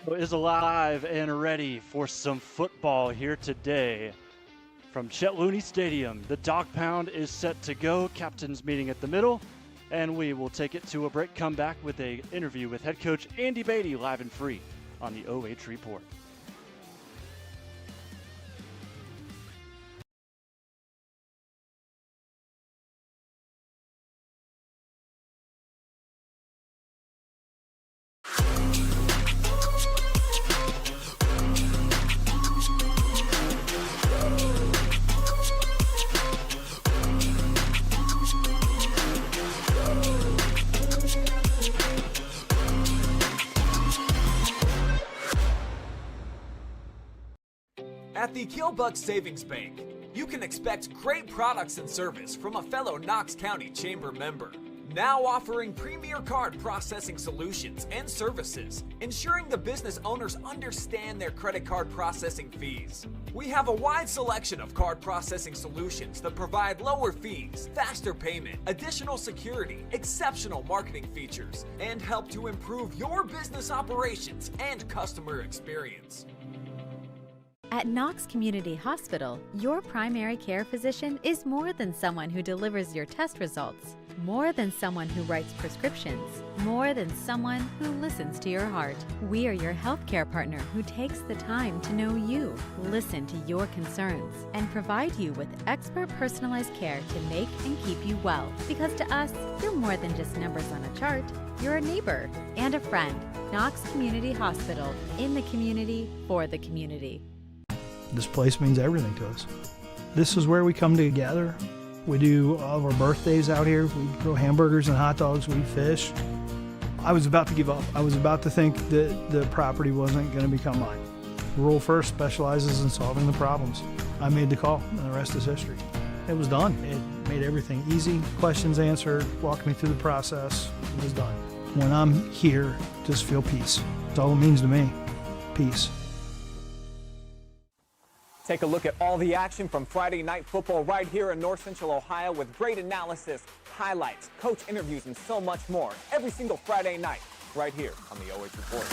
Is alive and ready for some football here today. From Chet Looney Stadium, the Dog Pound is set to go. Captains meeting at the middle, and we will take it to a break. Come back with an interview with head coach Andy Batty, live and free on the OH Report. At the Killbuck Savings Bank, you can expect great products and service from a fellow Knox County Chamber member. Now offering premier card processing solutions and services, ensuring the business owners understand their credit card processing fees. We have a wide selection of card processing solutions that provide lower fees, faster payment, additional security, exceptional marketing features, and help to improve your business operations and customer experience. At Knox Community Hospital, your primary care physician is more than someone who delivers your test results, more than someone who writes prescriptions, more than someone who listens to your heart. We are your healthcare partner who takes the time to know you, listen to your concerns, and provide you with expert personalized care to make and keep you well. Because to us, you're more than just numbers on a chart. You're a neighbor and a friend. Knox Community Hospital, in the community, for the community. This place means everything to us. This is where we come together. We do all of our birthdays out here. We grill hamburgers and hot dogs. We fish. I was about to give up. I was about to think that the property wasn't going to become mine. Rural First specializes in solving the problems. I made the call, and the rest is history. It was done. It made everything easy. Questions answered, walked me through the process. It was done. When I'm here, just feel peace. That's all it means to me. Peace. Take a look at all the action from Friday Night Football right here in North Central Ohio with great analysis, highlights, coach interviews, and so much more every single Friday night right here on the OH Report.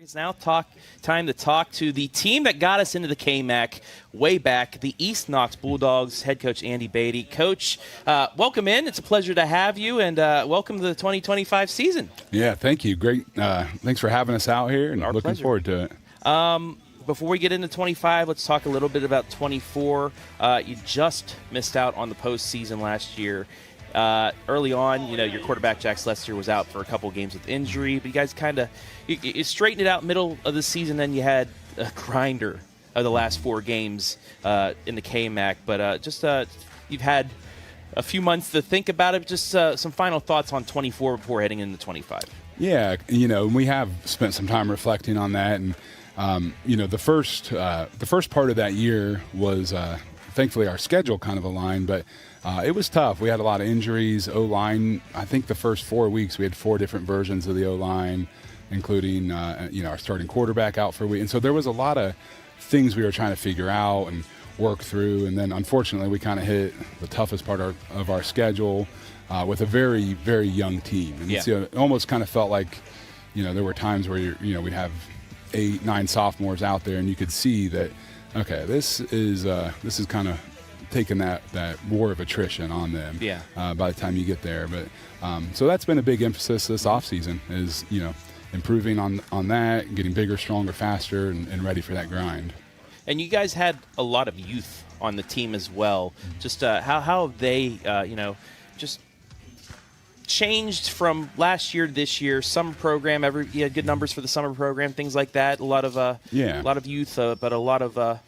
It's now time to talk to the team that got us into the KMAC way back, the East Knox Bulldogs, head coach Andy Batty. Coach, welcome in. It's a pleasure to have you, and welcome to the 2025 season. Yeah, thank you. Great. Thanks for having us out here, and looking forward to it. Before we get into 25, let's talk a little bit about 24. You just missed out on the postseason last year. Early on, you know, your quarterback, Jax Lester, was out for a couple games with injury, but you guys kind of you straightened it out middle of the season. Then you had a grinder of the last 4 games in the KMAC. But you've had a few months to think about it. Just some final thoughts on 24 before heading into 25. Yeah, we have spent some time reflecting on that, and the first part of that year was thankfully our schedule kind of aligned, but it was tough. We had a lot of injuries. O-line, I think the first 4 weeks we had 4 different versions of the O-line, including our starting quarterback out for a week, and so there was a lot of things we were trying to figure out and work through, and then unfortunately we kind of hit the toughest part of our schedule with a very, very young team. And it almost kind of felt like, there were times where we'd have 8, 9 sophomores out there, and you could see that, okay, this is kind of taking that war of attrition on them. By the time you get there, but so that's been a big emphasis this offseason is improving on that, getting bigger, stronger, faster, and ready for that grind. And you guys had a lot of youth on the team as well. Just how have they, just changed from last year to this year? Summer program, you had good numbers for the summer program, things like that. A lot of youth, but a lot of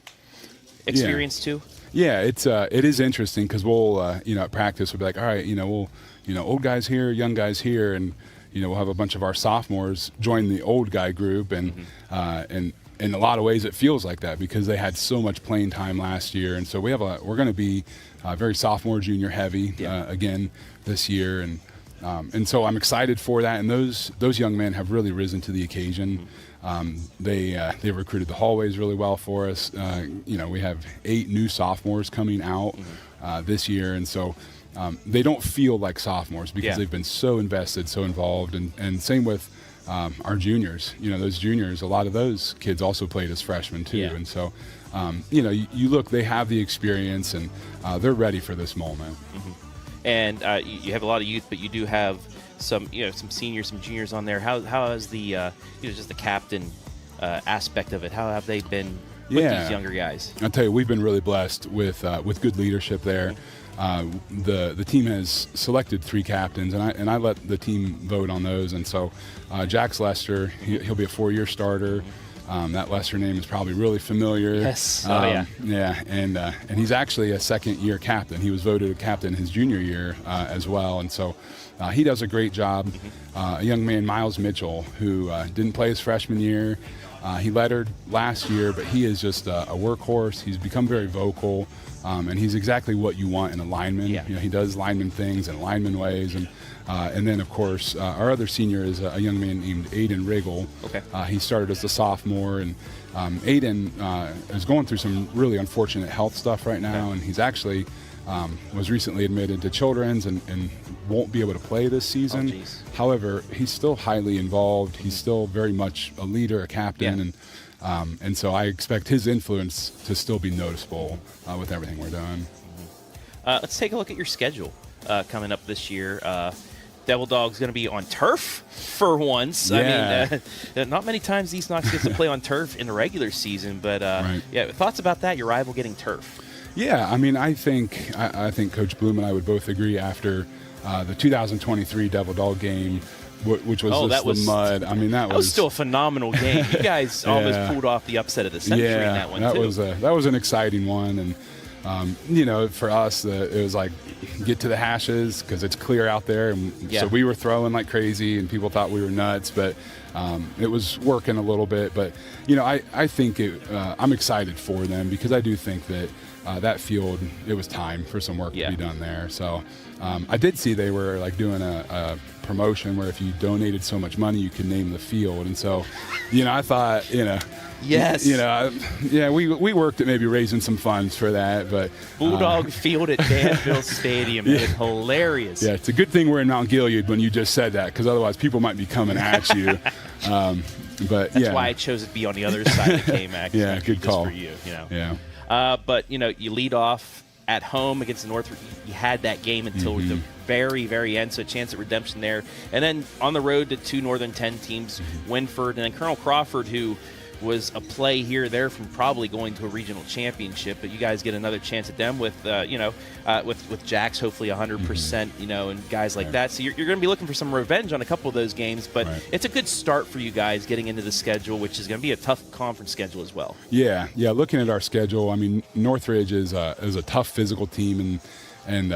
experience too. Yeah, it is interesting because we'll at practice we'll be like, all right, we'll old guys here, young guys here, and we'll have a bunch of our sophomores join the old guy group, and in a lot of ways it feels like that because they had so much playing time last year, and so we're going to be very sophomore junior heavy again this year, and so I'm excited for that, and those young men have really risen to the occasion. They recruited the hallways really well for us. We have 8 new sophomores coming out this year, and so they don't feel like sophomores because they've been so invested, so involved, and same with our juniors. Those juniors, a lot of those kids also played as freshmen too, and so you look, they have the experience, and they're ready for this moment. And you have a lot of youth, but you do have some seniors, some juniors on there. How has the just the captain aspect of it? How have they been with these younger guys? I'll tell you, we've been really blessed with good leadership there. The team has selected 3 captains, and I let the team vote on those. And so Jax Lester, he'll be a 4-year starter. That Lester name is probably really familiar. Yes. Yeah, and he's actually a 2nd-year captain. He was voted a captain his junior year as well, and so he does a great job. A young man, Miles Mitchell, who didn't play his freshman year. He lettered last year, but he is just a workhorse. He's become very vocal, and he's exactly what you want in a lineman. He does lineman things in lineman ways, and then, of course, our other senior is a young man named Aiden Riggle. He started as a sophomore, and Aiden is going through some really unfortunate health stuff right now, and he's actually was recently admitted to Children's and won't be able to play this season. However, he's still highly involved. He's still very much a leader, a captain, and so I expect his influence to still be noticeable with everything we're doing. Let's take a look at your schedule coming up this year. Devil Dog's going to be on turf for once. I mean, not many times East Knox gets to play on turf in the regular season, but thoughts about that, your rival getting turf? Yeah, I mean, I think Coach Bloom and I would both agree after the 2023 Devil Dog game, which was the mud. I mean, that was still a phenomenal game. You guys almost pulled off the upset of the century in that one, too. That was an exciting one, and for us, it was like get to the hashes because it's clear out there, and so we were throwing like crazy, and people thought we were nuts, but it was working a little bit. But I think I'm excited for them because I do think that that field, it was time for some work to be done there. So I did see they were like doing a promotion where if you donated so much money, you could name the field, and so I thought Yes. We worked at maybe raising some funds for that, but Bulldog Field at Danville Stadium is hilarious. Yeah, it's a good thing we're in Mount Gilead when you just said that, because otherwise people might be coming at you. But that's why I chose it to be on the other side of the KMAC. Yeah, good call for you. Yeah. But you lead off at home against the Northridge. You had that game until the very, very end, so a chance at redemption there. And then on the road to 2 Northern 10 teams, Winford and then Colonel Crawford, who was a play here or there from probably going to a regional championship, but you guys get another chance at them with with Jax hopefully 100%, and guys like that. So you're going to be looking for some revenge on a couple of those games, but it's a good start for you guys getting into the schedule, which is going to be a tough conference schedule as well. Yeah. Looking at our schedule, I mean, Northridge is a tough physical team, and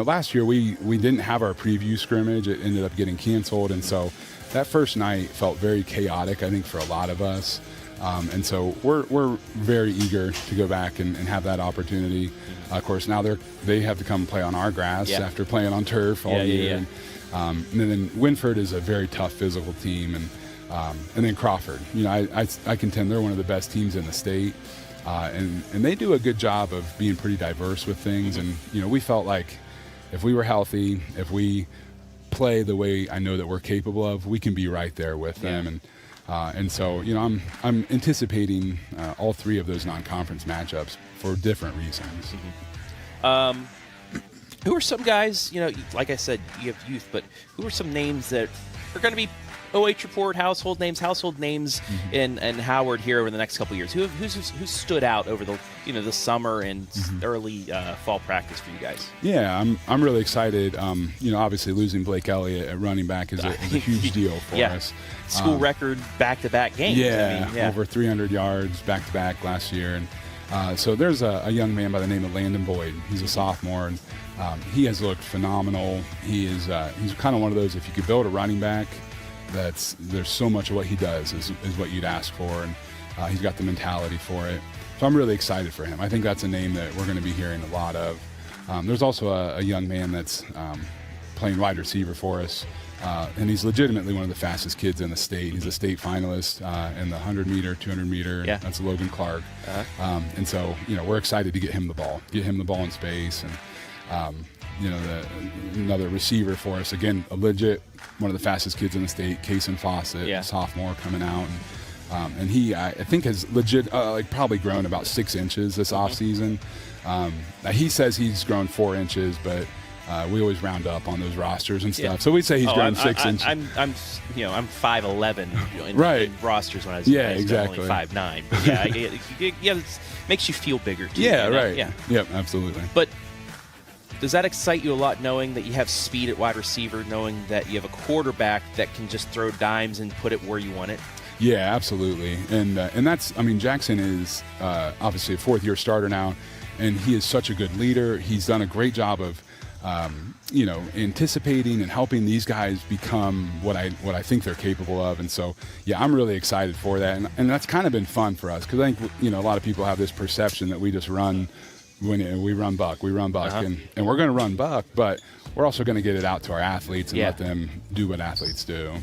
last year we didn't have our preview scrimmage. It ended up getting canceled, and so that first night felt very chaotic, I think, for a lot of us. And so we're very eager to go back and have that opportunity. Of course, now they have to come play on our grass after playing on turf all year. And then Winford is a very tough physical team, and then Crawford. I contend they're one of the best teams in the state, and they do a good job of being pretty diverse with things. And we felt like if we were healthy, if we play the way I know that we're capable of, we can be right there with them. And so I'm anticipating all three of those non-conference matchups for different reasons. Who are some guys, like I said, you have youth, but who are some names that are going to be OH.REPORT household names in Howard here over the next couple of years? Who's stood out over the summer and early fall practice for you guys? Yeah, I'm really excited. Obviously losing Blake Elliott at running back is a huge deal for us. School record back-to-back games. Over 300 yards back-to-back last year. And so there's a young man by the name of Langdon Boyd. He's a sophomore, and he has looked phenomenal. He's kind of one of those, if you could build a running back, there's so much of what he does is what you'd ask for, and he's got the mentality for it. So I'm really excited for him. I think that's a name that we're going to be hearing a lot of. There's also a young man that's playing wide receiver for us, and he's legitimately one of the fastest kids in the state. He's a state finalist in the 100-meter, 200-meter. That's Logan Clark. And so, we're excited to get him the ball in space, and another receiver for us. Again, a legit one of the fastest kids in the state, Kason Fawcett, sophomore coming out. And he, I think, has legit probably grown about 6 inches this offseason. He says he's grown 4 inches, but we always round up on those rosters and stuff. So we'd say he's grown 6 inches. I'm 5'11" in rosters when I was exactly. only 5'9". But it makes you feel bigger too. Yep, absolutely. But does that excite you a lot, knowing that you have speed at wide receiver, knowing that you have a quarterback that can just throw dimes and put it where you want it? Yeah, absolutely. And that's, Jackson is obviously a fourth-year starter now, and he is such a good leader. He's done a great job of, anticipating and helping these guys become what I think they're capable of. And so, I'm really excited for that. And that's kind of been fun for us, because I think, a lot of people have this perception that we just run when we run buck, and we're going to run buck, but we're also going to get it out to our athletes and let them do what athletes do.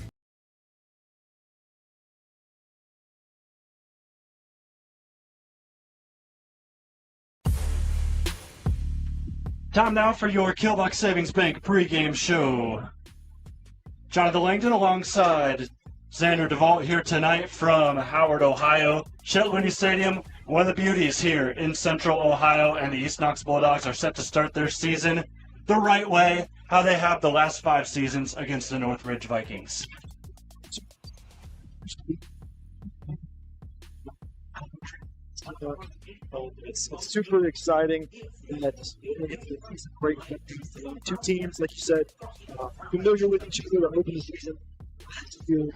Time now for your Killbuck Savings Bank pregame show. Jonathon Langdon alongside Xander Devault here tonight from Howard, Ohio. Chet Looney Stadium, one of the beauties here in Central Ohio, and the East Knox Bulldogs are set to start their season the right way, how they have the last 5 seasons against the Northridge Vikings. It's super exciting. It's great. 2 teams, like you said, familiar with each other, open the season. So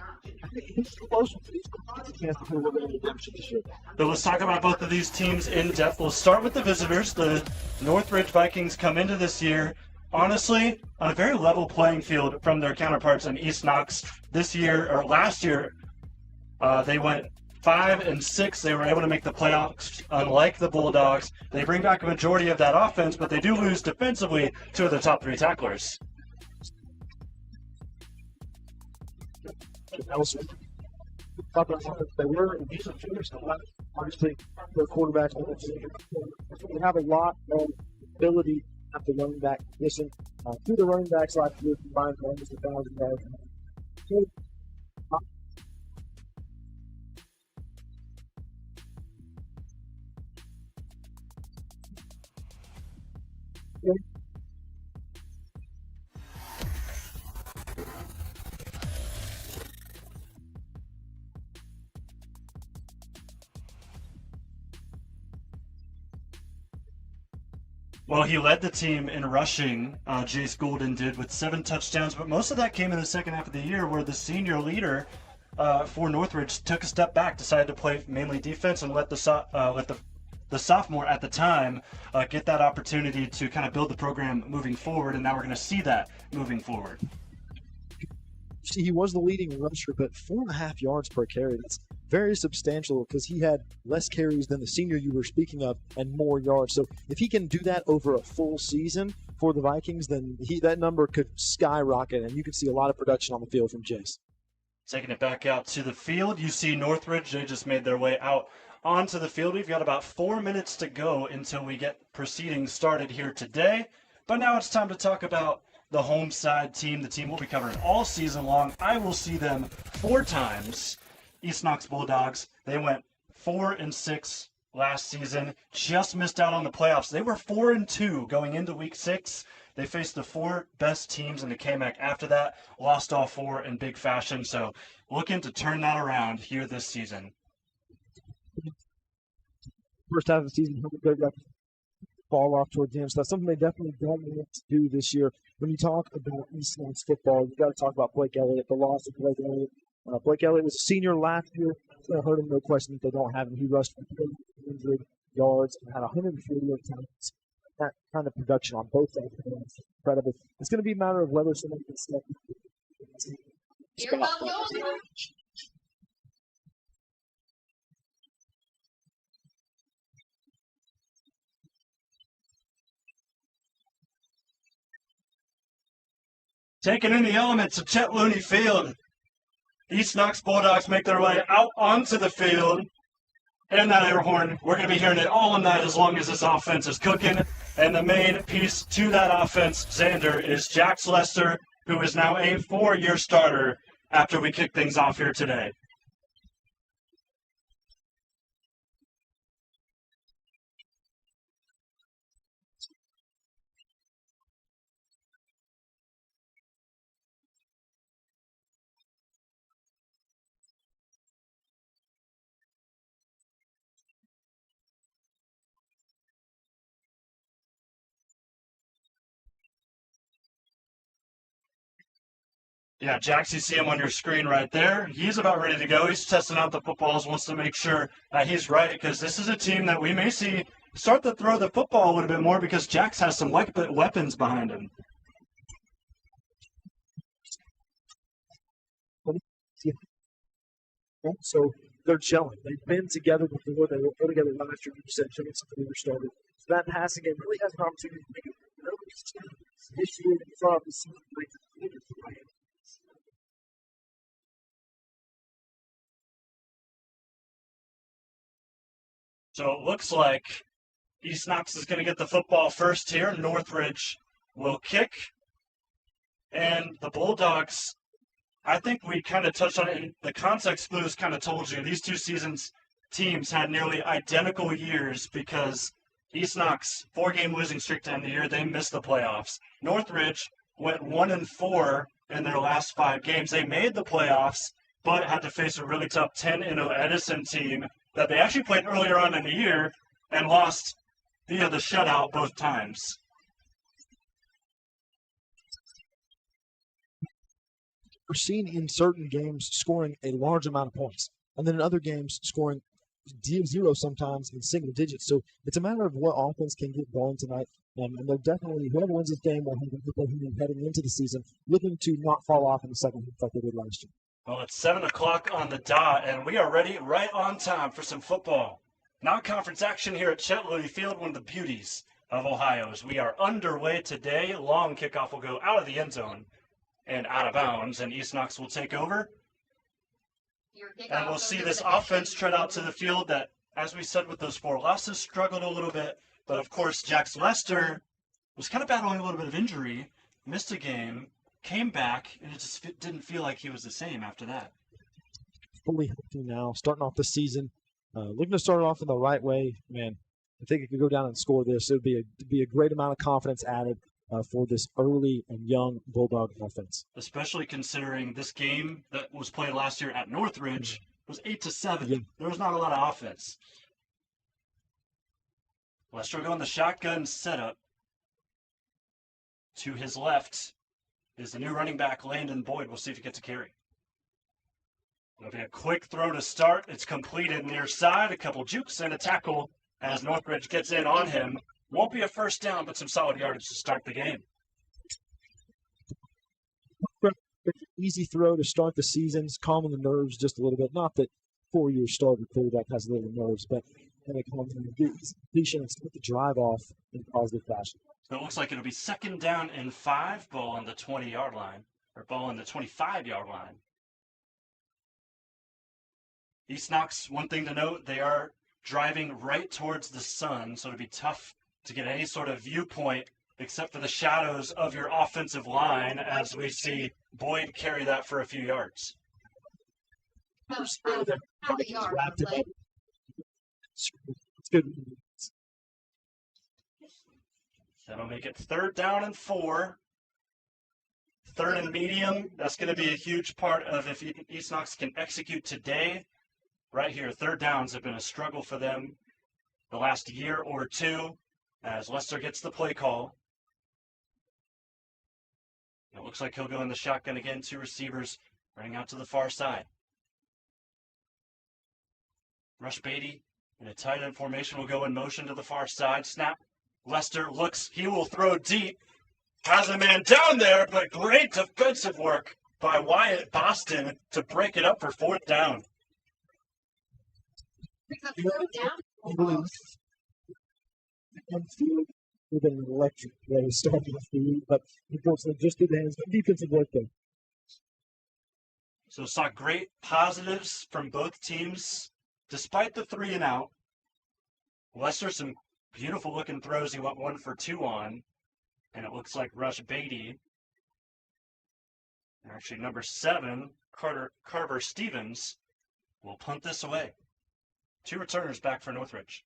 let's talk about both of these teams in depth. We'll start with the visitors. The Northridge Vikings come into this year, honestly, on a very level playing field from their counterparts in East Knox. This year, or last year, they went 5-6. They were able to make the playoffs. Unlike the Bulldogs, they bring back a majority of that offense, but they do lose defensively 2 of their top 3 tacklers. They were decent figures. Obviously, their quarterbacks they have a lot of ability at the running back position. 2 of the running backs last year combined for almost 1,000 yards. Well, he led the team in rushing, Jace Golden did, with 7 touchdowns, but most of that came in the second half of the year where the senior leader for Northridge took a step back, decided to play mainly defense, and let the sophomore at the time get that opportunity to kind of build the program moving forward, and now we're going to see that moving forward. See, he was the leading rusher, but 4.5 yards per carry. That's very substantial because he had less carries than the senior you were speaking of and more yards. So if he can do that over a full season for the Vikings, then that number could skyrocket, and you can see a lot of production on the field from Jace. Taking it back out to the field, you see Northridge. They just made their way out onto the field. We've got about 4 minutes to go until we get proceedings started here today. But now it's time to talk about the home side team, the team we'll be covering all season long. I will see them 4 times. East Knox Bulldogs. They went 4-6 last season, just missed out on the playoffs. They were 4-2 going into week 6. They faced the 4 best teams in the KMAC after that, lost all 4 in big fashion. So looking to turn that around here this season. First half of the season, they got fall off towards the end. So that's something they definitely don't want to do this year. When you talk about East Knox football, you got to talk about Blake Elliott, the loss of Blake Elliott. Blake Elliott was a senior last year. It's going to hurt him, no question, that they don't have him. He rushed for 300 yards and had 140 attempts. That kind of production on both sides of the ball is incredible. It's going to be a matter of whether someone can step in. Taking in the elements of Chet Looney Field. East Knox Bulldogs make their way out onto the field. And that air horn, we're going to be hearing it all night as long as this offense is cooking. And the main piece to that offense, Xander, is Jax Lester, who is now a 4-year starter after we kick things off here today. Yeah, Jax, you see him on your screen right there. He's about ready to go. He's testing out the footballs, wants to make sure that he's right, because this is a team that we may see start to throw the football a little bit more because Jax has some weapons behind him. So they're gelling. They've been together before. They were together last year. You said something we started. So that passing game really has an opportunity to make it. This year, you saw the season. So it looks like East Knox is going to get the football first here. Northridge will kick. And the Bulldogs, I think we kind of touched on it. And the context clues kind of told you these 2 seasons teams had nearly identical years because East Knox, 4-game losing streak to end the year, they missed the playoffs. Northridge went 1-4 in their last 5 games. They made the playoffs, but had to face a really tough 10-0 Edison team that they actually played earlier on in the year and lost via the shutout both times. We're seen in certain games scoring a large amount of points, and then in other games scoring 0 sometimes in single digits. So it's a matter of what offense can get going tonight. And they're definitely, whoever wins this game will have a football heading into the season, looking to not fall off in the second half like they did last year. Well, it's 7 o'clock on the dot, and we are ready right on time for some football. Non-conference action here at Chet Looney Field, one of the beauties of Ohio. As we are underway today, long kickoff will go out of the end zone and out of bounds, and East Knox will take over. And we'll see this offense tread out to the field that, as we said with those 4 losses, struggled a little bit. But, of course, Jax Lester was kind of battling a little bit of injury, missed a game, came back, and it just didn't feel like he was the same after that. Fully healthy now, starting off the season. Looking to start off in the right way. Man, I think it could go down and score this. It would be a great amount of confidence added for this early and young Bulldog offense. Especially considering this game that was played last year at Northridge was 8-7. Yeah. There was not a lot of offense. Lester going the shotgun setup. To his left is the new running back, Langdon Boyd. We'll see if he gets a carry. It'll be a quick throw to start. It's completed near side. A couple jukes and a tackle as Northridge gets in on him. Won't be a first down, but some solid yardage to start the game. Easy throw to start the seasons, calming the nerves just a little bit. Not that 4-year starter quarterback has a little nerves, but when it comes to completion and start the drive off in a positive fashion. So it looks like it'll be 2nd down and 5, ball on the 20-yard line, or ball on the 25-yard line. East Knox, one thing to note, they are driving right towards the sun, so it'll be tough to get any sort of viewpoint except for the shadows of your offensive line as we see Boyd carry that for a few yards. It's good. That'll make it 3rd down and 4. 3rd and medium, that's going to be a huge part of if East Knox can execute today. Right here, 3rd downs have been a struggle for them the last year or two as Lester gets the play call. It looks like he'll go in the shotgun again. 2 receivers running out to the far side. Rush Beatty in a tight end formation will go in motion to the far side. Snap. Lester looks. He will throw deep. Has a man down there, but great defensive work by Wyatt Boston to break it up for 4th down. With an electric way of starting the field, but unfortunately just did hands. Defensive work there. So saw great positives from both teams, despite the 3 and out. Lester, some beautiful looking throws. He went 1 for 2 on, and it looks like Rush Beatty, actually number 7, Carver Stevens, will punt this away. 2 returners back for Northridge.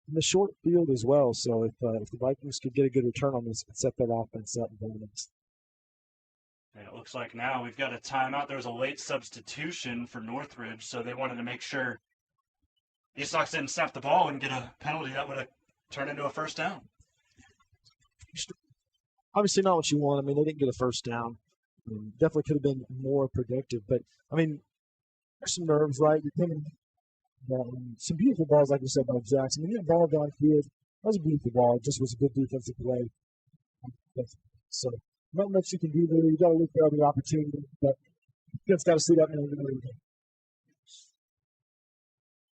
In the short field as well, so if the Vikings could get a good return on this, it could set that offense up. And it looks like now we've got a timeout. There was a late substitution for Northridge, so they wanted to make sure East Knox didn't snap the ball and get a penalty that would have turned into a 1st down. Obviously not what you want. I mean, they didn't get a 1st down. Definitely could have been more predictive, but I mean, there's some nerves, right? You're coming. Some beautiful balls, like you said, by Jackson. When you have ball downfield, that was a beautiful ball. It just was a good defensive play. So, not much you can do there. You got to look for other opportunity, but you've got to see that man.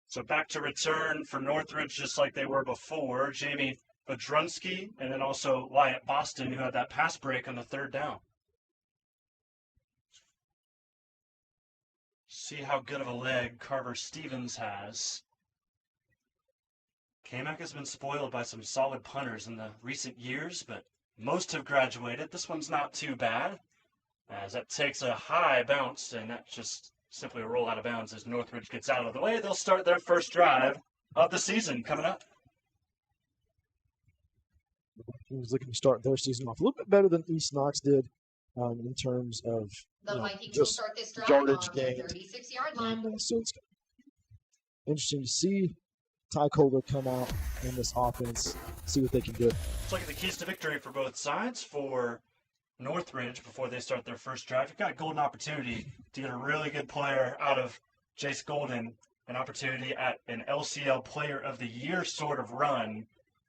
So back to return for Northridge, just like they were before. Jamie Badrunski and then also Wyatt Boston, who had that pass break on the 3rd down. See how good of a leg Carver Stevens has. KMAC has been spoiled by some solid punters in the recent years, but most have graduated. This one's not too bad, as that takes a high bounce, and that just simply a roll out of bounds as Northridge gets out of the way. They'll start their first drive of the season coming up. He was looking to start their season off a little bit better than East Knox did in terms of just start this drive yardage on the gain. 36-yard line. So it's interesting to see Ty Colder come out in this offense, see what they can do. Let's look at the keys to victory for both sides. For Northridge, before they start their first drive, you've got a golden opportunity to get a really good player out of Jace Golden, an opportunity at an LCL Player of the Year sort of run,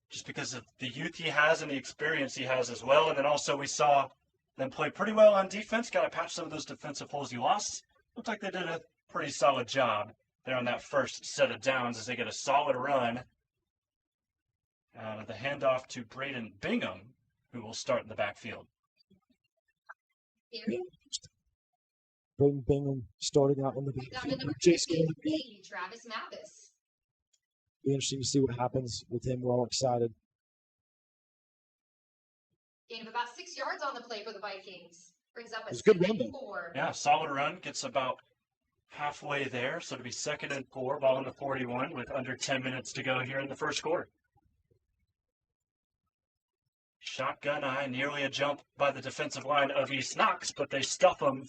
just because of the youth he has and the experience he has as well. And then also we saw them play pretty well on defense, got to patch some of those defensive holes you lost. Looked like they did a pretty solid job there on that first set of downs as they get a solid run. The handoff to Braden Bingham, who will start in the backfield. Braden Bingham starting out in the backfield. Travis Mathis. Be interesting to see what happens with him. We're all excited. Gain of about 6 yards on the play for the Vikings. Brings up a It's a good 2nd run, and 4. Yeah, solid run. Gets about halfway there. So it'll be 2nd and 4, ball in the 41 with under 10 minutes to go here in the first quarter. Shotgun eye, nearly a jump by the defensive line of East Knox, but they stuff them.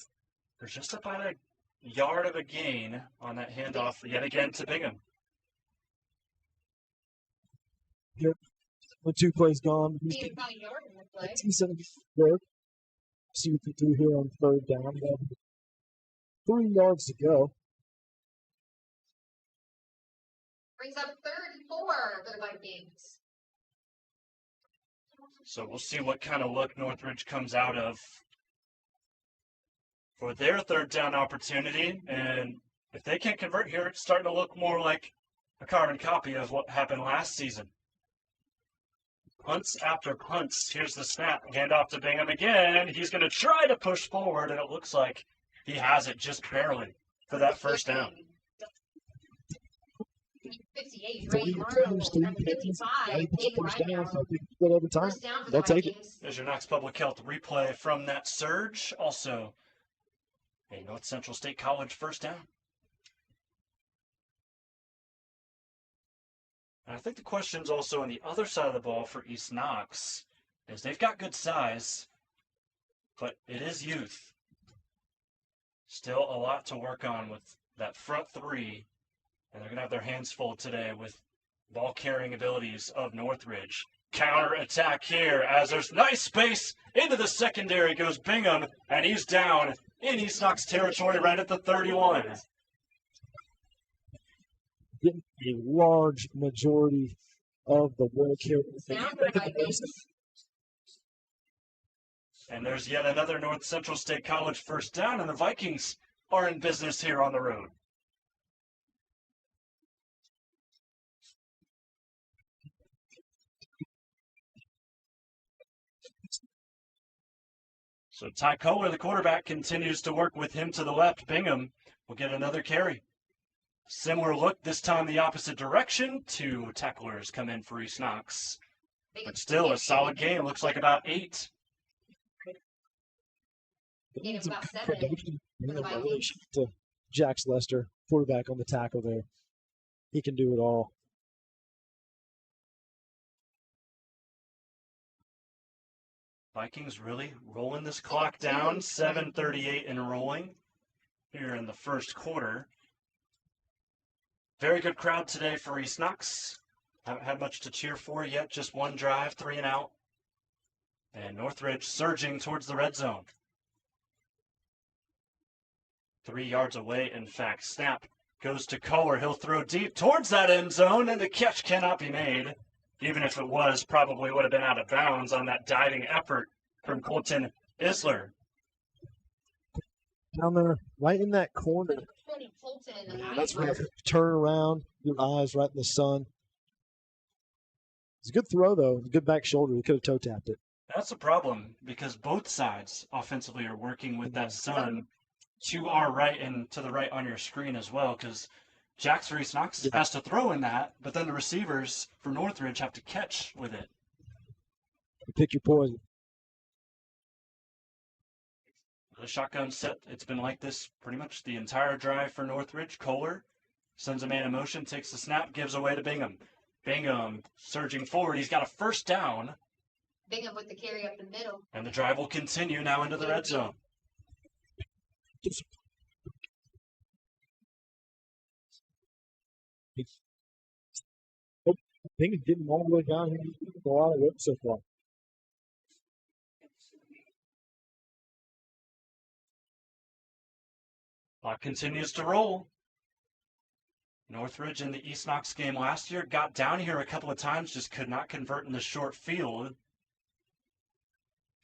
There's just about a yard of a gain on that handoff yet again to Bingham. When 2 plays gone, he's Gain getting about a yard in the a play. decent work. See what they do here on 3rd down. We have 3 yards to go. Brings up 3rd and 4 for the Vikings. So we'll see what kind of look Northridge comes out of for their 3rd down opportunity. And if they can't convert here, it's starting to look more like a carbon copy of what happened last season. Punts after punts. Here's the snap. Hand off to Bingham again. He's going to try to push forward, and it looks like he has it just barely for that 1st down. 58, 3 right? attempts, 3 Arnold, catches. 55, David First down. Reinhardt. So they can get over time. 1st down for They'll the take it. Vikings. There's your Knox Public Health replay from that surge. Also, a North Central State College 1st down. And I think the question's also on the other side of the ball for East Knox, is they've got good size, but it is youth. Still a lot to work on with that front 3, and they're going to have their hands full today with ball-carrying abilities of Northridge. Counter attack here as there's nice space into the secondary goes Bingham, and he's down in East Knox territory right at the 31. Getting a large majority of the work here. Down for the Vikings. And there's yet another North Central State College 1st down, and the Vikings are in business here on the road. So Ty Kohler, the quarterback, continues to work with him to the left. Bingham will get another carry. Similar look, this time the opposite direction. 2 tacklers come in for East Knox. But still a solid game. Looks like about 8. Gain of about 7 Production for the Vikings. to Jax Lester, quarterback on the tackle there. He can do it all. Vikings really rolling this clock down. 7:38 and rolling here in the 1st quarter. Very good crowd today for East Knox. Haven't had much to cheer for yet. Just 1 drive, 3 and out. And Northridge surging towards the red zone. 3 yards away, in fact. Snap goes to Kohler. He'll throw deep towards that end zone, and the catch cannot be made. Even if it was, probably would have been out of bounds on that diving effort from Colton Isler. Down there, right in that corner. Cody Colton. That's right. Turn around, your eyes right in the sun. It's a good throw, though. Good back shoulder. He could have toe tapped it. That's a problem because both sides offensively are working with that sun to our right and to the right on your screen as well, because Jax for East Knox has to throw in that, but then the receivers for Northridge have to catch with it. Pick your poison. The shotgun set, it's been like this pretty much the entire drive for Northridge. Kohler sends a man in motion, takes the snap, gives away to Bingham. Bingham surging forward. He's got a 1st down. Bingham with the carry up the middle. And the drive will continue now into the red zone. Bingham getting all the way down here. He's getting a lot of work so far. Clock continues to roll. Northridge in the East Knox game last year got down here a couple of times, just could not convert in the short field.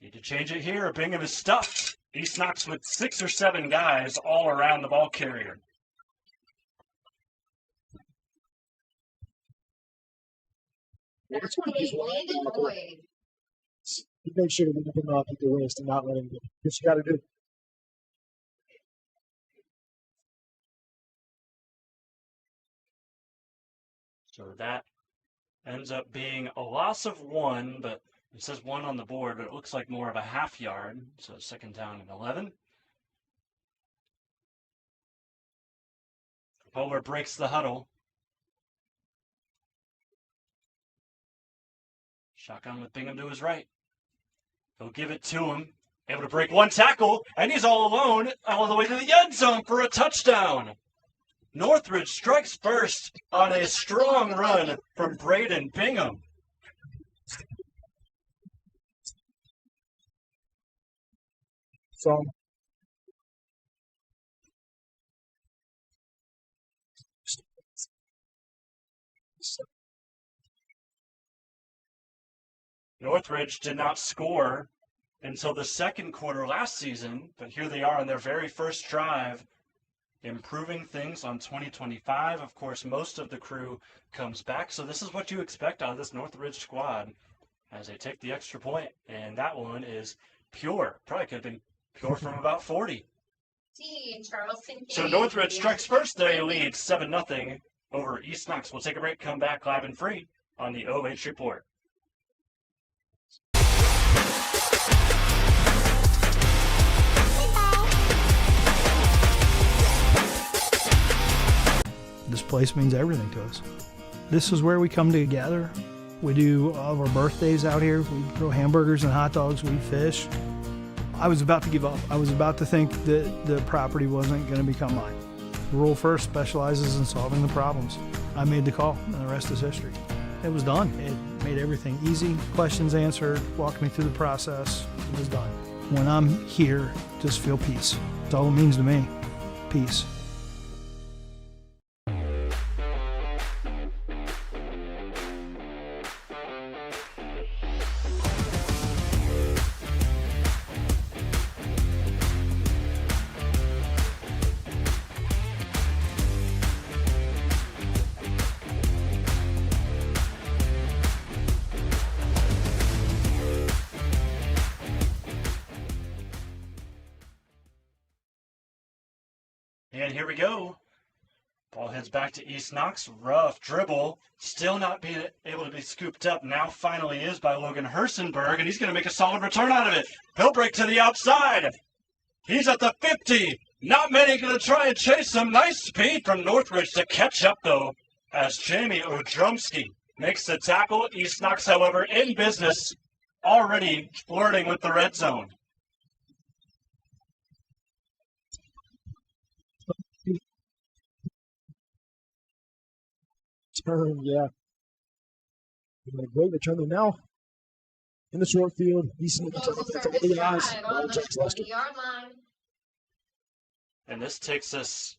Need to change it here. Bingham is stuffed. East Knox with 6 or 7 guys all around the ball carrier. Number 28, Langdon Boyd. He made sure that we did not get the wrist and not let him go. What you got to do. So that ends up being a loss of 1, but it says 1 on the board, but it looks like more of a half yard. So 2nd down and 11. Bowler breaks the huddle. Shotgun with Bingham to his right. He'll give it to him. Able to break 1 tackle, and he's all alone all the way to the end zone for a touchdown. Northridge strikes first on a strong run from Braden Bingham. from Northridge did not score until the second quarter last season, but here they are on their very first drive, improving things on 2025. Of course, most of the crew comes back, so this is what you expect out of this Northridge squad as they take the extra point, and that one is pure. Probably could have been pure from about 40. So Northridge strikes first. They lead 7-0 over East Knox. We'll take a break, come back live and free on the OH Report. This place means everything to us. This is where we come together. We do all of our birthdays out here. We grill hamburgers and hot dogs. We fish. I was about to give up. I was about to think that the property wasn't going to become mine. Rural First specializes in solving the problems. I made the call, and the rest is history. It was done. It made everything easy. Questions answered, walked me through the process. It was done. When I'm here, just feel peace. That's all it means to me. Peace. And here we go. Ball heads back to East Knox. Rough dribble. Still not being able to be scooped up. Now finally is by Logan Hersenberg, and he's going to make a solid return out of it. He'll break to the outside. He's at the 50. Not many going to try and chase him. Nice speed from Northridge to catch up, though, as Jamie Odrumsky makes the tackle. East Knox, however, in business, already flirting with the red zone. Turn, yeah. A great return now. In the short field, East Knox the eyes. And this takes us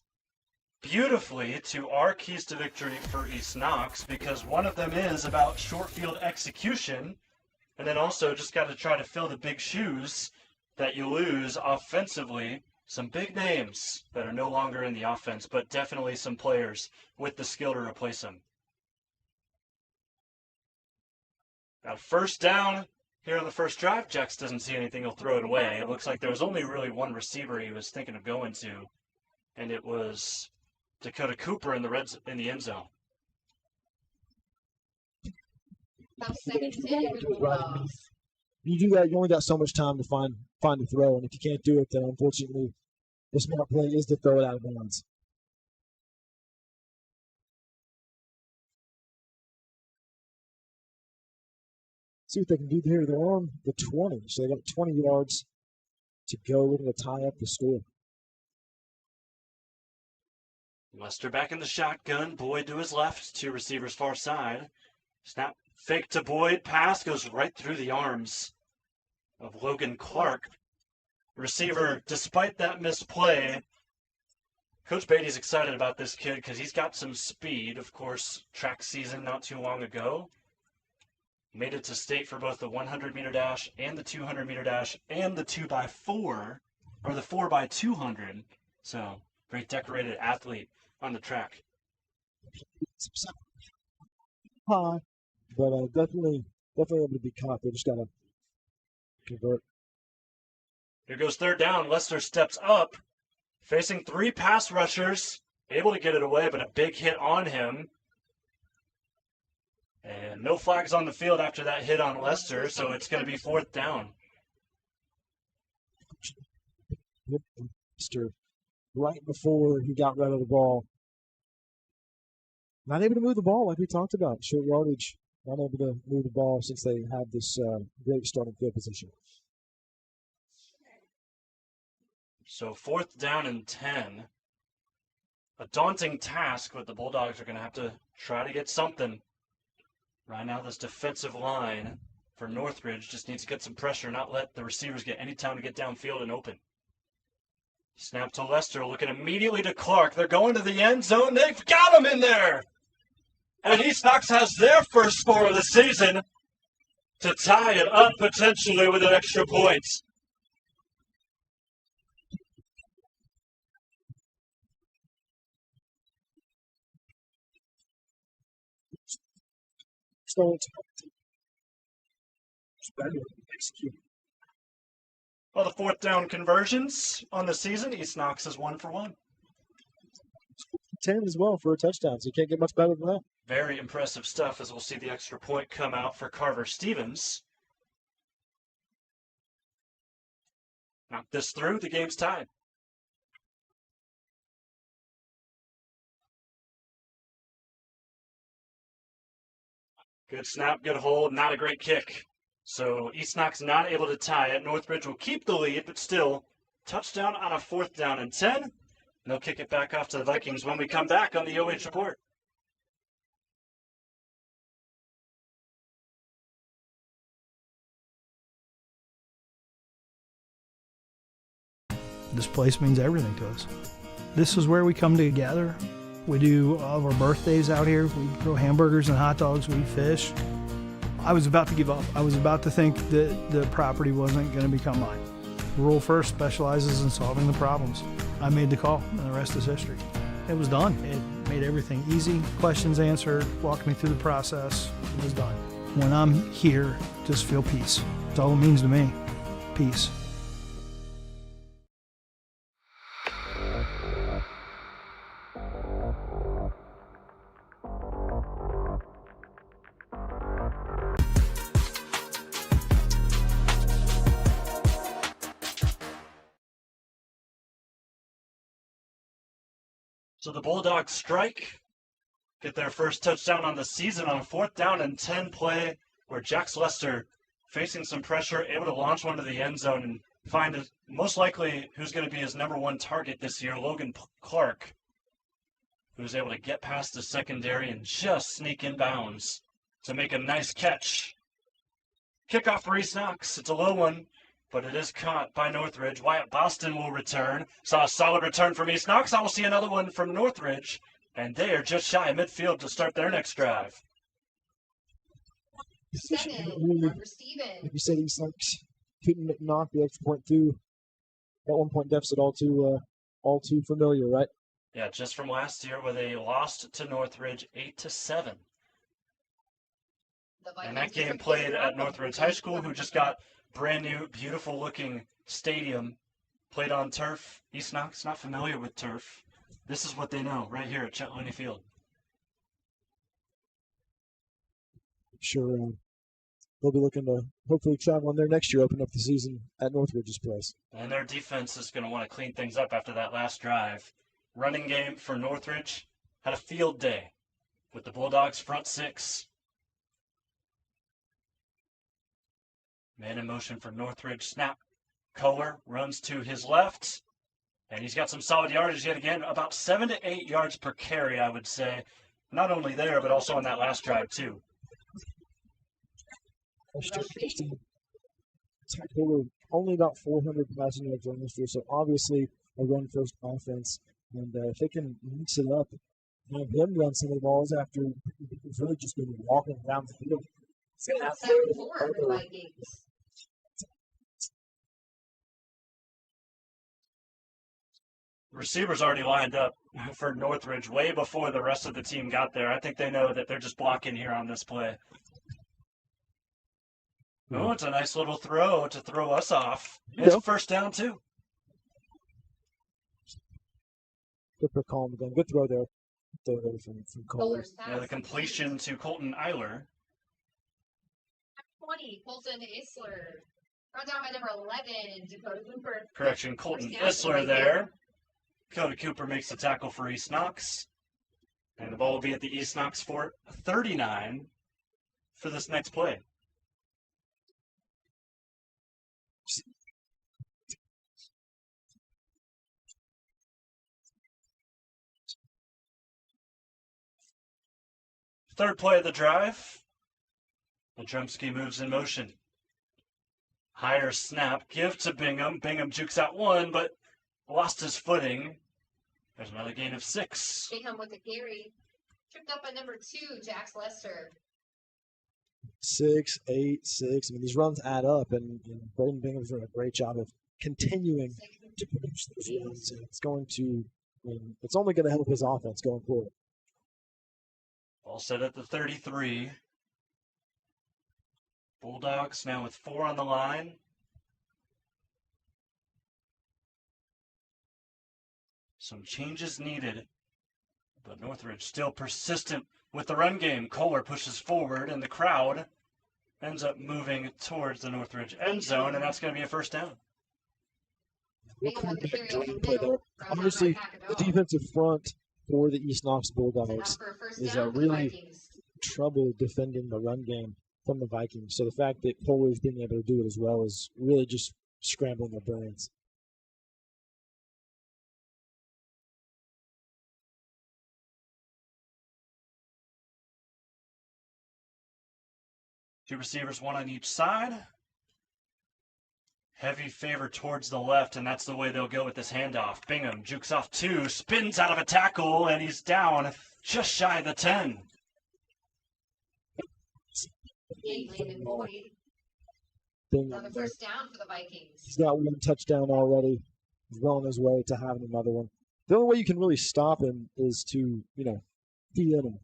beautifully to our keys to victory for East Knox, because one of them is about short field execution, and then also just got to try to fill the big shoes that you lose offensively. Some big names that are no longer in the offense, but definitely some players with the skill to replace them. Now, first down here on the first drive. Jax doesn't see anything. He'll throw it away. It looks like there was only really one receiver he was thinking of going to, and it was Dakota Cooper in the end zone. You do that, you only got so much time to find the throw, and if you can't do it, then unfortunately, the smart play is to throw it out of bounds. See what they can do here. They're on the 20, so they got 20 yards to go. Looking to tie up the score. Lester back in the shotgun. Boyd to his left. Two receivers far side. Snap fake to Boyd. Pass goes right through the arms of Logan Clark. Receiver, despite that missed play, Coach Beatty's excited about this kid because he's got some speed. Of course, track season not too long ago. Made it to state for both the 100-meter dash and the 200-meter dash and the 2x4, or the 4x200. So, very decorated athlete on the track. High, but definitely able to be caught. They just got to convert. Here goes third down. Lester steps up, facing three pass rushers, able to get it away, but a big hit on him. And no flags on the field after that hit on Lester, so it's going to be fourth down. Lester, right before he got rid of the ball. Not able to move the ball like we talked about. Short yardage, not able to move the ball since they have this great starting field position. So fourth down and 10. A daunting task, but the Bulldogs are going to have to try to get something. Right now, this defensive line for Northridge just needs to get some pressure, not let the receivers get any time to get downfield and open. Snap to Lester, looking immediately to Clark. They're going to the end zone. They've got him in there. And East Knox has their first score of the season to tie it up potentially with an extra point. Well, the fourth down conversions on the season, East Knox is 1 for 1. 10 as well for a touchdown, so you can't get much better than that. Very impressive stuff, as we'll see the extra point come out for Carver Stevens. Knock this through, the game's tied. Good snap, good hold, not a great kick. So East Knox not able to tie it. Northridge will keep the lead, but still, touchdown on a 4th down and 10. And they'll kick it back off to the Vikings when we come back on the OH Report. This place means everything to us. This is where we come together. We do all of our birthdays out here. We grill hamburgers and hot dogs. We fish. I was about to give up. I was about to think that the property wasn't going to become mine. Rural First specializes in solving the problems. I made the call, and the rest is history. It was done. It made everything easy. Questions answered, walked me through the process. It was done. When I'm here, just feel peace. That's all it means to me. Peace. So the Bulldogs strike, get their first touchdown on the season on a 4th down and 10 play where Jax Lester, facing some pressure, able to launch one to the end zone and find most likely who's going to be his #1 target this year, Logan Clark, who's able to get past the secondary and just sneak in bounds to make a nice catch. Kickoff for East Knox. It's a low one, but it is caught by Northridge. Wyatt Boston will return. Saw a solid return from East Knox. I will see another one from Northridge, and they are just shy of midfield to start their next drive. 7, Carver Stevens. Like you said, East Knox couldn't knock the extra point through. That 1-point deficit all too familiar, right? Yeah, just from last year where they lost to Northridge 8-7. And that game played at Northridge High School, who just got brand new, beautiful looking stadium, played on turf. East Knox not familiar with turf. This is what they know right here at Chet Looney Field. Sure, they'll be looking to hopefully travel on there next year, open up the season at Northridge's place. And their defense is going to want to clean things up after that last drive. Running game for Northridge had a field day with the Bulldogs front 6. Man in motion for Northridge. Snap. Kohler runs to his left. And he's got some solid yardage yet again. About 7 to 8 yards per carry, I would say. Not only there, but also on that last drive, too. Only about 400 passing yards on this year, so obviously a run-first offense. And if they can mix it up, have him run some of the balls after he's really just been walking down the field. 7-4 for the Vikings. Receivers already lined up for Northridge way before the rest of the team got there. I think they know that they're just blocking here on this play. Oh, it's a nice little throw to throw us off. It's a first down, too. Good for calm again. Good throw there. From Kohler. Yeah, the completion to Colton Eiler. 20, Colton Isler. Run down by number 11, Dakota Cooper. Correction, Colton Isler there. Dakota Cooper makes the tackle for East Knox. And the ball will be at the East Knox fort 39 for this next play. Third play of the drive. Ledrumsky moves in motion. Higher snap, give to Bingham. Bingham jukes out one, but lost his footing. There's another gain of 6. Bingham with the carry. Tripped up by number 2, Jax Lester. 6, 8, 6. I mean, these runs add up, and Braden Bingham's doing a great job of continuing to produce those runs. And it's going to, I mean, it's only going to help his offense going forward. Ball set at the 33. Bulldogs now with 4 on the line. Some changes needed, but Northridge still persistent with the run game. Kohler pushes forward, and the crowd ends up moving towards the Northridge end zone, and that's going to be a first down. Honestly, the defensive front for the East Knox Bulldogs is really trouble defending the run game from the Vikings. So the fact that Kohler is being able to do it as well is really just scrambling their brains. Two receivers, one on each side. Heavy favor towards the left, and that's the way they'll go with this handoff. Bingham jukes off 2, spins out of a tackle, and he's down just shy of the 10. Another first down for the Vikings. He's got 1 touchdown already. He's well on his way to having another one. The only way you can really stop him is to, key in him.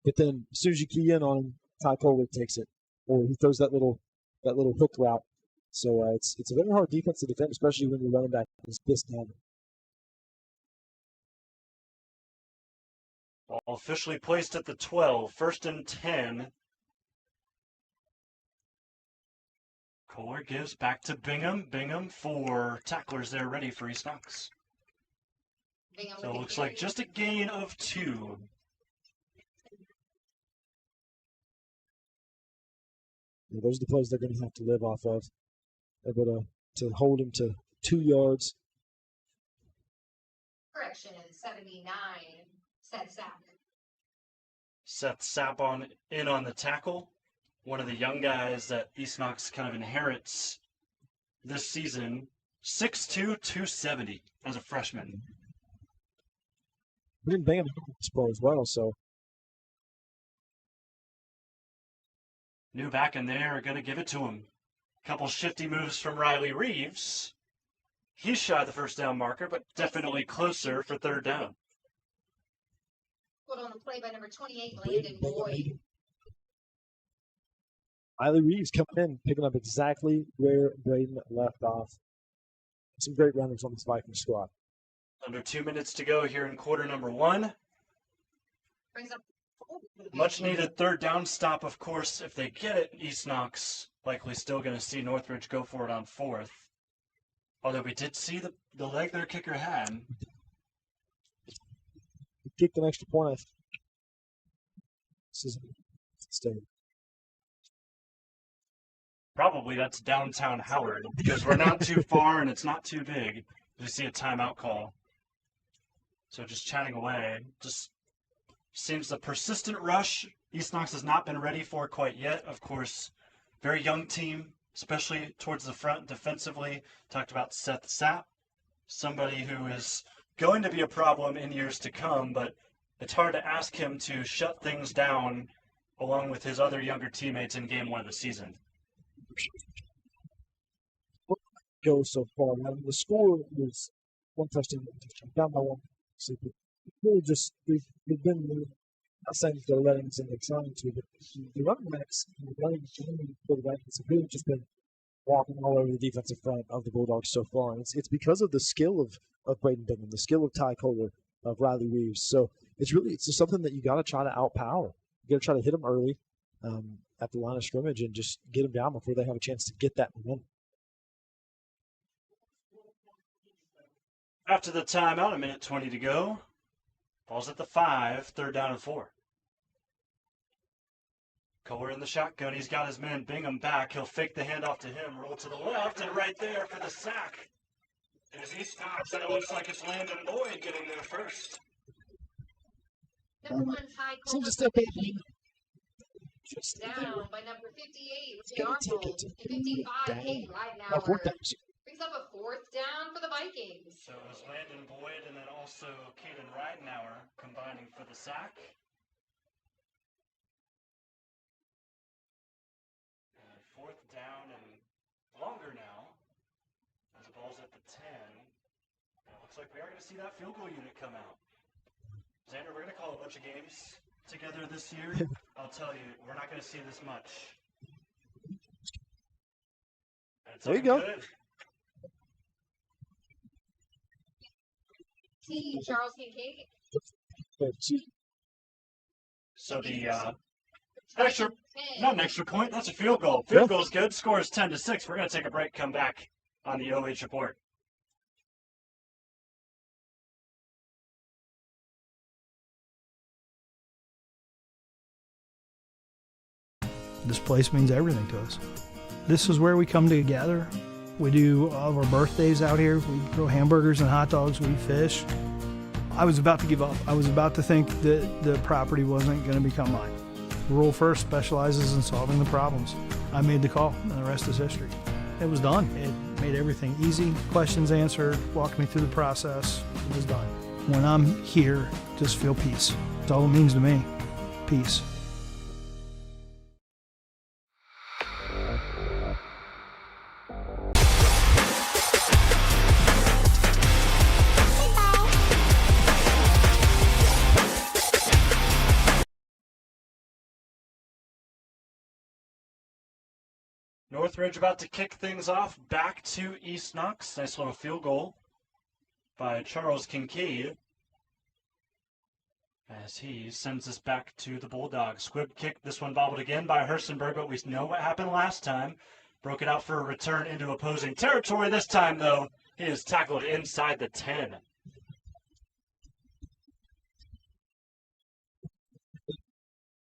But then as soon as you key in on him, Ty Kohler takes it. Or he throws that little hook route. So it's a very hard defense to defend, especially when you're running back this down. Ball officially placed at the 12, 1st and 10. Kohler gives back to Bingham. Bingham for tacklers there ready for East Knox. So it looks like just a gain of 2. Yeah, those are the plays they're going to have to live off of. Able to hold him to 2 yards. Correction, 79. Seth Sapp. Seth Sapp in on the tackle. One of the young guys that East Knox kind of inherits this season. 6'2", 270 as a freshman. We didn't bang him as well, so. New back in there are going to give it to him. Couple shifty moves from Riley Reeves. He's shy of the first down marker, but definitely closer for 3rd down. Put on the play by number 28, Langdon Boyd. Riley Reeves coming in, picking up exactly where Braden left off. Some great runners on this Vikings squad. Under 2 minutes to go here in quarter number 1. Brings up Much needed 3rd down stop, of course. If they get it, East Knox likely still going to see Northridge go for it on 4th. Although we did see the leg their kicker had. He kicked an extra point. This is staying. Probably that's downtown Howard because we're not too far and it's not too big. We see a timeout call. So just chatting away. Just seems the persistent rush East Knox has not been ready for quite yet. Of course, very young team, especially towards the front defensively. Talked about Seth Sapp, somebody who is going to be a problem in years to come, but it's hard to ask him to shut things down along with his other younger teammates in game 1 of the season. Go so far. I mean, the score was 1 touchdown, down by 1. So really just they've been not saying that they're letting us in, they're trying to, but the running backs and the running game for the Vikings have really just been walking all over the defensive front of the Bulldogs so far. And it's because of the skill of Braden Bingham, the skill of Ty Kohler, of Riley Reeves. So it's just something that you got to try to outpower. You got to try to hit them early at the line of scrimmage and just get them down before they have a chance to get that momentum. After the timeout, 1:20 to go. Ball's at the 5, 3rd down and 4. Kohler in the shotgun. He's got his man Bingham back. He'll fake the handoff to him, roll to the left, and right there for the sack. As he stops, and it looks like it's Langdon Boyd getting there first. Number 1, Ty Kohler. Just step in. Down by number 58, which is Arnold. 55, Kate right now. Fourth down. Brings brings up a 4th down for the Vikings. So it was Landon Boyd and then also Caden Ridenauer combining for the sack. And 4th down and longer now, as the ball's at the 10. And it looks like we are going to see that field goal unit come out. Xander, we're going to call a bunch of games together this year. I'll tell you, we're not going to see this much. There you go. Good. Charles Kincaid. So the extra, not an extra point, that's a field goal. Field goal's good. Score is 10-6. We're going to take a break, come back on the OH report. This place means everything to us. This is where we come together. We do all of our birthdays out here. We grill hamburgers and hot dogs. We fish. I was about to give up. I was about to think that the property wasn't going to become mine. Rural First specializes in solving the problems. I made the call, and the rest is history. It was done. It made everything easy. Questions answered, walked me through the process. It was done. When I'm here, just feel peace. That's all it means to me. Peace. Northridge about to kick things off back to East Knox. Nice little field goal by Charles Kincaid as he sends us back to the Bulldogs. Squib kick, this one bobbled again by Hersenberg, but we know what happened last time. Broke it out for a return into opposing territory. This time, though, he is tackled inside the 10.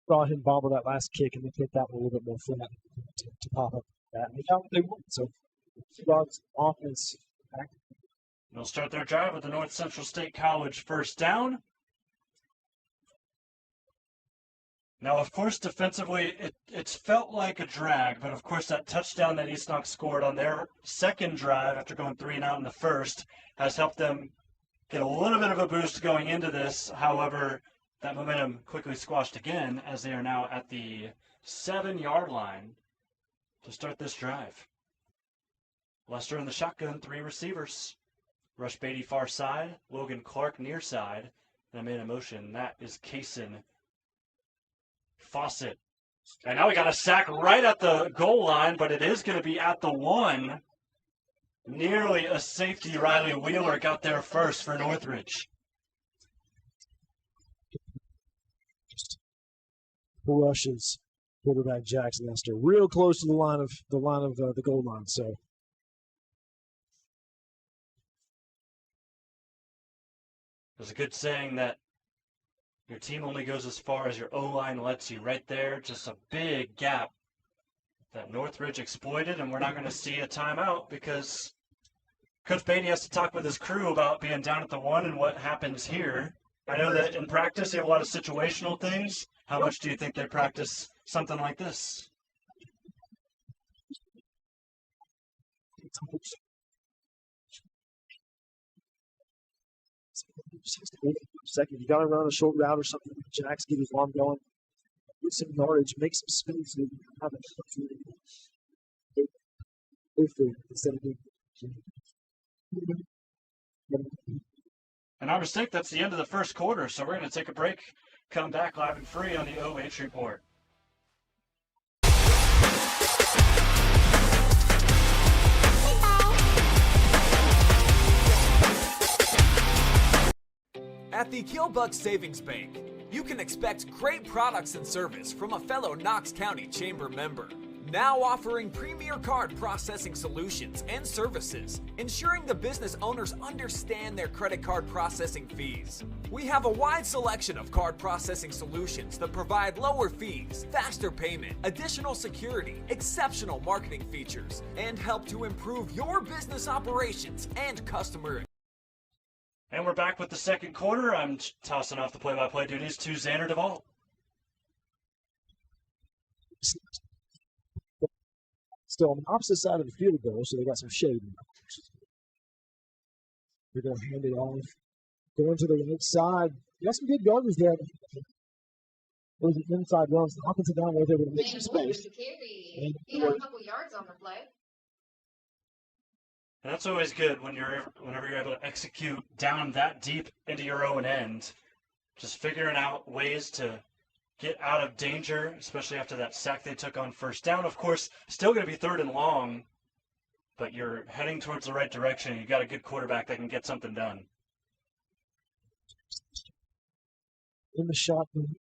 Saw him bobble that last kick and then hit that one a little bit more flat to pop up that. And they got what they want. So, Bulldogs offense. They'll start their drive with the North Central State College first down. Now, of course, defensively, it's felt like a drag, but of course that touchdown that East Knox scored on their second drive after going 3 and out in the first has helped them get a little bit of a boost going into this. However, that momentum quickly squashed again as they are now at the 7-yard line to start this drive. Lester in the shotgun, 3 receivers. Rush Beatty far side, Logan Clark near side, and a man in motion. That is Kaysen Fawcett. And now we got a sack right at the goal line, but it is going to be at the 1. Nearly a safety. Riley Wheeler got there first for Northridge. Rushes quarterback Jackson Lester real close to the line of the goal line. So there's a good saying that your team only goes as far as your O-line lets you. Right there, just a big gap that Northridge exploited, and we're not going to see a timeout because Coach Beatty has to talk with his crew about being down at the 1 and what happens here. I know that in practice they have a lot of situational things. How much do you think they practice something like this? Second, you got to run a short route or something. Jacks get his arm going, get some yardage, make some spin so you have a instead of And our mistake, that's the end of the first quarter, so we're going to take a break, come back live and free on the OH report. At the Killbuck Savings Bank, you can expect great products and service from a fellow Knox County Chamber member. Now offering premier card processing solutions and services, ensuring the business owners understand their credit card processing fees. We have a wide selection of card processing solutions that provide lower fees, faster payment, additional security, exceptional marketing features, and help to improve your business operations and customer. And we're back with the second quarter. I'm tossing off the play-by-play duties to Xander Devault. Still on the opposite side of the field goal, so they got some shade. They're going to hand it off. Going to the right side. Got some good yardage there. Those are inside runs. The offensive down right there to make some space. He had a couple yards on the play. And that's always good whenever you're able to execute down that deep into your own end. Just figuring out ways to get out of danger, especially after that sack they took on first down. Of course, still going to be 3rd and long, but you're heading towards the right direction. You've got a good quarterback that can get something done. In the shotgun.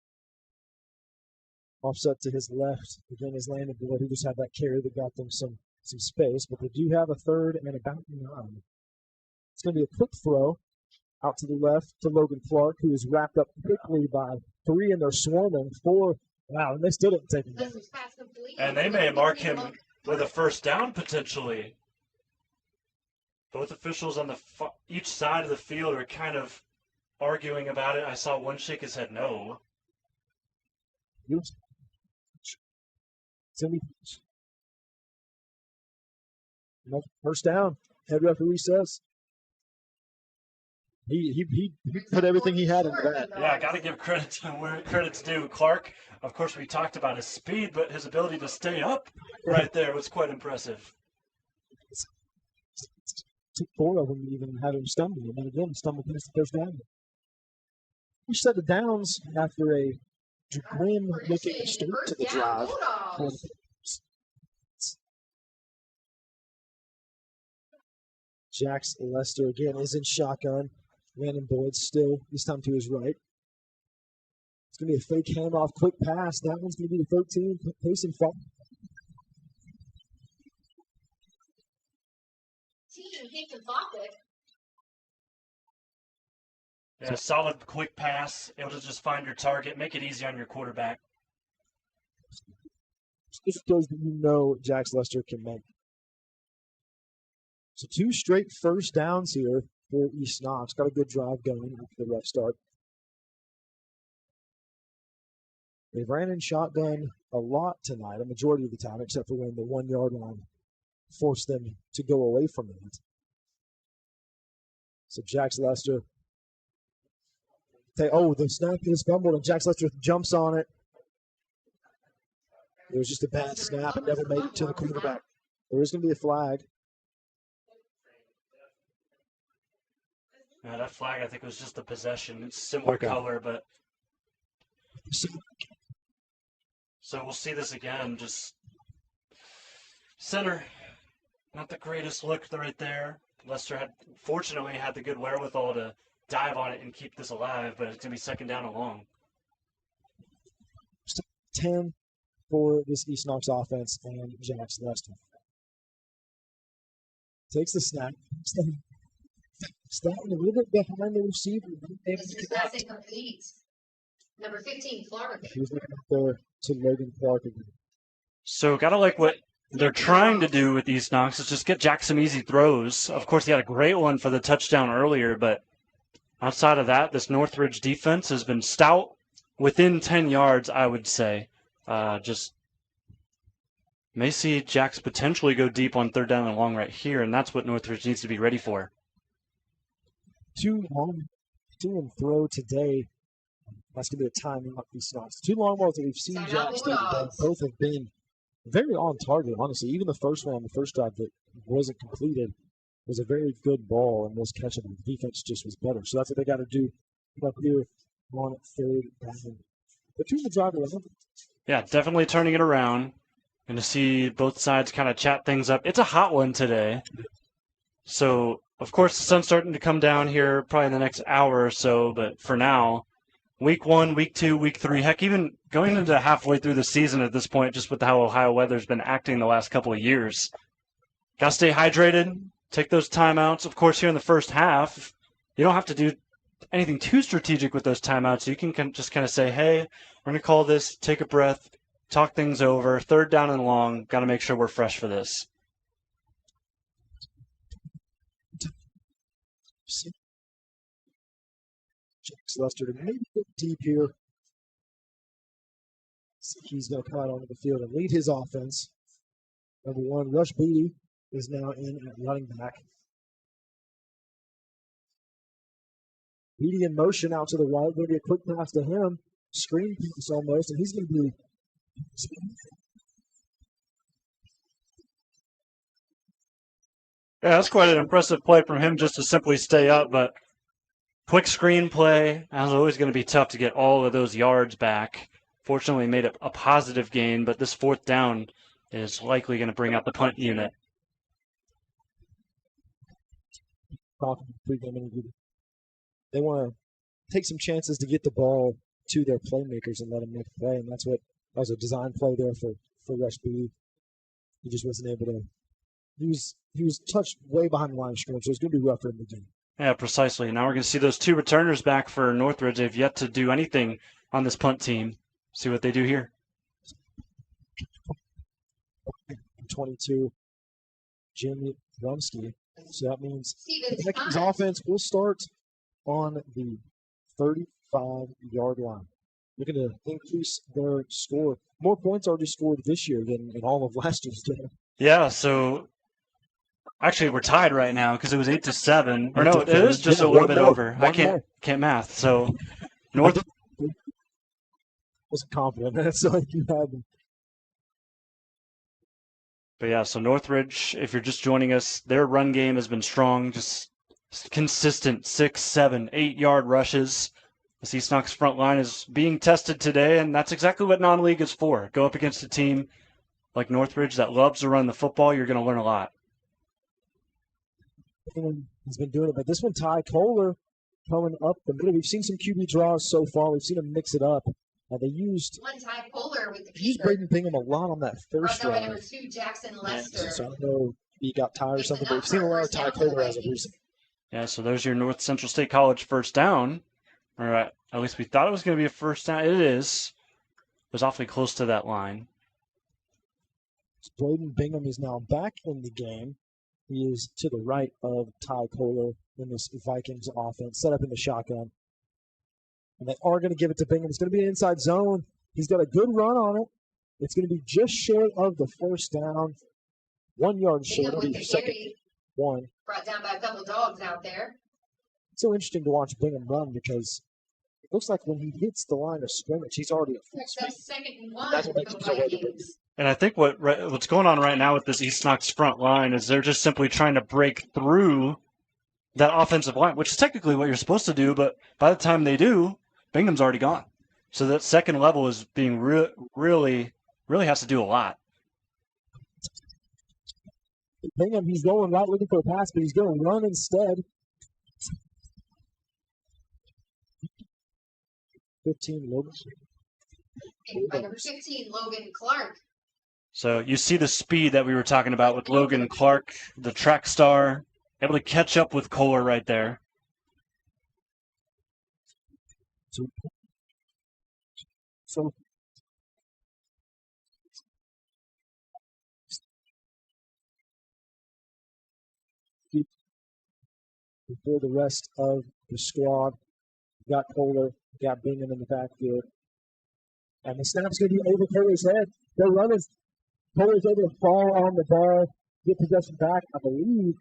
Offset to his left. Again, is Langdon, who just had that carry that got them some space, but they do have a 3rd and about 9. It's going to be a quick throw out to the left to Logan Clark, who is wrapped up quickly by 3, and they're swarming 4. Wow, and they still didn't take him. And they may mark him with a first down potentially. Both officials on each side of the field are kind of arguing about it. I saw one shake his head no. It's going to be first down. Head referee says. He put everything he had into that. Yeah, I got to give credit to where credit's due. Clark, of course, we talked about his speed, but his ability to stay up right there was quite impressive. Took 4 of them to even have him stumble, and then again stumbled past the first down. We set the downs after a grim looking start to the drive. Jax Lester again is in shotgun. Landon Boyd still, this time to his right. It's going to be a fake handoff, quick pass. That one's going to be the 13, Payson fall. Yeah, solid quick pass, able to just find your target, make it easy on your quarterback. Just those that you know Jax Lester can make. So 2 straight first downs here for East Knox. Got a good drive going after the rough start. They've ran in shotgun a lot tonight, a majority of the time, except for when the 1-yard line forced them to go away from it. So Jax Lester. The snap is fumbled, and Jax Lester jumps on it. It was just a bad snap. It never made it to the quarterback. There is going to be a flag. Yeah, that flag, I think, was just a possession. It's similar color, but... So we'll see this again. Just center, not the greatest look right there. Lester fortunately had the good wherewithal to dive on it and keep this alive, but it's going to be 2nd down and long. 10 for this East Knox offense and Jax Lester. Takes the snap. Standing a little bit behind the receiver. Pass incomplete. Number 15, Clark. He was looking up there to Logan Clark again. So got to like what they're trying to do with East Knox is just get Jack some easy throws. Of course, he had a great one for the touchdown earlier, but outside of that, this Northridge defense has been stout within 10 yards, I would say. Just may see Jax potentially go deep on 3rd down and long right here, and that's what Northridge needs to be ready for. 2 and throw today. That's going to be a timeout for East Knox. 2 long balls that we've seen Jax do today. Both have been very on target, honestly. Even the first one on the first drive that wasn't completed was a very good ball and was catchable. The defense just was better. So that's what they got to do up here on 3rd down. But 2 in the drive around. Yeah, definitely turning it around. Going to see both sides kind of chat things up. It's a hot one today. So, of course, the sun's starting to come down here probably in the next hour or so. But for now, week 1, week 2, week 3, heck, even going into halfway through the season at this point, just with how Ohio weather's been acting the last couple of years. Got to stay hydrated, take those timeouts. Of course, here in the first half, you don't have to do anything too strategic with those timeouts. You can just kind of say, hey, we're going to call this, take a breath, talk things over, 3rd down and long, got to make sure we're fresh for this. Jax Lester to maybe get deep here. He's going to come out onto the field and lead his offense. Number 1, Rush Beatty is now in at running back. Beatty in motion out to the right. Going to be a quick pass to him. Screen pass almost, and he's going to be. Yeah, that's quite an impressive play from him just to simply stay up, but quick screen play. That was always going to be tough to get all of those yards back. Fortunately, made it a positive gain, but this fourth down is likely going to bring out the punt unit. Pregame interview. They want to take some chances to get the ball to their playmakers and let them make a play, and that was a design play there for Rush B. He just wasn't able to. He was touched way behind the line of scrimmage, so it's going to be rougher in the game. Yeah, precisely. Now we're going to see those two returners back for Northridge. They've yet to do anything on this punt team. See what they do here. 22, Jimmy Rumsky. So that means Steven, the Vikings offense will start on the 35-yard line. Looking to increase their score. More points already scored this year than in all of last year's game. Yeah, so actually we're tied right now because it was 8-7. Or no, it is just a little bit over. I can't math. So North wasn't confident. That's like you had. But yeah, so Northridge, if you're just joining us, their run game has been strong, just consistent 6, 7, 8-yard rushes. The East Knox front line is being tested today, and that's exactly what non-league is for. Go up against a team like Northridge that loves to run the football, you're going to learn a lot. He's been doing it, but this one, Ty Kohler coming up the middle. We've seen some QB draws so far. We've seen him mix it up. They used Ty Kohler with the used Braden Bingham a lot on that first drive. drive. Number 2, Jackson Lester. So I don't know if he got tired or something, but we've seen a lot of Ty Kohler as of recent. Yeah, so there's your North Central State College first down. All right, at least we thought it was going to be a first down. It is. It was awfully close to that line. Braden Bingham is now back in the game. He is to the right of Ty Kohler in this Vikings offense, set up in the shotgun. And they are going to give it to Bingham. It's going to be an inside zone. He's got a good run on it. It's going to be just short of the first down. 1 yard short of the second one. Brought down by a couple dogs out there. It's so interesting to watch Bingham run because it looks like when he hits the line of scrimmage, he's already at full speed. That's second and 1 That's what for makes the him so hard to Vikings. And I think what's going on right now with this East Knox front line is they're just simply trying to break through that offensive line, which is technically what you're supposed to do, but by the time they do, Bingham's already gone. So that second level is being really has to do a lot. Bingham, he's going right looking for a pass, but he's going to run instead. 15, Logan. By number 15, Logan Clark. So you see the speed that we were talking about with Logan Clark, the track star, able to catch up with Kohler right there. So before the rest of the squad, got Kohler, got Bingham in the backfield. And the snap's going to be over Kohler's head. They're running. Kohler's able to fall on the ball, get possession back. I believe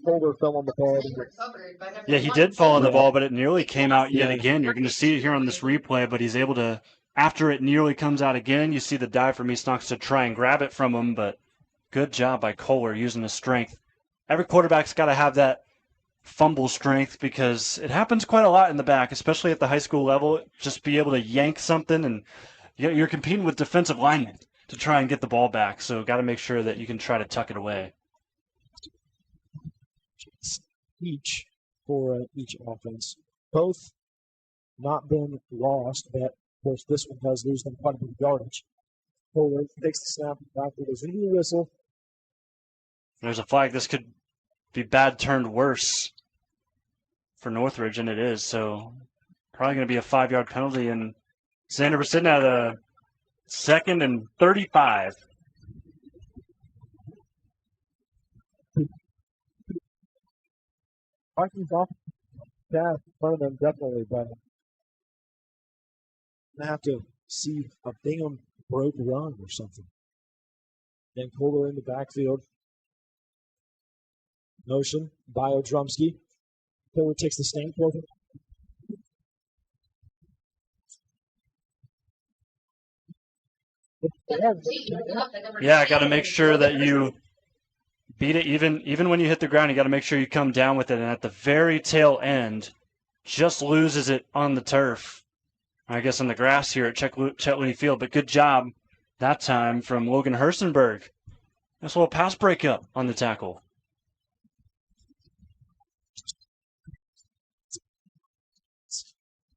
Kohler fell on the ball. Yeah, he did fall on the ball, but it nearly came out yet again. You're going to see it here on this replay, but he's able to, after it nearly comes out again, you see the dive from East Knox to try and grab it from him, but good job by Kohler using his strength. Every quarterback's got to have that fumble strength because it happens quite a lot in the back, especially at the high school level. Just be able to yank something, and you're competing with defensive linemen to try and get the ball back, so got to make sure that you can try to tuck it away. Each for each offense. Both not been lost, but of course this one does lose them quite a bit of yardage. Kohler takes the snap back. There's going to be a whistle. There's a flag. This could be bad turned worse for Northridge, and it is. So probably going to be a 5-yard penalty. And Xander, we're sitting at a 2nd and 35. Vikings off path in front of them, definitely, but I have to see a Bingham broke run or something. Then Kohler in the backfield. Motion, Biodrumski. Forward takes the stand for him. Yeah, got to make sure that you beat it. Even when you hit the ground, you got to make sure you come down with it. And at the very tail end, just loses it on the turf. I guess on the grass here at Chet Looney Field. But good job that time from Logan Hersenberg. Nice little pass breakup on the tackle.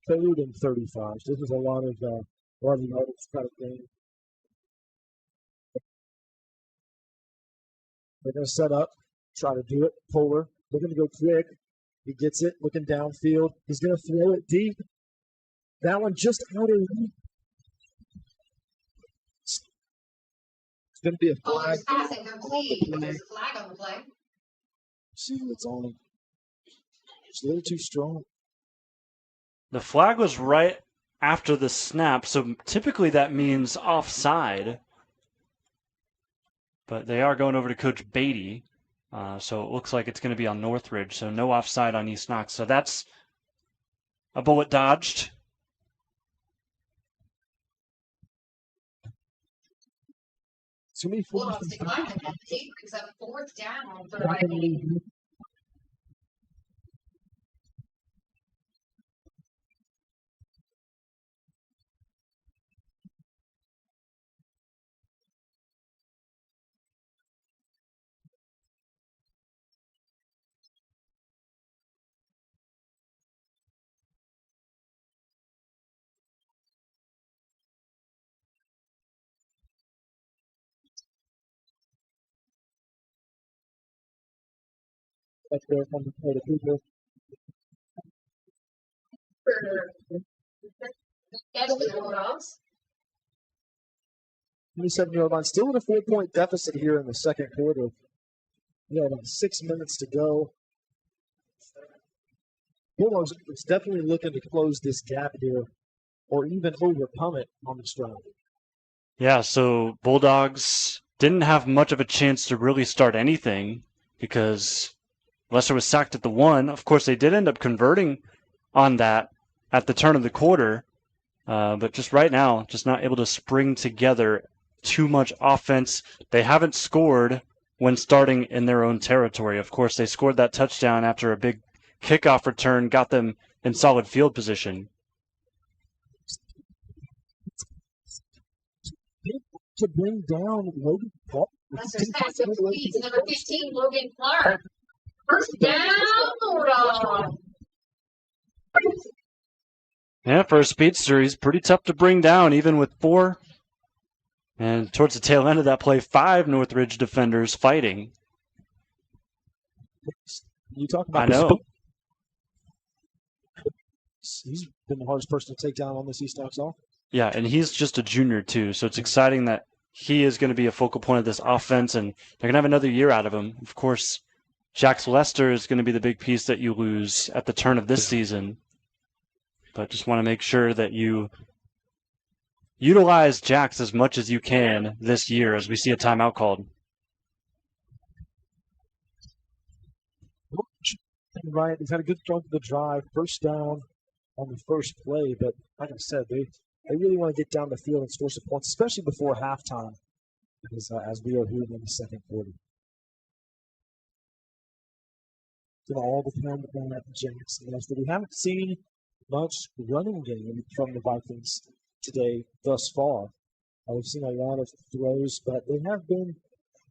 Third and 35. This is a lot of yards kind of thing. They're going to set up, try to do it. Polar, they're going to go quick. He gets it, looking downfield. He's going to throw it deep. That one just out of reach. It's going to be a flag. Pass incomplete. There's a flag on the play. See what's on. It's a little too strong. The flag was right after the snap, so typically that means offside. But they are going over to Coach Batty, so it looks like it's going to be on Northridge, so no offside on East Knox. So that's a bullet dodged. Too many Bulldogs decline, and that team brings up 4th down for the Vikings. That's there from the people. That's the Bulldogs. 27-yard line. Still in a 4-point deficit here in the second quarter. We have about 6 minutes to go. Bulldogs is definitely looking to close this gap here or even overcome it on the drive. Yeah, so Bulldogs didn't have much of a chance to really start anything because Lester was sacked at the 1. Of course, they did end up converting on that at the turn of the quarter, but just right now, just not able to spring together too much offense. They haven't scored when starting in their own territory. Of course, they scored that touchdown after a big kickoff return, got them in solid field position. To bring down Logan Clark. Lester's pass complete to number 15, Logan Clark. First down, Bulldogs. Yeah, for a speedster, he's pretty tough to bring down, even with 4. And towards the tail end of that play, 5 Northridge defenders fighting. You talk about I know. He's been the hardest person to take down on this East Knox off. Yeah, and he's just a junior, too, so it's exciting that he is going to be a focal point of this offense, and they're going to have another year out of him. Of course, Jax Lester is going to be the big piece that you lose at the turn of this season. But just want to make sure that you utilize Jax as much as you can this year as we see a timeout called. Right, he's had a good start to the drive. First down on the first play, but like I said, they really want to get down the field and score some points, especially before halftime, as we are here in the second quarter. It's going to all depend on Jax Lester. We haven't seen much running game from the Vikings today thus far. We've seen a lot of throws, but they have been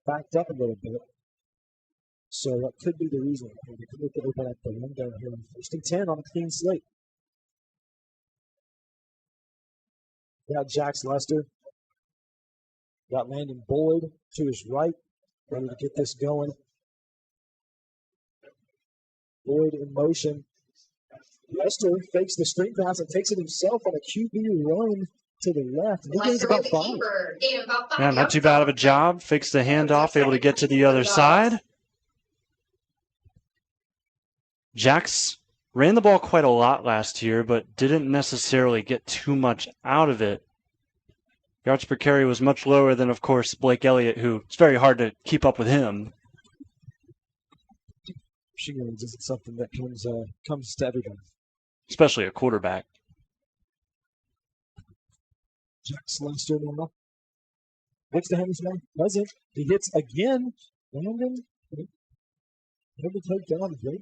backed up a little bit. So that could be the reason. They could look to open up the window here on 1st and 10 on a clean slate. Got Jax Lester. Got Landon Boyd to his right, ready to get this going. Boyd in motion. Lester fakes the screen pass and takes it himself on a QB run to the left. He gains about 5. Yeah, not too bad of a job. Fakes the handoff, able to get to the other side. Jax ran the ball quite a lot last year, but didn't necessarily get too much out of it. Yards per carry was much lower than, of course, Blake Elliott, who it's very hard to keep up with him. Machine guns isn't something that comes to everybody. Especially a quarterback. Jack's Lester now. Hits the hands down. Doesn't. He hits again. Langdon. Maybe take down the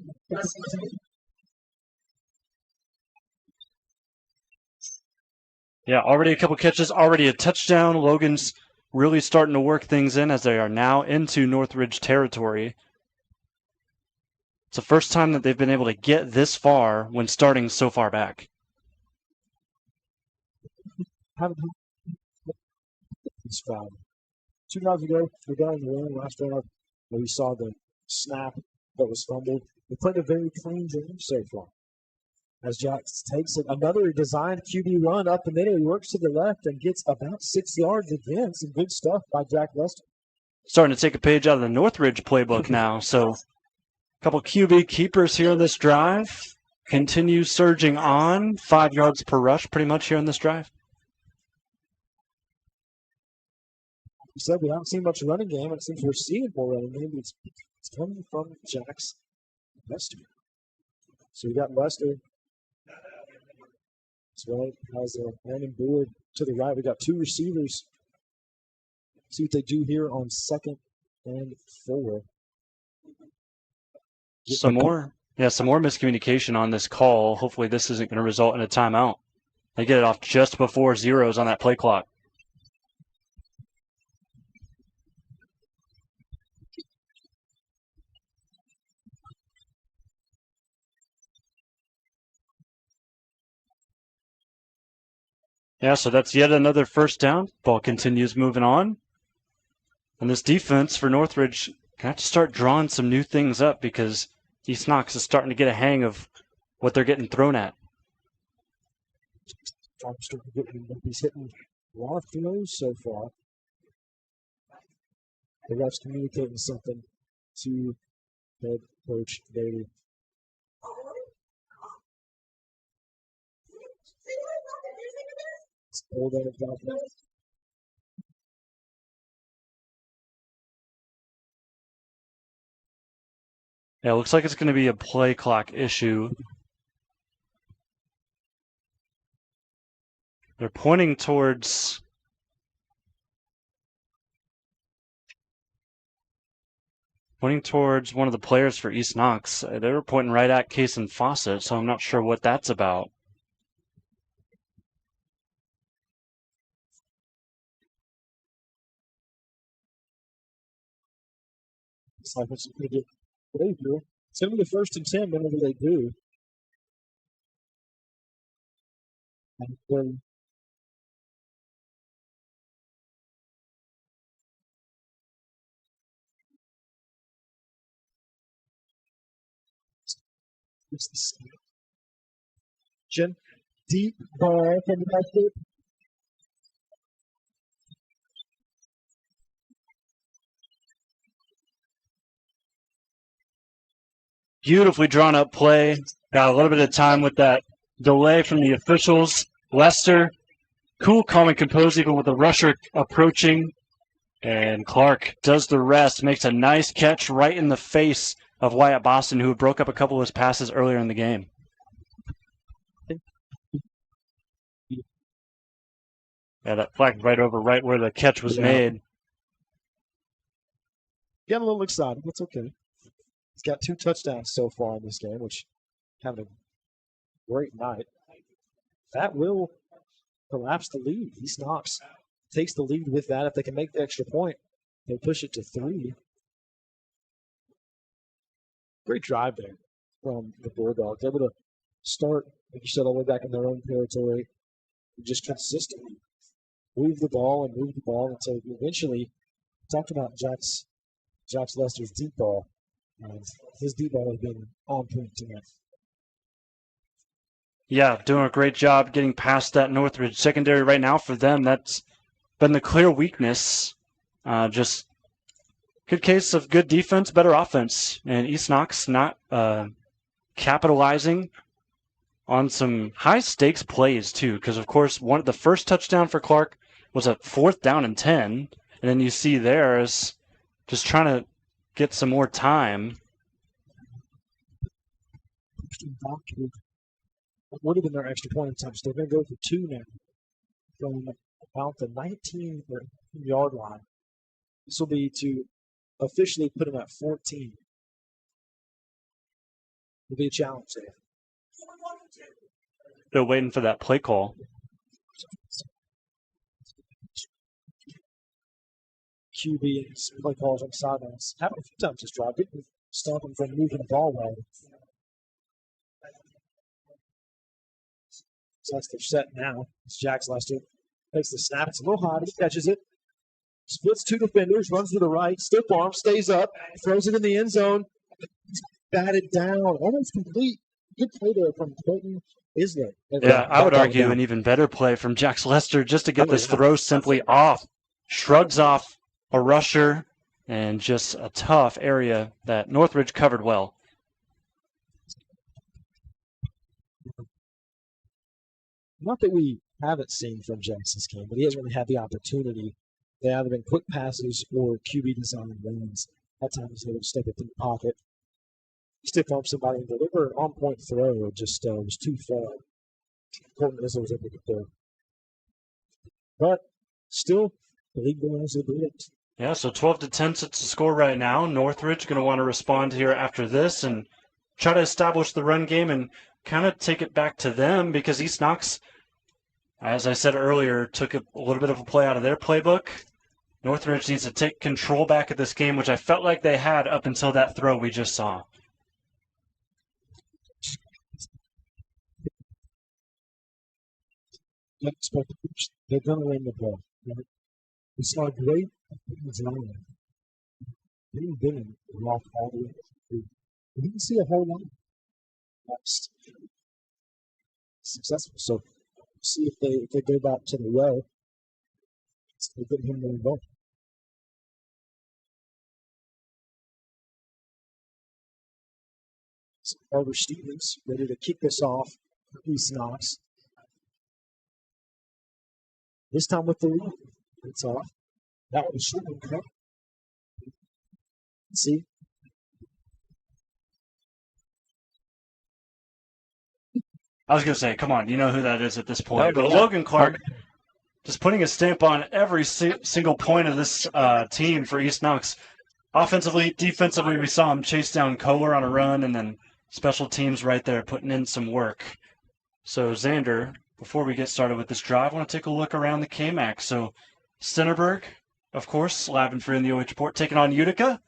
Yeah, already a couple catches, already a touchdown. Logan's really starting to work things in as they are now into Northridge territory. It's the first time that they've been able to get this far when starting so far back. It's foul. 2 drives ago, we're down in the run last drive where we saw the snap that was fumbled. They played a very clean game so far. As Jack takes it, another designed QB run up the middle. He works to the left and gets about 6 yards again. Some good stuff by Jack Lester. Starting to take a page out of the Northridge playbook now. So a couple QB keepers here in this drive. Continue surging on. 5 yards per rush pretty much here in this drive. We said we haven't seen much running game. It seems we're seeing more running game. It's coming from Jack's Lester. So we got Lester. That's right. Has a man and board to the right. We got 2 receivers. See what they do here on 2nd and 4. Some more miscommunication on this call. Hopefully this isn't going to result in a timeout. They get it off just before zeros on that play clock. Yeah, so that's yet another first down. Ball continues moving on. And this defense for Northridge can have to start drawing some new things up because East Knox is starting to get a hang of what they're getting thrown at. He's hitting a lot of throws so far. The ref's communicating something to head coach Batty. Hold on about that. Yeah, it looks like it's going to be a play clock issue. They're pointing towards one of the players for East Knox. They were pointing right at Kason Fawcett, so I'm not sure what that's about. It's like what's going to get played here. It's going to be the 1st and 10 whenever they do. And then it's the snap. Deep ball from the backfield. Beautifully drawn up play. Got a little bit of time with that delay from the officials. Lester, cool, calm, and composed even with the rusher approaching. And Clark does the rest. Makes a nice catch right in the face of Wyatt Boston, who broke up a couple of his passes earlier in the game. Yeah, that flag right over right where the catch was made. Getting a little excited. That's okay. He's got 2 touchdowns so far in this game, which having a great night. That will collapse the lead. East Knox takes the lead with that. If they can make the extra point, they push it to 3. Great drive there from the Bulldogs. Able to start, like you said, all the way back in their own territory. Just consistently move the ball until eventually talked about Jack's Lester's deep ball. And his deep ball has been on point tonight. Yeah, doing a great job getting past that Northridge secondary right now. For them, that's been the clear weakness. Just good case of good defense, better offense. And East Knox not capitalizing on some high-stakes plays, too. Because, of course, the first touchdown for Clark was a 4th down and 10. And then you see there is just trying to get some more time. What would have been their extra point attempts. They're going to go for 2 now from about the 19-yard line. This will be to officially put them at 14. Will be a challenge there. They're waiting for that play call. QB and some play calls on the sidelines. Happened a few times this drive. Didn't stop them from moving the ball well. So that's their set now. It's Jax Lester. Takes the snap. It's a little hot. He catches it. Splits 2 defenders. Runs to the right. Stiff arm. Stays up. Throws it in the end zone. Batted down. Almost complete. Good play there from Clayton Isler. Yeah, I would argue an even better play from Jax Lester just to get this throw simply off. Shrugs off a rusher and just a tough area that Northridge covered well. Not that we haven't seen from Jax this game, but he hasn't really had the opportunity. They either been quick passes or QB design runs. At times they would step into the pocket, stiff arm somebody and deliver an on-point throw. It just was too far. Colton Izzo was able to get there. But still, the league belongs to the it. Yeah, so 12-10 sets the score right now. Northridge going to want to respond here after this and try to establish the run game and kind of take it back to them because East Knox, as I said earlier, took a little bit of a play out of their playbook. Northridge needs to take control back of this game, which I felt like they had up until that throw we just saw. They're going to win the ball. Right? We saw a great design. Didn't Bingham walk all the way through. We didn't see a whole lot. That's successful. So see if they go back to the well. They get him the ball. So Carter Stevens ready to kick this off for East Knox. This time with the lead. It's off. That was short and cut. See? I was going to say, come on, you know who that is at this point. But Logan Clark just putting a stamp on every single point of this team for East Knox. Offensively, defensively, we saw him chase down Kohler on a run, and then special teams right there putting in some work. So, Xander, before we get started with this drive, I want to take a look around the KMAC. So, Stennerberg, of course, live and free in the OH Report, taking on Utica.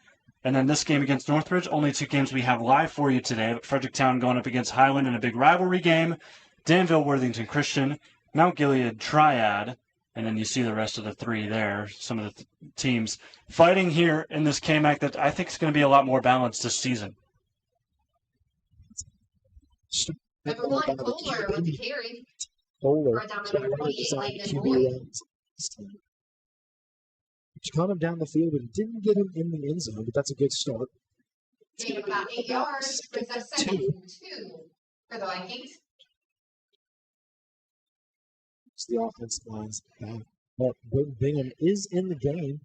And then this game against Northridge, only 2 games we have live for you today. But Fredericktown going up against Highland in a big rivalry game. Danville, Worthington Christian, Mount Gilead Triad. And then you see the rest of the 3 there, some of the teams fighting here in this KMAC that I think is going to be a lot more balanced this season. Number 1, Kohler with the carry. Kohler. Right down to number 28, Langdon Boyd. Which caught him down the field, but it didn't get him in the end zone, but that's a good start. Gain of about 8 yards, brings us 2nd and 2 for the Vikings. It's the offensive line's back. But Bingham is in the game.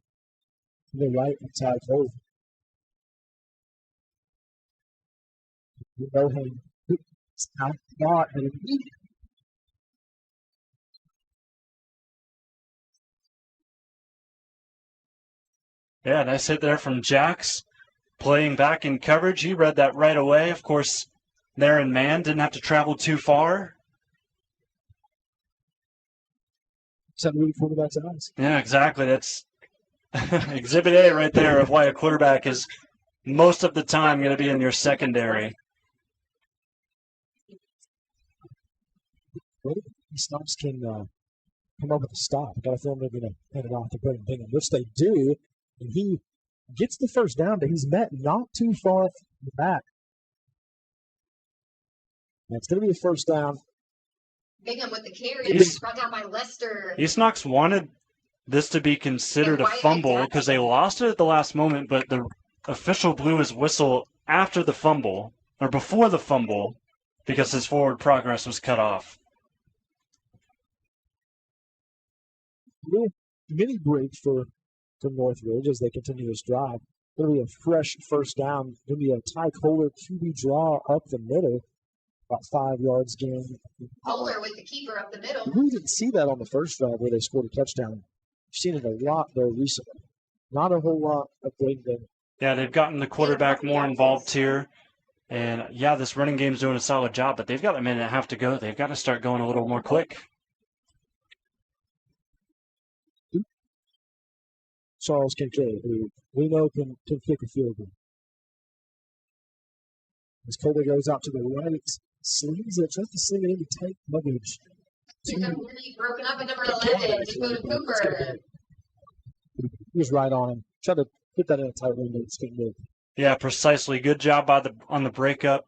To the right of Ty Cole. Rohan, who's out thought and immediately. Yeah, nice hit there from Jax. Playing back in coverage. He read that right away. Of course, there in man. Didn't have to travel too far. Is that really quarterback's eyes? Yeah, exactly. That's Exhibit A right there of why a quarterback is most of the time going to be in your secondary. What if East Knox can come up with a stop? I got a feeling they're going to hand it off to Brendan Bingham, which they do. And he gets the first down, but he's met not too far from the back. And it's going to be a first down. Bingham with the carry, brought down by Lester. East Knox wanted this to be considered a fumble because they lost it at the last moment, but the official blew his whistle after the fumble, or before the fumble, because his forward progress was cut off. Little mini break for Northridge as they continue this drive. Going to be a fresh first down. Going to be a Ty Kohler QB draw up the middle. about 5 yards gained. Polar with the keeper up the middle. We didn't see that on the first drive where they scored a touchdown. We've seen it a lot, though, recently. Not a whole lot of Langdon. Yeah, they've gotten the quarterback more involved here. And, yeah, this running game's doing a solid job, but they've got a minute and a half to go. They've got to start going a little more quick. Charles Kincaid, who we know can kick a field goal. As Kohler goes out to the right, slings it, tries to sling it into tight coverage. Broken up at number 11, Dakota Cooper. He was right on him. Tried to put that in a tight window. It's getting good. Yeah, precisely. Good job on the breakup.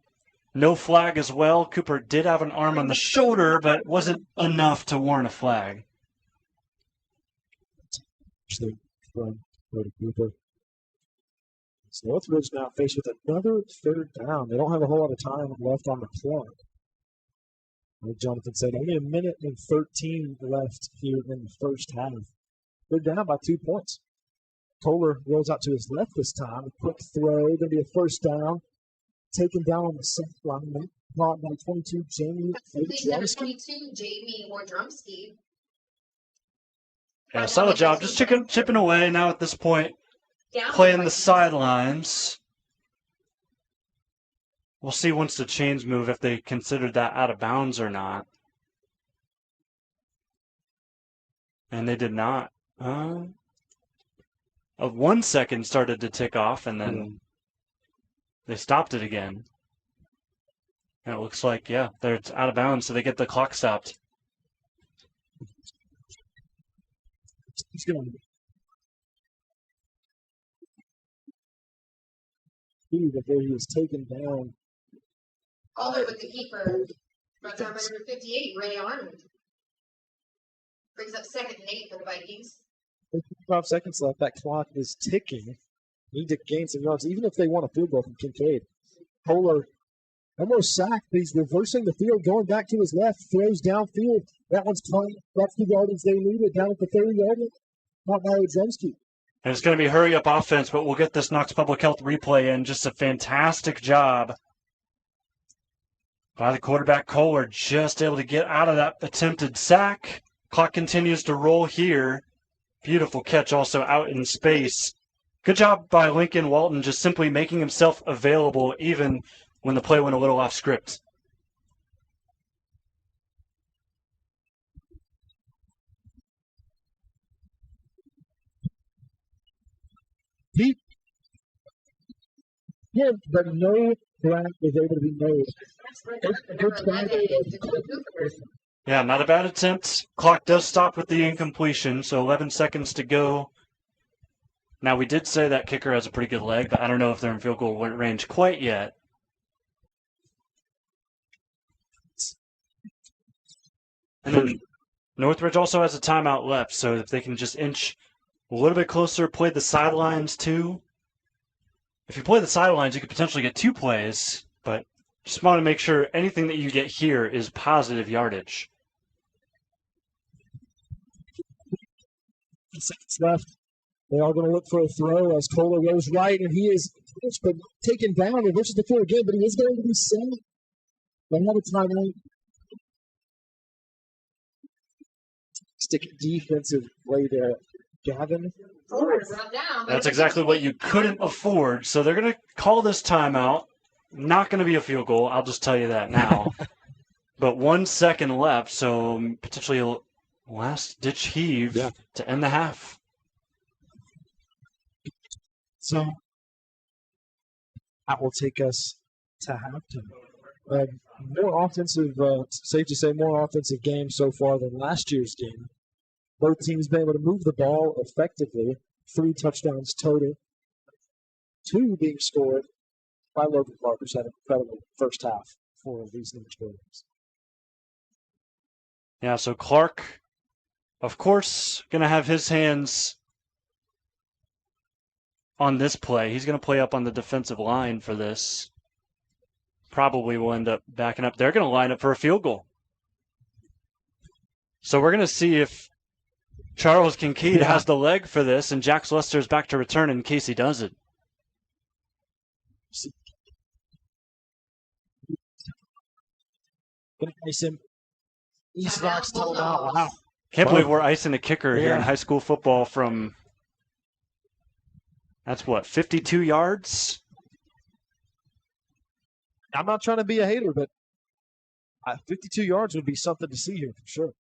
No flag as well. Cooper did have an arm on the shoulder, but wasn't enough to warrant a flag. From Cooper. So Northridge now faced with another third down. They don't have a whole lot of time left on the clock. Like Jonathon said, only a minute and 13 left here in the first half. They're down by 2 points. Kohler rolls out to his left this time. A quick throw, going to be a first down. Taken down on the second line. Caught by 22, Jamie Number 22, Jamie Wardrumski. Yeah, solid job. Just chipping away now at this point. Playing the sidelines. We'll see once the chains move if they considered that out of bounds or not. And they did not. 1 second started to tick off, and then they stopped it again. And it looks like, yeah, they're out of bounds, so they get the clock stopped. He's going to before he was taken down. Polar with the keeper. Runs out by number 58, Ray Arnold. Brings up 2nd and 8 for the Vikings. 5 seconds left. That clock is ticking. Need to gain some yards, even if they want a field goal from Kincaid. Polar almost sacked, but he's reversing the field, going back to his left, throws downfield. That one's caught. That's the yardage they needed down at the 30-yard line. Not by Odremski. And it's going to be hurry-up offense, but we'll get this Knox Public Health replay in. Just a fantastic job by the quarterback, Kohler, just able to get out of that attempted sack. Clock continues to roll here. Beautiful catch also out in space. Good job by Lincoln Walton, just simply making himself available even when the play went a little off script. He hit, but no flag was able to be made. Number 11, Dakota Cooper. Yeah, not a bad attempt. Clock does stop with the incompletion, so 11 seconds to go. Now, we did say that kicker has a pretty good leg, but I don't know if they're in field goal range quite yet. And then Northridge also has a timeout left, so if they can just inch a little bit closer, play the sidelines too. If you play the sidelines, you could potentially get 2 plays, but just want to make sure anything that you get here is positive yardage. Seconds left. They are going to look for a throw as Kohler goes right, and he is taken down and reaches the field again, but he is going to be sacked. They have a timeout. Stick defensive play there. Gavin. That's exactly what you couldn't afford. So they're going to call this timeout. Not going to be a field goal. I'll just tell you that now. But 1 second left, so potentially a last-ditch heave to end the half. So that will take us to halftime. More offensive, safe to say, more offensive game so far than last year's game. Both teams been able to move the ball effectively. 3 touchdowns total. 2 being scored by Logan Clark, who's had an incredible first half for these Knox Bulldogs. Yeah, so Clark, of course, going to have his hands on this play. He's going to play up on the defensive line for this. Probably will end up backing up. They're going to line up for a field goal. So we're going to see if Charles Kincaid has the leg for this, and Jax Lester's back to return in case he doesn't. Going to ice him. East Knox timeout. Wow. Can't believe we're icing a kicker here in high school football from, that's what, 52 yards? I'm not trying to be a hater, but 52 yards would be something to see here for sure.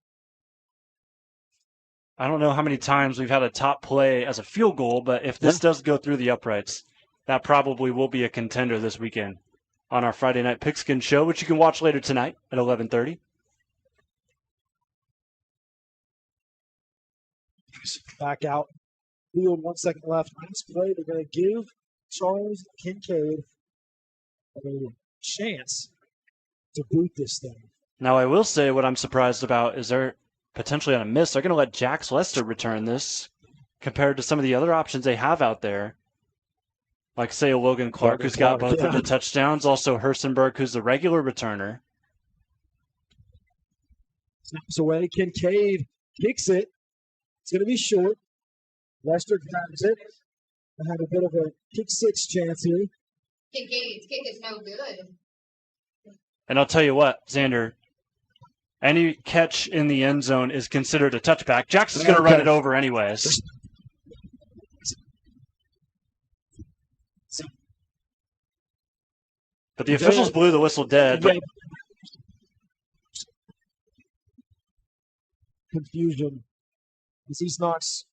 I don't know how many times we've had a top play as a field goal, but if this does go through the uprights, that probably will be a contender this weekend on our Friday Night Pigskin show, which you can watch later tonight at 11:30. Back out. Field, 1 second left. Nice play. They're going to give Charles Kincaid a chance to boot this thing. Now, I will say what I'm surprised about is they're potentially on a miss. They're going to let Jax Lester return this compared to some of the other options they have out there. Like, say, a Logan Clark, who's got both of the touchdowns. Also, Hersenberg, who's the regular returner. Snaps away. Kincaid kicks it. It's going to be short. Lester grabs it. I had a bit of a kick six chance here. Kincaid's kick is no good. And I'll tell you what, Xander, any catch in the end zone is considered a touchback. Jackson's going to run it over anyways. But the officials blew the whistle dead. But confusion. East Knox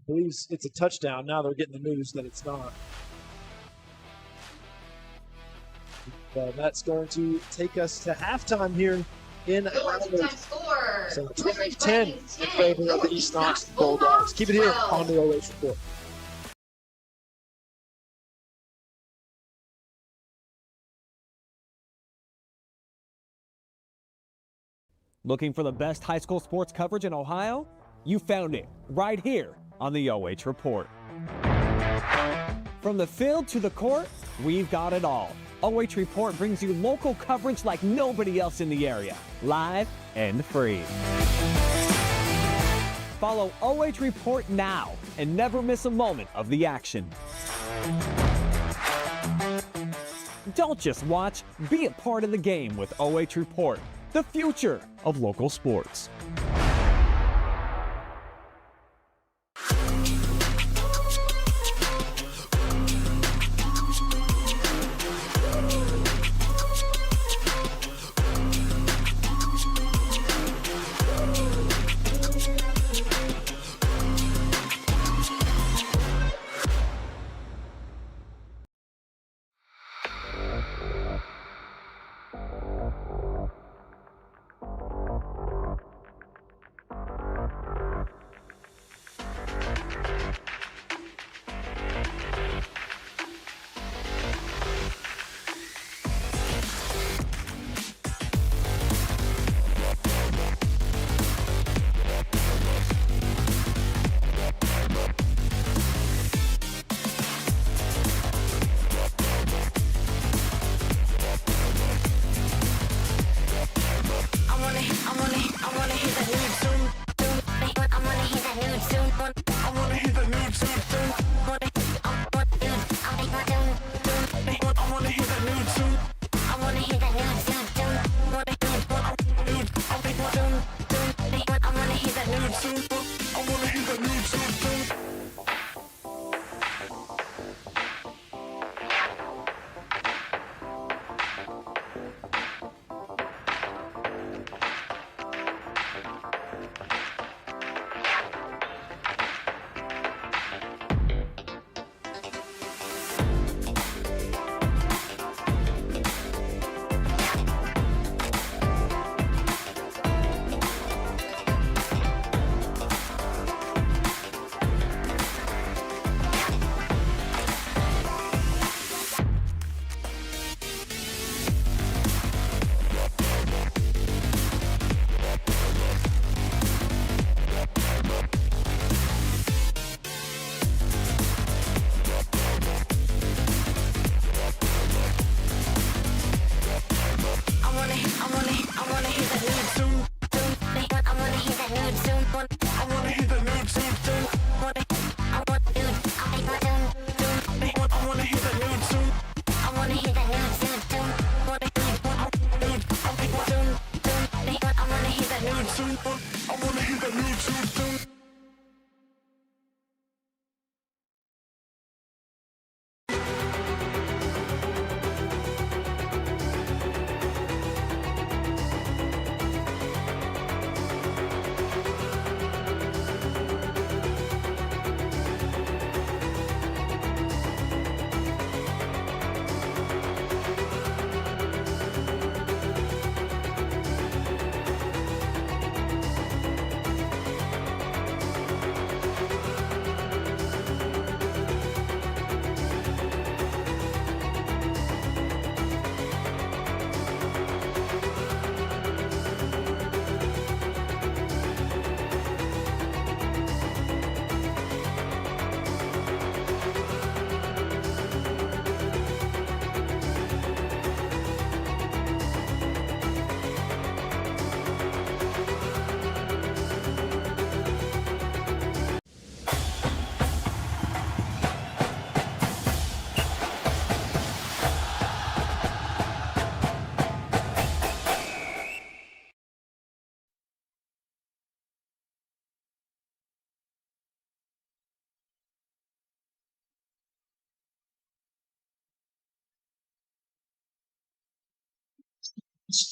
believes it's a touchdown. Now they're getting the news that it's not. That's going to take us to halftime here in Time score. So Northridge 20-10 in Vikings 10. favor of the East Knox Bulldogs. Keep it here on the OH Report. Looking for the best high school sports coverage in Ohio? You found it right here on the OH Report. From the field to the court, we've got it all. OH Report brings you local coverage like nobody else in the area, live and free. Follow OH Report now and never miss a moment of the action. Don't just watch, be a part of the game with OH Report, the future of local sports.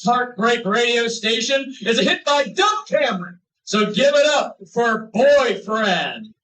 heartbreak radio station is a hit by Dove Cameron. So give it up for Boyfriend.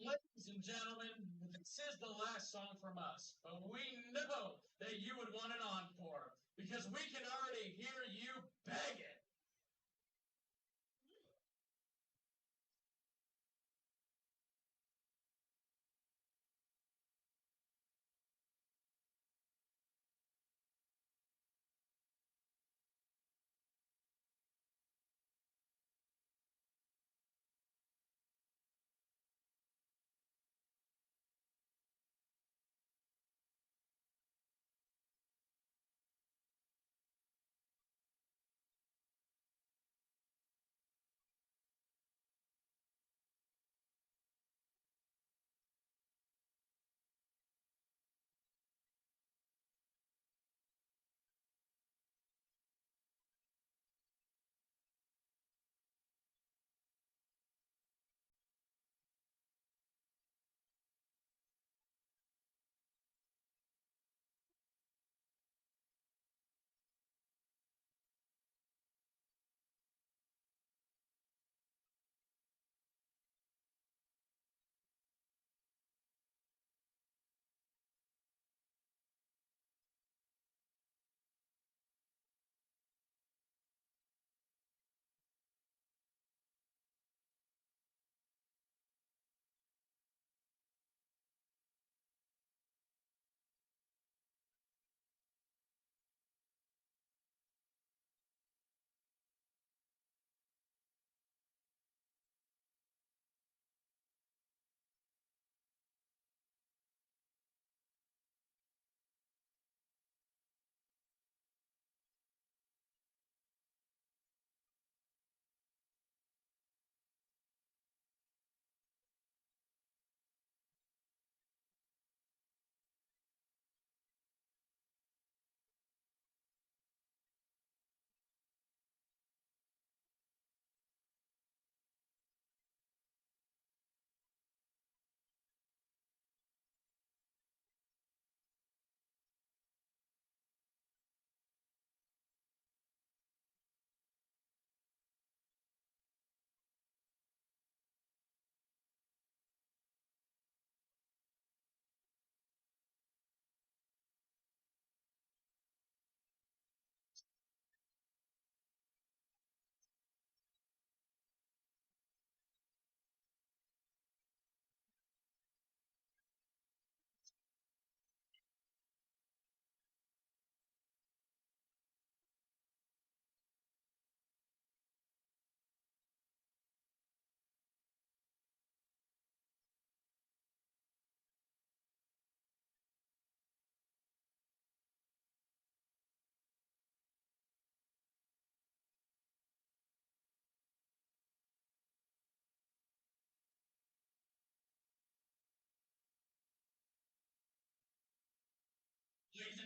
Ladies and gentlemen, this is the last song from us, but we know that you would want an encore because we can already hear you begging.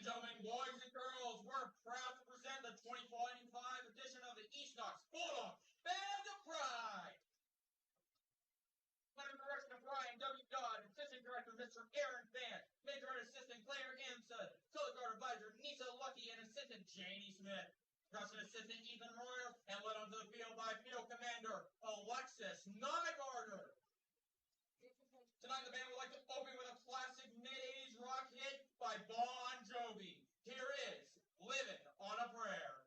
gentlemen, boys and girls, we're proud to present the 2025 edition of the East Knox Bulldogs Band of Pride. Under the direction of Ryan W. Dodd, Assistant Director Mr. Aaron Fan, Major Art Assistant Claire Amsud, Color Guard Advisor Nisa Lucky, and Assistant Janie Smith. Production Assistant Ethan Royal, and led onto the field by Field Commander Alexis Nygarder. Tonight, the band would like to open with a classic mid-80s rock hit by Bon Jovi. Here is Living on a Prayer.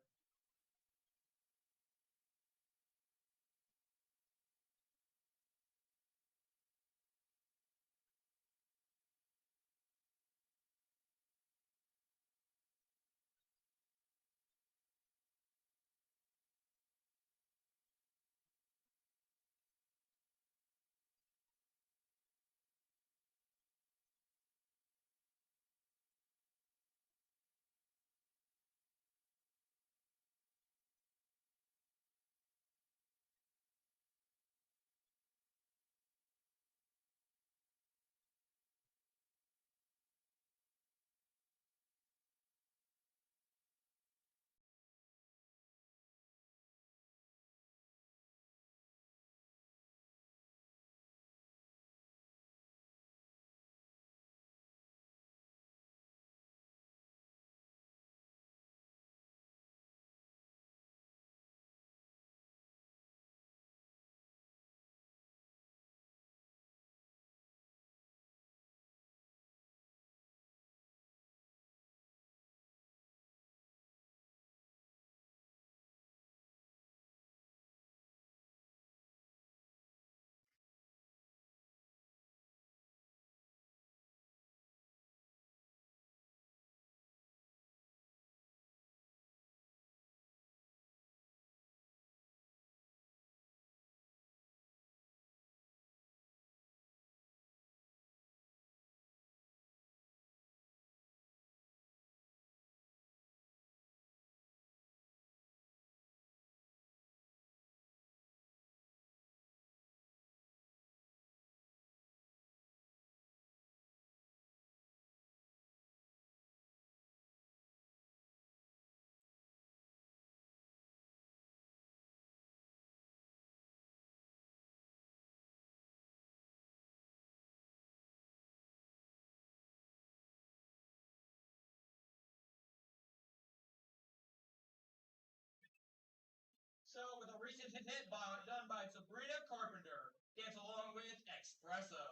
So, with a recent hit done by Sabrina Carpenter, dance along with Espresso.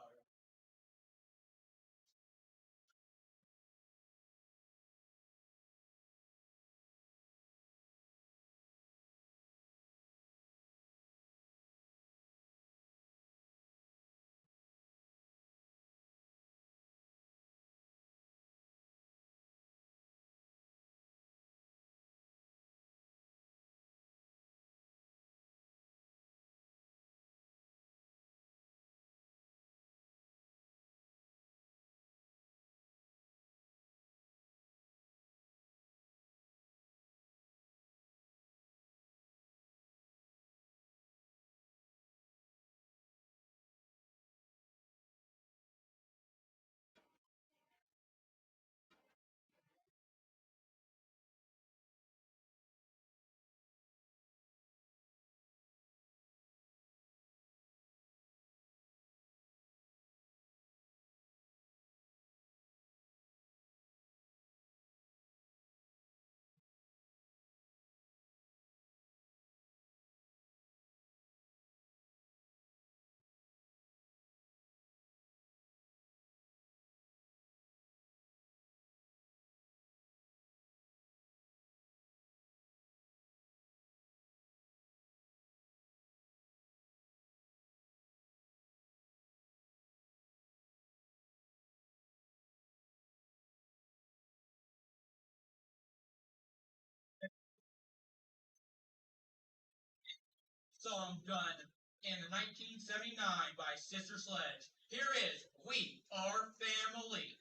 Song done in 1979 by Sister Sledge. Here is We Are Family.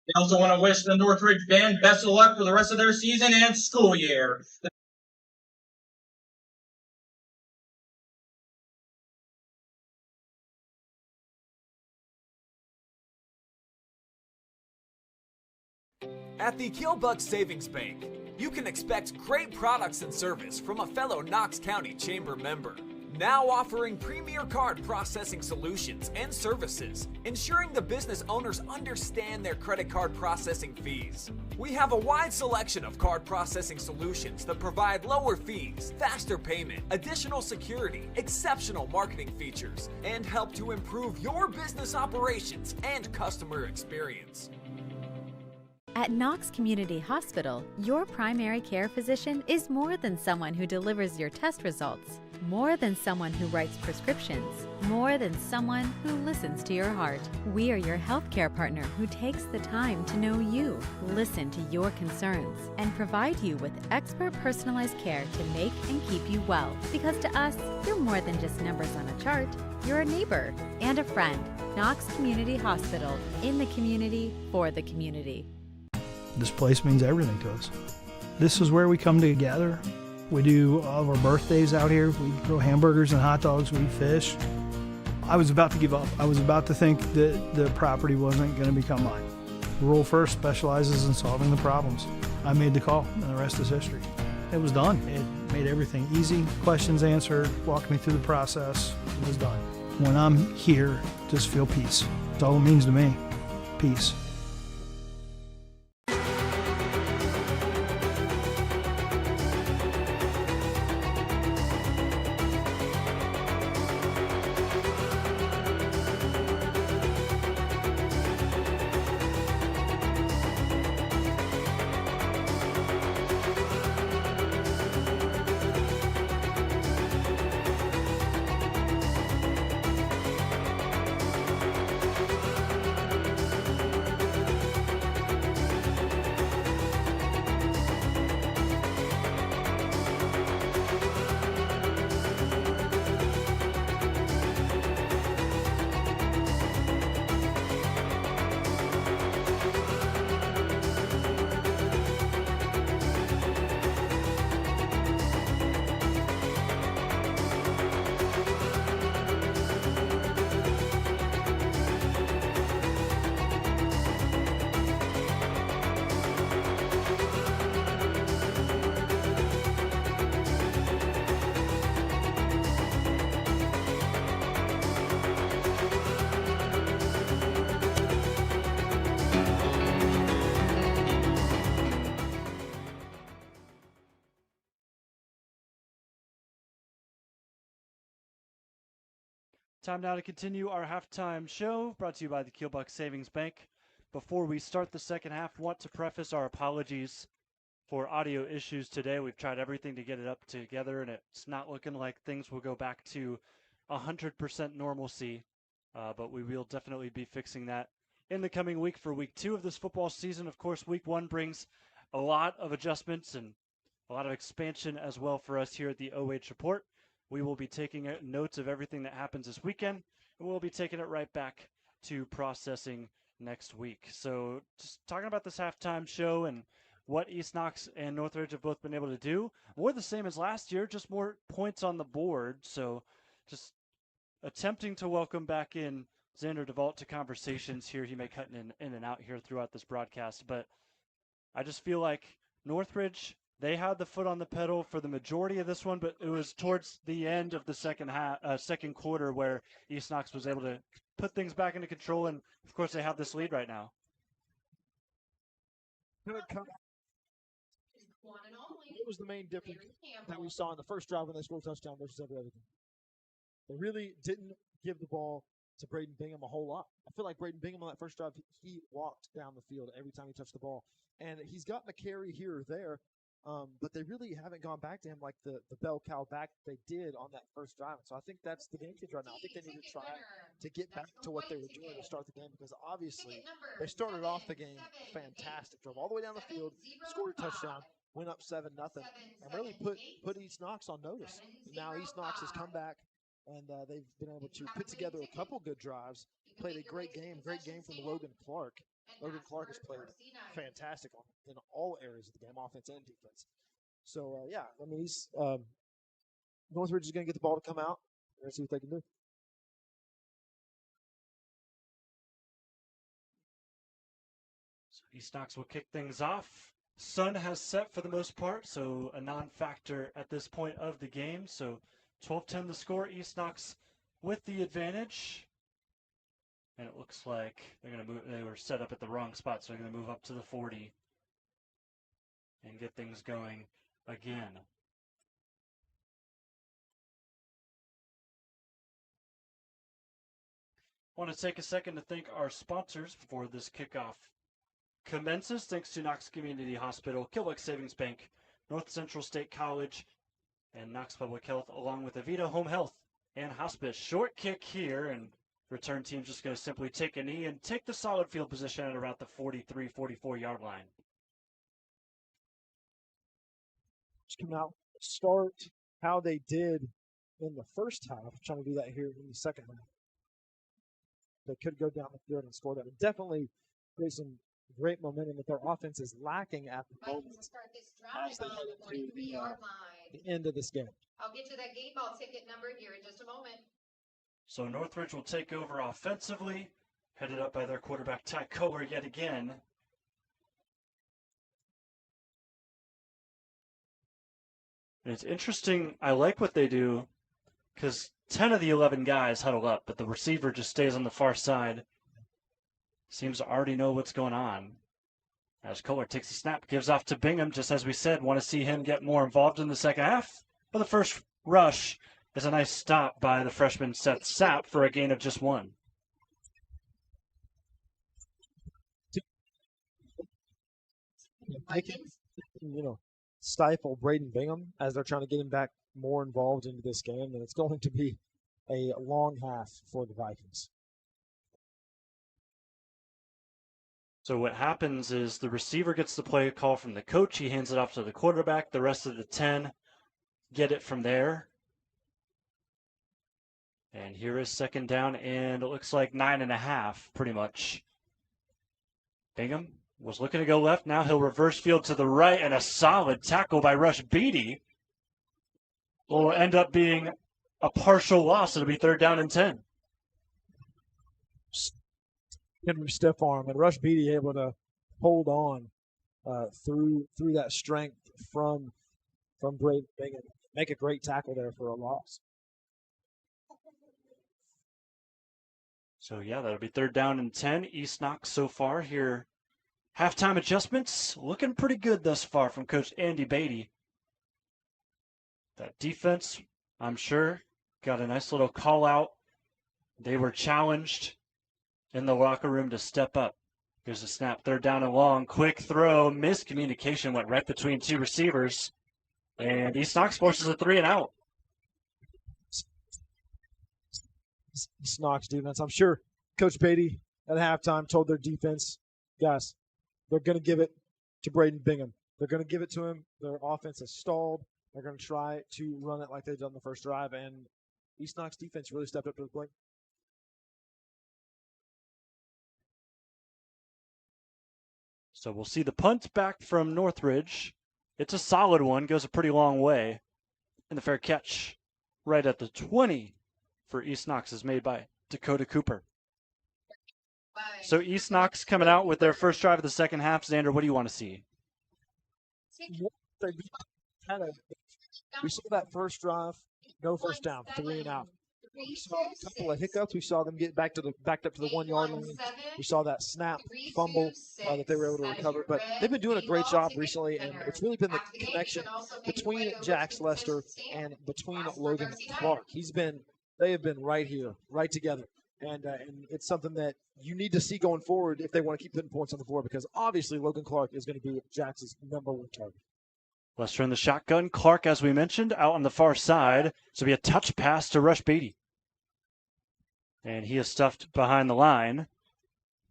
I also want to wish the Northridge band best of luck for the rest of their season and school year. At the Killbuck Savings Bank, you can expect great products and service from a fellow Knox County Chamber member. Now offering premier card processing solutions and services, ensuring the business owners understand their credit card processing fees. We have a wide selection of card processing solutions that provide lower fees, faster payment, additional security, exceptional marketing features, and help to improve your business operations and customer experience. At Knox Community Hospital, your primary care physician is more than someone who delivers your test results, more than someone who writes prescriptions, more than someone who listens to your heart. We are your healthcare partner who takes the time to know you, listen to your concerns, and provide you with expert personalized care to make and keep you well. Because to us, you're more than just numbers on a chart. You're a neighbor and a friend. Knox Community Hospital, in the community, for the community. This place means everything to us. This is where we come together. We do all of our birthdays out here. We grill hamburgers and hot dogs. We fish. I was about to give up. I was about to think that the property wasn't going to become mine. Rural First specializes in solving the problems. I made the call, and the rest is history. It was done. It made everything easy. Questions answered, walked me through the process. It was done. When I'm here, just feel peace. That's all it means to me. Peace. Time now to continue our halftime show, brought to you by the Killbuck Savings Bank. Before we start the second half, want to preface our apologies for audio issues today. We've tried everything to get it up together, and it's not looking like things will go back to 100% normalcy, but we will definitely be fixing that in the coming week for week 2 of this football season. Of course, week 1 brings a lot of adjustments and a lot of expansion as well for us here at the OH Report. We will be taking notes of everything that happens this weekend, and we'll be taking it right back to processing next week. So just talking about this halftime show and what East Knox and Northridge have both been able to do. More the same as last year, just more points on the board. So just attempting to welcome back in Xander Devault to conversations here. He may cut in and out here throughout this broadcast, but I just feel like Northridge, they had the foot on the pedal for the majority of this one, but it was towards the end of the second quarter where East Knox was able to put things back into control, and of course they have this lead right now. What was the main difference that we saw in the first drive when they scored a touchdown versus everything? They really didn't give the ball to Braden Bingham a whole lot. I feel like Braden Bingham on that first drive, he walked down the field every time he touched the ball. And he's gotten a carry here or there, but they really haven't gone back to him like the bell cow back they did on that first drive. So I think that's the game changer right now. I think they need to try to get back to what they were doing to start the game, because obviously they started off the game fantastic. Drove all the way down the field, scored a touchdown, went up 7-0, and really put East Knox on notice. Now East Knox has come back, and they've been able to put together a couple good drives, played a great game from Logan Clark. Logan Clark has played fantastic in all areas of the game, offense and defense. So, yeah, I mean, Northridge is going to get the ball to come out. We're going to see what they can do. So East Knox will kick things off. Sun has set for the most part, so a non-factor at this point of the game. So 12-10 the score. East Knox with the advantage. And it looks like they're going to move. They were set up at the wrong spot, so they're going to move up to the 40 and get things going again. I want to take a second to thank our sponsors before this kickoff commences. Thanks to Knox Community Hospital, Killbuck Savings Bank, North Central State College, and Knox Public Health, along with Avita Home Health and Hospice. Short kick here, and return team's just going to simply take a knee and take the solid field position at about the 43, 44-yard line. Just come out, start how they did in the first half, trying to do that here in the second half. They could go down the field and score that. Would definitely create some great momentum that their offense is lacking at the moment. Start this drive on the 43-yard line. The end of this game. I'll get to that game ball ticket number here in just a moment. So Northridge will take over offensively, headed up by their quarterback, Ty Kohler, yet again. And it's interesting. I like what they do because 10 of the 11 guys huddle up, but the receiver just stays on the far side. Seems to already know what's going on. As Kohler takes the snap, gives off to Bingham, just as we said, want to see him get more involved in the second half. But the first rush is a nice stop by the freshman Seth Sapp for a gain of just 1. They can, stifle Braden Bingham as they're trying to get him back more involved into this game, and it's going to be a long half for the Vikings. So what happens is the receiver gets the play call from the coach. He hands it off to the quarterback. The rest of the 10 get it from there. And here is second down, and it looks like 9.5, pretty much. Bingham was looking to go left. Now he'll reverse field to the right, and a solid tackle by Rush Beatty will end up being a partial loss. It'll be third down and 10. Henry stiff arm, and Rush Beatty able to hold on through that strength from Braden Bingham. Make a great tackle there for a loss. So, yeah, that'll be third down and 10. East Knox so far here. Halftime adjustments looking pretty good thus far from Coach Andy Batty. That defense, I'm sure, got a nice little call out. They were challenged in the locker room to step up. Here's a snap, third down and long. Quick throw, miscommunication went right between two receivers. And East Knox forces a 3 and out. East Knox defense. I'm sure Coach Batty at halftime told their defense, guys, they're going to give it to Braden Bingham. They're going to give it to him. Their offense is stalled. They're going to try to run it like they did on the first drive, and East Knox defense really stepped up to the plate. So we'll see the punt back from Northridge. It's a solid one, goes a pretty long way. And the fair catch right at the 20 for East Knox is made by Dakota Cooper. So East Knox coming out with their first drive of the second half. Xander, what do you want to see? We saw that first drive, no first down, 3 and out. We saw a couple of hiccups. We saw them get backed up to the 1 yard line. We saw that snap fumble that they were able to recover. But they've been doing a great job recently, and it's really been the connection between Jax Lester and between Logan Clark. They have been right here, right together. And it's something that you need to see going forward if they want to keep putting points on the board, because obviously Logan Clark is going to be Jax's number 1 target. Lester in the shotgun. Clark, as we mentioned, out on the far side. So it'll be a touch pass to Rush Beatty. And he is stuffed behind the line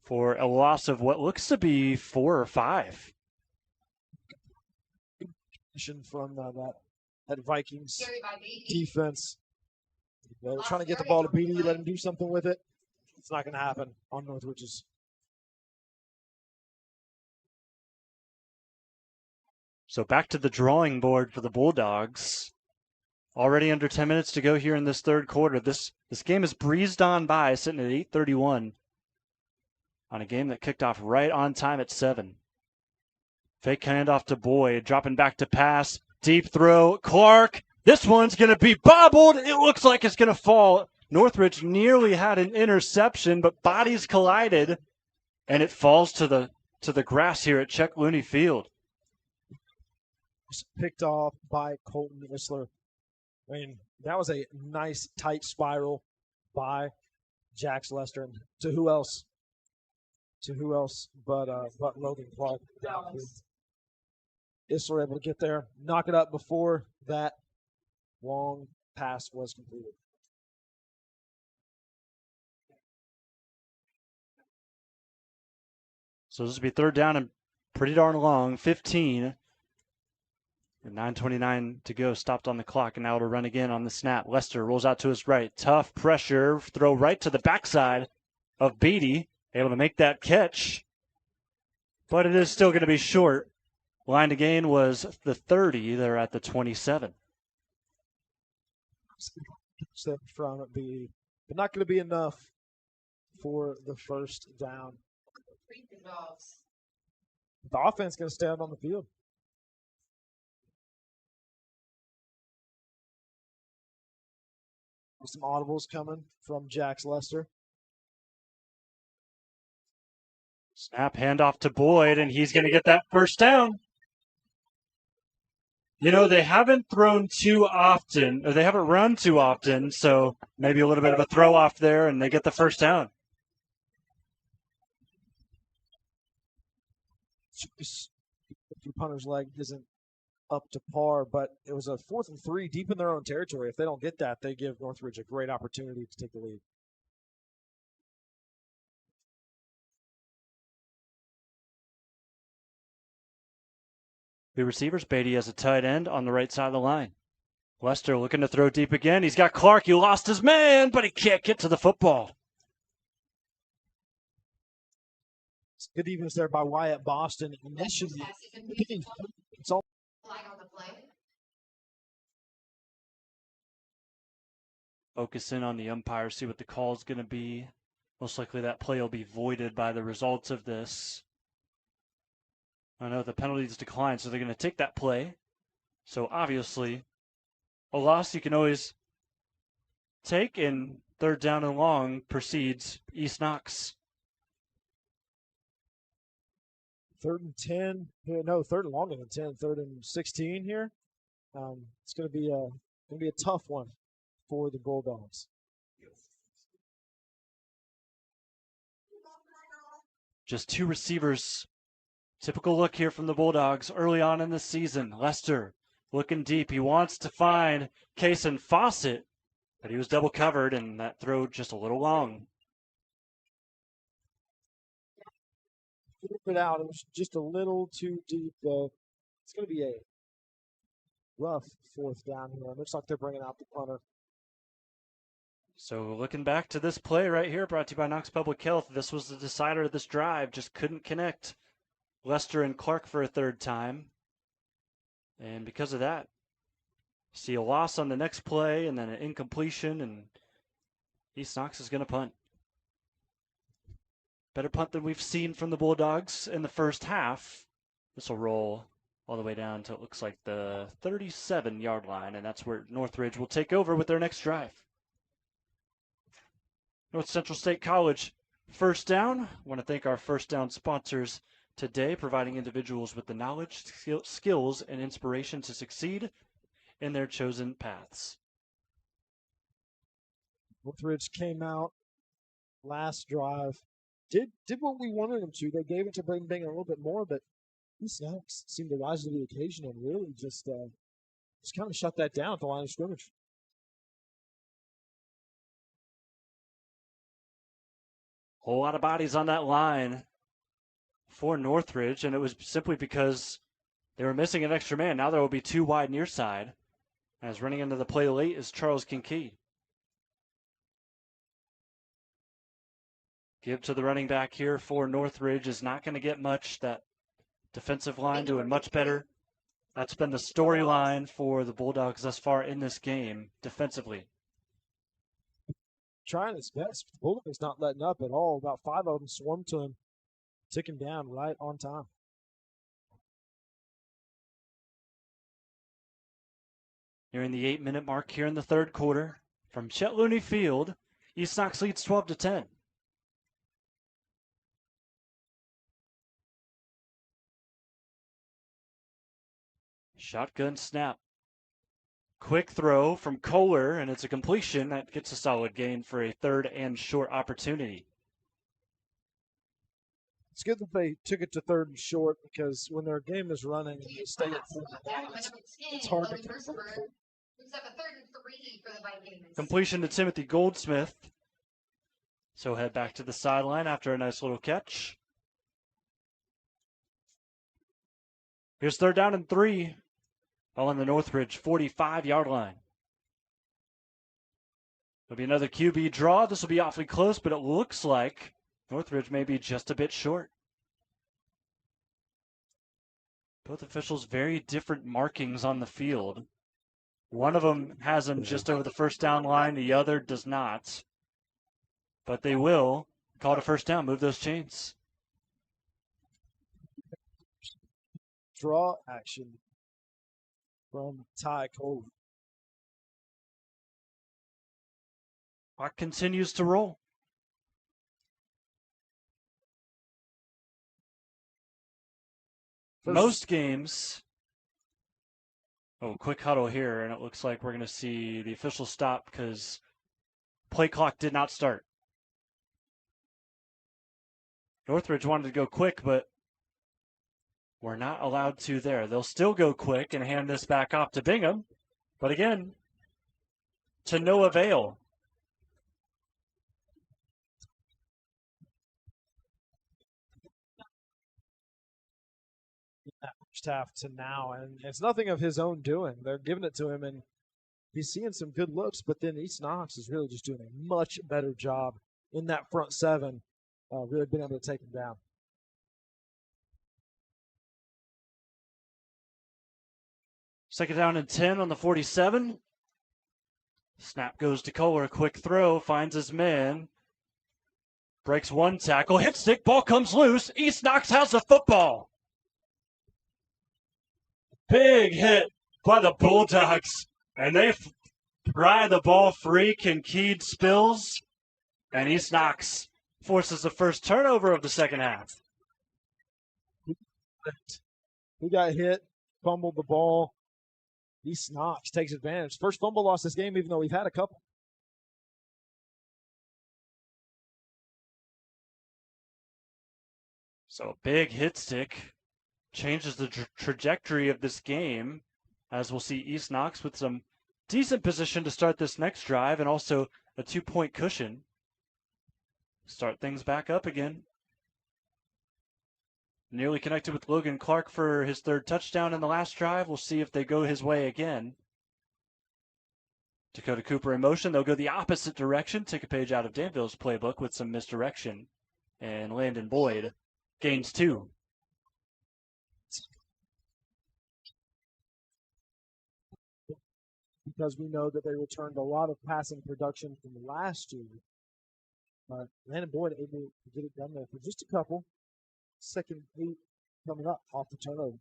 for a loss of what looks to be 4 or 5. From that Vikings defense. They're trying to get the ball to Beatty, let him do something with it. It's not going to happen on Northridge's So back to the drawing board for the Bulldogs. Already under 10 minutes to go here in this third quarter. This game is breezed on by, sitting at 8:31 on a game that kicked off right on time at 7. Fake handoff to Boyd, dropping back to pass. Deep throw, Clark. This one's going to be bobbled. It looks like it's going to fall. Northridge nearly had an interception, but bodies collided, and it falls to the grass here at Chet Looney Field. Picked off by Colton Isler. I mean, that was a nice tight spiral by Jax Lester. And to who else? To who else but Logan Clark? Isler able to get there, knock it up before that long pass was completed. So this will be third down and pretty darn long, 15. And 9:29 to go, stopped on the clock, and now to run again on the snap. Lester rolls out to his right. Tough pressure, throw right to the backside of Beatty, able to make that catch. But it is still going to be short. Line to gain was the 30. They're at the 27. Step from Beatty, but not going to be enough for the first down. The offense is going to stand on the field. Some audibles coming from Jax Lester. Snap, handoff to Boyd, and he's going to get that first down. You know, they haven't thrown too often, or they haven't run too often, so maybe a little bit of a throw off there, and they get the first down. The punter's leg isn't up to par, but it was a 4th and 3 deep in their own territory. If they don't get that, they give Northridge a great opportunity to take the lead. The receivers, Beatty as a tight end on the right side of the line. Lester looking to throw deep again. He's got Clark. He lost his man, but he can't get to the football. Good defense there by Wyatt Boston. Initially, it's all focus in on the umpire, see what the call is going to be. Most likely that play will be voided by the results of this. I know the penalties declined, so they're going to take that play. So obviously, a loss you can always take, and third down and long proceeds East Knox. 3rd and 10. No, 3rd and longer than 10. 3rd and 16 here. It's going to be a tough one for the Bulldogs. Just 2 receivers. Typical look here from the Bulldogs early on in the season. Lester looking deep. He wants to find Kason Fawcett, but he was double covered, and that throw just a little long. It out. It was just a little too deep. It's going to be a rough 4th down here. It looks like they're bringing out the punter. So looking back to this play right here, brought to you by Knox Public Health, this was the decider of this drive. Just couldn't connect Lester and Clark for a 3rd time. And because of that, see a loss on the next play and then an incompletion, and East Knox is going to punt. Better punt than we've seen from the Bulldogs in the first half. This will roll all the way down to, it looks like, the 37-yard line, and that's where Northridge will take over with their next drive. North Central State College, first down. I want to thank our first down sponsors today, providing individuals with the knowledge, skills, and inspiration to succeed in their chosen paths. Northridge came out last drive. Did what we wanted them to. They gave it to Pregame a little bit more, but East Knox seemed to rise to the occasion and really just kind of shut that down at the line of scrimmage. Whole lot of bodies on that line for Northridge, and it was simply because they were missing an extra man. Now there will be 2 wide near side. As running into the play late is Charles Kincaid. Give to the running back here for Northridge is not going to get much. That defensive line doing much better That's been the storyline for the Bulldogs thus far in this game defensively. Trying his best. The Bulldogs not letting up at all. About 5 of them swarmed to him, took him down right on time. Nearing the 8-minute mark here in the third quarter. From Chet Looney Field, East Knox leads 12-10. Shotgun snap. Quick throw from Kohler, and it's a completion. That gets a solid gain for a third and short opportunity. It's good that they took it to third and short because when their game is running and you stay at third and long, it's hard to control. Moves up a 3rd and 3 for the Vikings. Completion to Timothy Goldsmith. So head back to the sideline after a nice little catch. Here's 3rd down and 3. All on the Northridge 45-yard line. There'll be another QB draw. This will be awfully close, but it looks like Northridge may be just a bit short. Both officials very different markings on the field. One of them has them just over the first down line. The other does not. But they will call it a first down, move those chains. Draw action from Ty Kohler. Clock continues to roll. Most games. Oh, quick huddle here, and it looks like we're going to see the official stop because play clock did not start. Northridge wanted to go quick, but we're not allowed to there. They'll still go quick and hand this back off to Bingham, but again, to no avail. First half to now, and it's nothing of his own doing. They're giving it to him, and he's seeing some good looks, but then East Knox is really just doing a much better job in that front seven, really being able to take him down. Second down and 10 on the 47. Snap goes to Kohler. Quick throw. Finds his man. Breaks one tackle. Hit stick. Ball comes loose. East Knox has the football. Big hit by the Bulldogs. And they pry the ball free. Kincaid spills. And East Knox forces the first turnover of the second half. He got hit, fumbled the ball. East Knox takes advantage. First fumble loss this game, even though we've had a couple. So a big hit stick changes the trajectory of this game, as we'll see East Knox with some decent position to start this next drive and also a 2-point cushion. Start things back up again. Nearly connected with Logan Clark for his third touchdown in the last drive. We'll see if they go his way again. Dakota Cooper in motion. They'll go the opposite direction. Take a page out of Danville's playbook with some misdirection. And Landon Boyd gains 2. Because we know that they returned a lot of passing production from last year. But Landon Boyd able to get it done there for just a couple. Second 8 coming up off the turnover.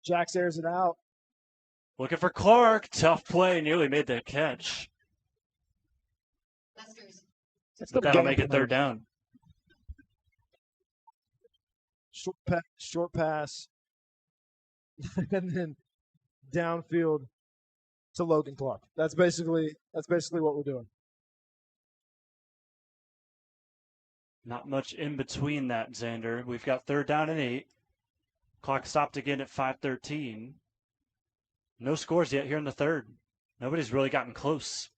Jax airs it out. Looking for Clark. Tough play. Nearly made that catch. But that'll make it third down. Short pass. And then downfield to Logan Clark. That's basically what we're doing. Not much in between that, Xander. We've got third down and 8. Clock stopped again at 5:13. No scores yet here in the third. Nobody's really gotten close.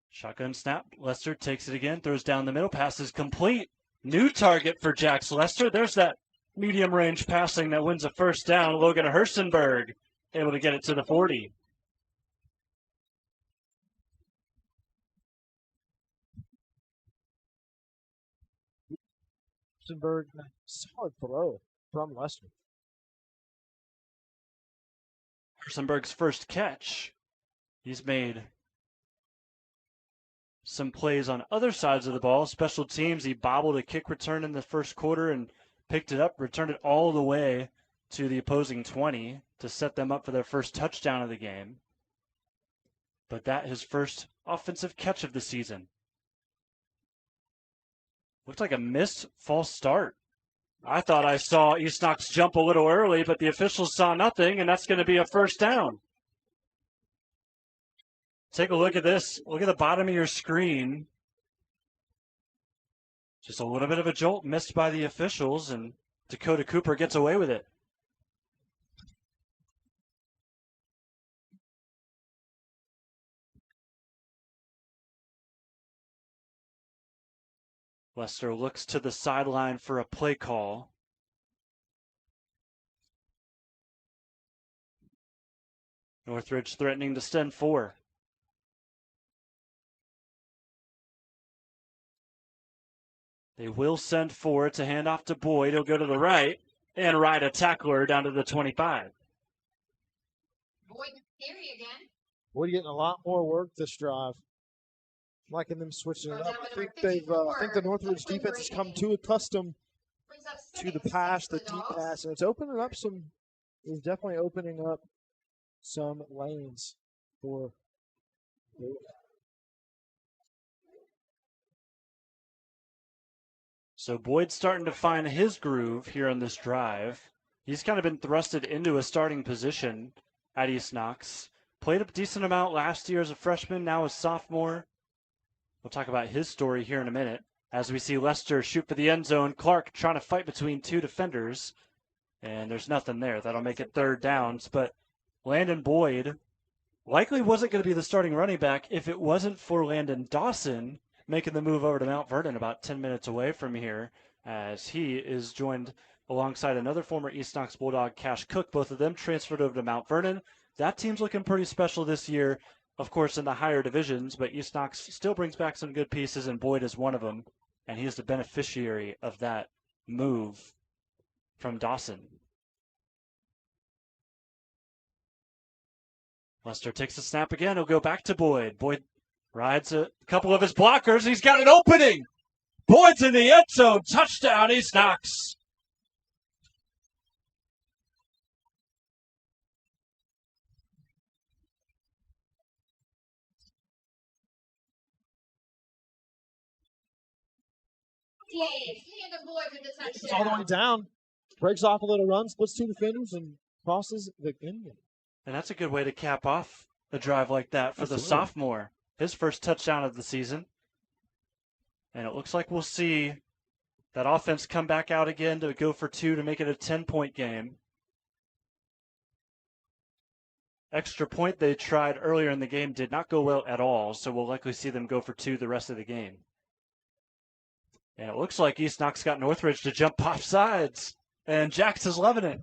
Shotgun snap. Lester takes it again, throws down the middle. Pass is complete. New target for Jax Lester. There's that medium range passing that wins a first down. Logan Herstenberg able to get it to the 40. Herstenberg, solid throw from Lester. Herstenberg's first catch. He's made some plays on other sides of the ball. Special teams, he bobbled a kick return in the first quarter and picked it up, returned it all the way to the opposing 20 to set them up for their first touchdown of the game. But that his first offensive catch of the season. Looked like a missed false start. I thought I saw East Knox jump a little early, but the officials saw nothing, and that's going to be a first down. Take a look at this. Look at the bottom of your screen. Just a little bit of a jolt missed by the officials, and Dakota Cooper gets away with it. Lester looks to the sideline for a play call. Northridge threatening to send 4. They will send 4 to hand off to Boyd. He'll go to the right and ride a tackler down to the 25. Boyd carry again. Boyd getting a lot more work this drive. Liking them switching it up. I think the Northridge defense has come too accustomed to the pass, the deep pass, and it's definitely opening up some lanes for Boyd. So Boyd's starting to find his groove here on this drive. He's kind of been thrusted into a starting position at East Knox. Played a decent amount last year as a freshman, now a sophomore. We'll talk about his story here in a minute. As we see Lester shoot for the end zone, Clark trying to fight between 2 defenders. And there's nothing there. That'll make it third downs. But Landon Boyd likely wasn't going to be the starting running back if it wasn't for Landon Dawson making the move over to Mount Vernon about 10 minutes away from here, as he is joined alongside another former East Knox Bulldog, Cash Cook. Both of them transferred over to Mount Vernon. That team's looking pretty special this year, of course, in the higher divisions, but East Knox still brings back some good pieces, and Boyd is one of them, and he is the beneficiary of that move from Dawson. Lester takes a snap again. He'll go back to Boyd. Boyd rides a couple of his blockers. He's got an opening. Boyd's in the end zone. Touchdown, East Knox. It's all the way down. Breaks off a little run, splits 2 defenders, and crosses the end game. And that's a good way to cap off a drive like that for the sophomore. His first touchdown of the season. And it looks like we'll see that offense come back out again to go for 2 to make it a 10-point game. Extra point they tried earlier in the game did not go well at all, so we'll likely see them go for 2 the rest of the game. And it looks like East Knox got Northridge to jump off sides, and Jax is loving it.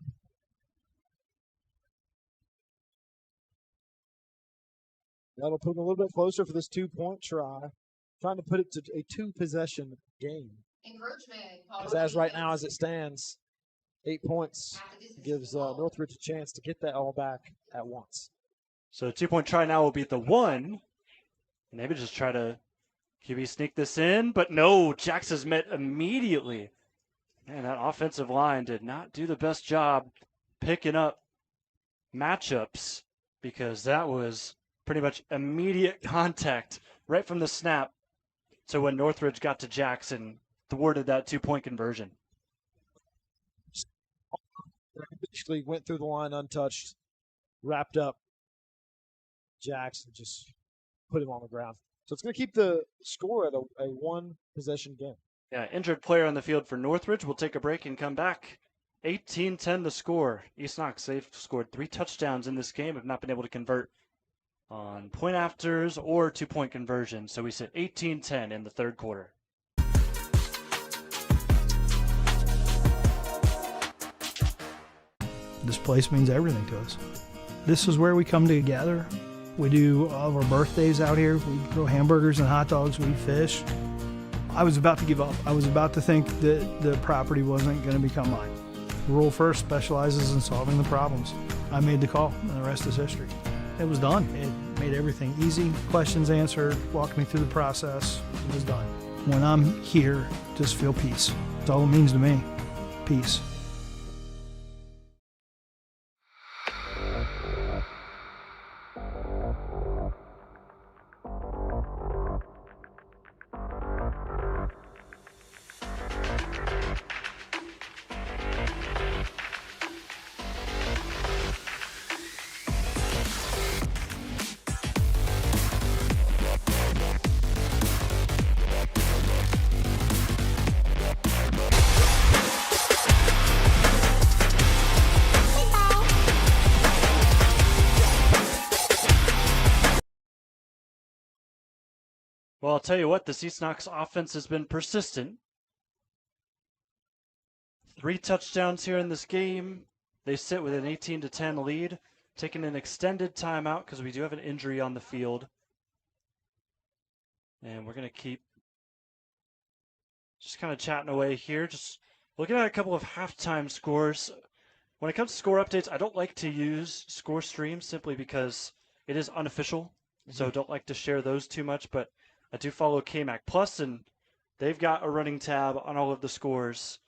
That'll put them a little bit closer for this 2-point try. Trying to put it to a 2-possession game. Because as right now, as it stands, 8 points gives Northridge a chance to get that all back at once. So a 2-point try now will be the 1. Maybe just try to QB sneak this in, but no, Jax is met immediately. Man, that offensive line did not do the best job picking up matchups, because that was pretty much immediate contact right from the snap. So when Northridge got to Jackson, thwarted that 2-point conversion. Basically went through the line untouched, wrapped up Jackson, just put him on the ground. So it's going to keep the score at a 1-possession game. Yeah, injured player on the field for Northridge. We'll take a break and come back. 18-10 the score. East Knox, they've scored 3 touchdowns in this game, have not been able to convert on point afters or 2-point conversions. So we sit 18-10 in the third quarter. This place means everything to us. This is where we come together. We do all of our birthdays out here. We grill hamburgers and hot dogs. We fish. I was about to give up. I was about to think that the property wasn't going to become mine. Rural First specializes in solving the problems. I made the call, and the rest is history. It was done. It made everything easy. Questions answered, walked me through the process. It was done. When I'm here, just feel peace. That's all it means to me. Peace. Well, I'll tell you what, the East Knox offense has been persistent. 3 touchdowns here in this game. They sit with an 18-10 lead, taking an extended timeout because we do have an injury on the field. And we're going to keep just kind of chatting away here, just looking at a couple of halftime scores. When it comes to score updates, I don't like to use score streams simply because it is unofficial, so don't like to share those too much, but I do follow KMAC Plus, and they've got a running tab on all of the scores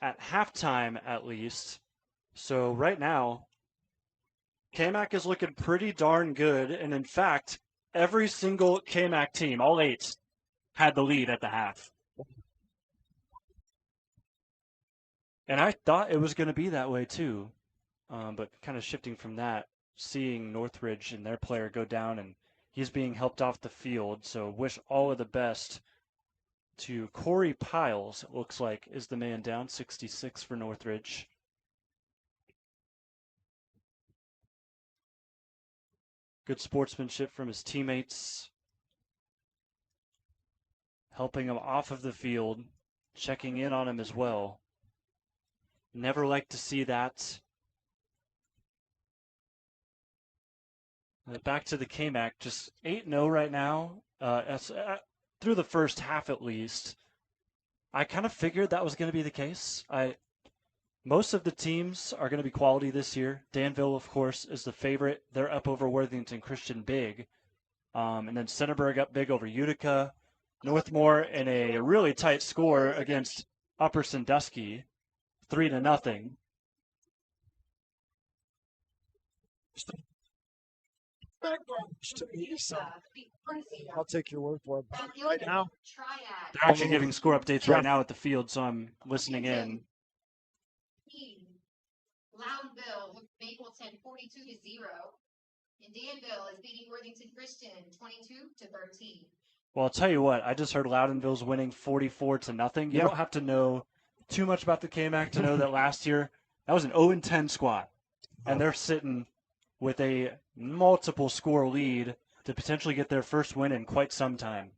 at halftime at least. So right now, KMAC is looking pretty darn good, and in fact, every single KMAC team, all 8, had the lead at the half. And I thought it was going to be that way too, but kind of shifting from that, seeing Northridge and their player go down, and he's being helped off the field, so wish all of the best to Corey Piles, it looks like, is the man down, 66 for Northridge. Good sportsmanship from his teammates, helping him off of the field, checking in on him as well. Never like to see that. Back to the KMAC, just 8-0 right now, through the first half at least. I kind of figured that was going to be the case. Most of the teams are going to be quality this year. Danville, of course, is the favorite. They're up over Worthington Christian big. And then Centerburg up big over Utica. Northmore in a really tight score against Upper Sandusky, 3-0. To me, so I'll take your word for it. Right now, they're actually giving score updates right now at the field, so I'm listening in. Loudonville, Mapleton 42-0, and Danville is beating Worthington Christian 22-13. Well, I'll tell you what, I just heard Loudonville's winning 44-0. You don't have to know too much about the KMAC to know that last year that was an 0-10 squad, and they're sitting with a multiple score lead to potentially get their first win in quite some time.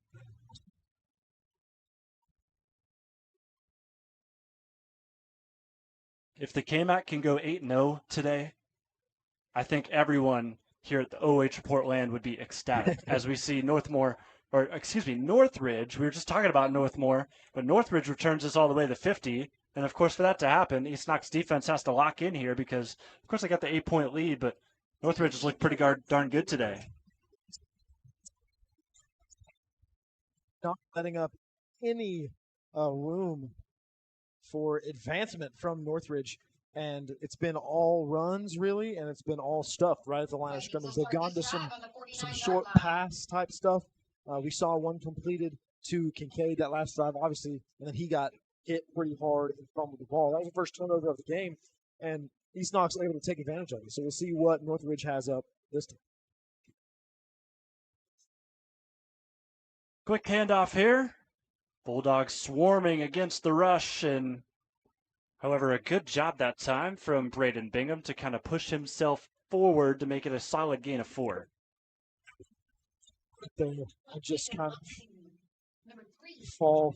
If the KMAC can go 8-0 today, I think everyone here at the OH Report land would be ecstatic as we see Northridge. We were just talking about Northmore, but Northridge returns us all the way to 50. And of course, for that to happen, East Knox defense has to lock in here because, of course, they got the 8-point lead, but Northridge has looked pretty darn good today. Not letting up any room for advancement from Northridge, and it's been all runs really, and it's been all stuff right at the line of scrimmage. They've gone to some short pass type stuff. We saw one completed to Kincaid that last drive, obviously, and then he got hit pretty hard and fumbled the ball. That was the first turnover of the game, and East Knox able to take advantage of it. So we'll see what Northridge has up this time. Quick handoff here. Bulldogs swarming against the rush, and however, a good job that time from Braden Bingham to kind of push himself forward to make it a solid gain of 4. There, and just kind of fall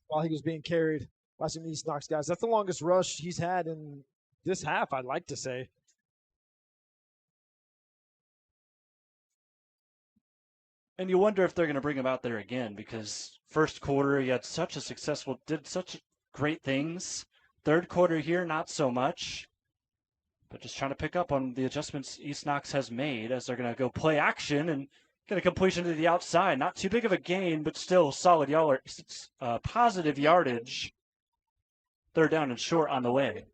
while he was being carried by some East Knox guys. That's the longest rush he's had in this half, I'd like to say. And you wonder if they're going to bring him out there again, because first quarter he had did such great things. Third quarter here, not so much. But just trying to pick up on the adjustments East Knox has made as they're going to go play action and get a completion to the outside. Not too big of a gain, but still solid positive yardage. Third down and short on the way.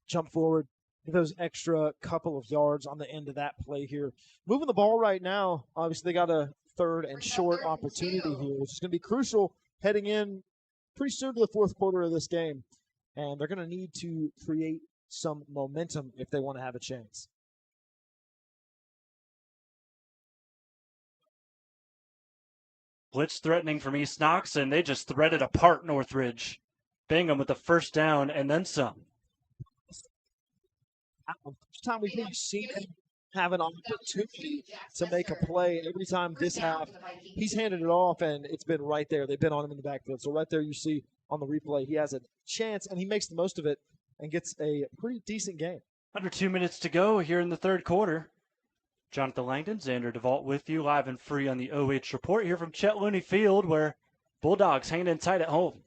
Jump forward, get those extra couple of yards on the end of that play here. Moving the ball right now, obviously they got a third and short opportunity here, which is going to be crucial heading in pretty soon to the fourth quarter of this game. And they're going to need to create some momentum if they want to have a chance. Blitz threatening from East Knox, and they just threaded apart Northridge. Bingham with the first down and then some. First time we've really seen him have an opportunity to make a play. Every time this half, he's handed it off, and it's been right there. They've been on him in the backfield. So right there you see on the replay, he has a chance, and he makes the most of it and gets a pretty decent game. Under 2 minutes to go here in the third quarter. Jonathon Langdon, Xander Devault with you live and free on the OH Report here from Chet Looney Field, where Bulldogs hanging in tight at home.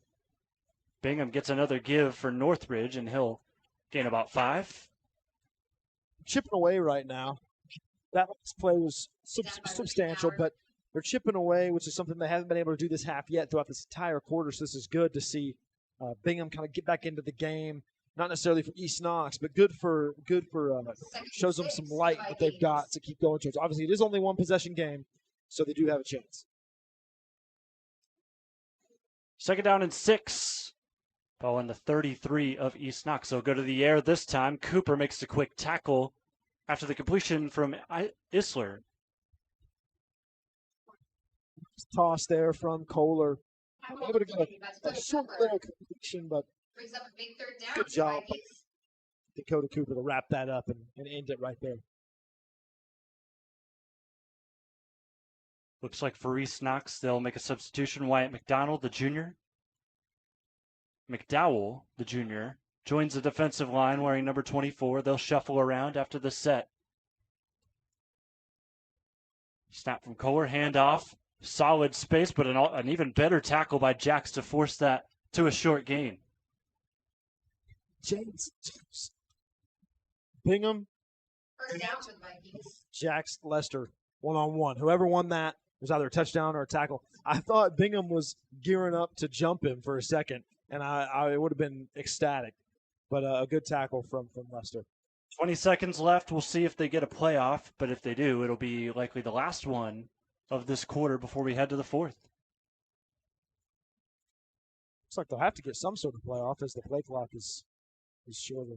Bingham gets another give for Northridge, and he'll gain about 5. Chipping away right now. That last play was substantial, but they're chipping away, which is something they haven't been able to do this half yet throughout this entire quarter. So this is good to see Bingham kind of get back into the game. Not necessarily for East Knox, but good for shows them some light that they've got to keep going towards. Obviously, it is only one possession game, so they do have a chance. Second down and 6. Ball in the 33 of East Knox. So go to the air this time. Cooper makes a quick tackle after the completion from Isler. Toss there from Kohler. Able to get a short little completion, but Brings up a big third down. good job by Dakota Cooper to wrap that up and end it right there. Looks like for East Knox, they'll make a substitution. Wyatt McDowell, the junior, joins the defensive line wearing number 24. They'll shuffle around after the set. Snap from Kohler, handoff. Solid space, but an even better tackle by Jax to force that to a short gain. James Bingham, First down for the Vikings. Jax Lester, one-on-one. Whoever won that was either a touchdown or a tackle. I thought Bingham was gearing up to jump him for a second, and I would have been ecstatic. But a good tackle from Lester. 20 seconds left. We'll see if they get a playoff, but if they do, it'll be likely the last one of this quarter before we head to the fourth. Looks like they'll have to get some sort of playoff as the play clock is shorter.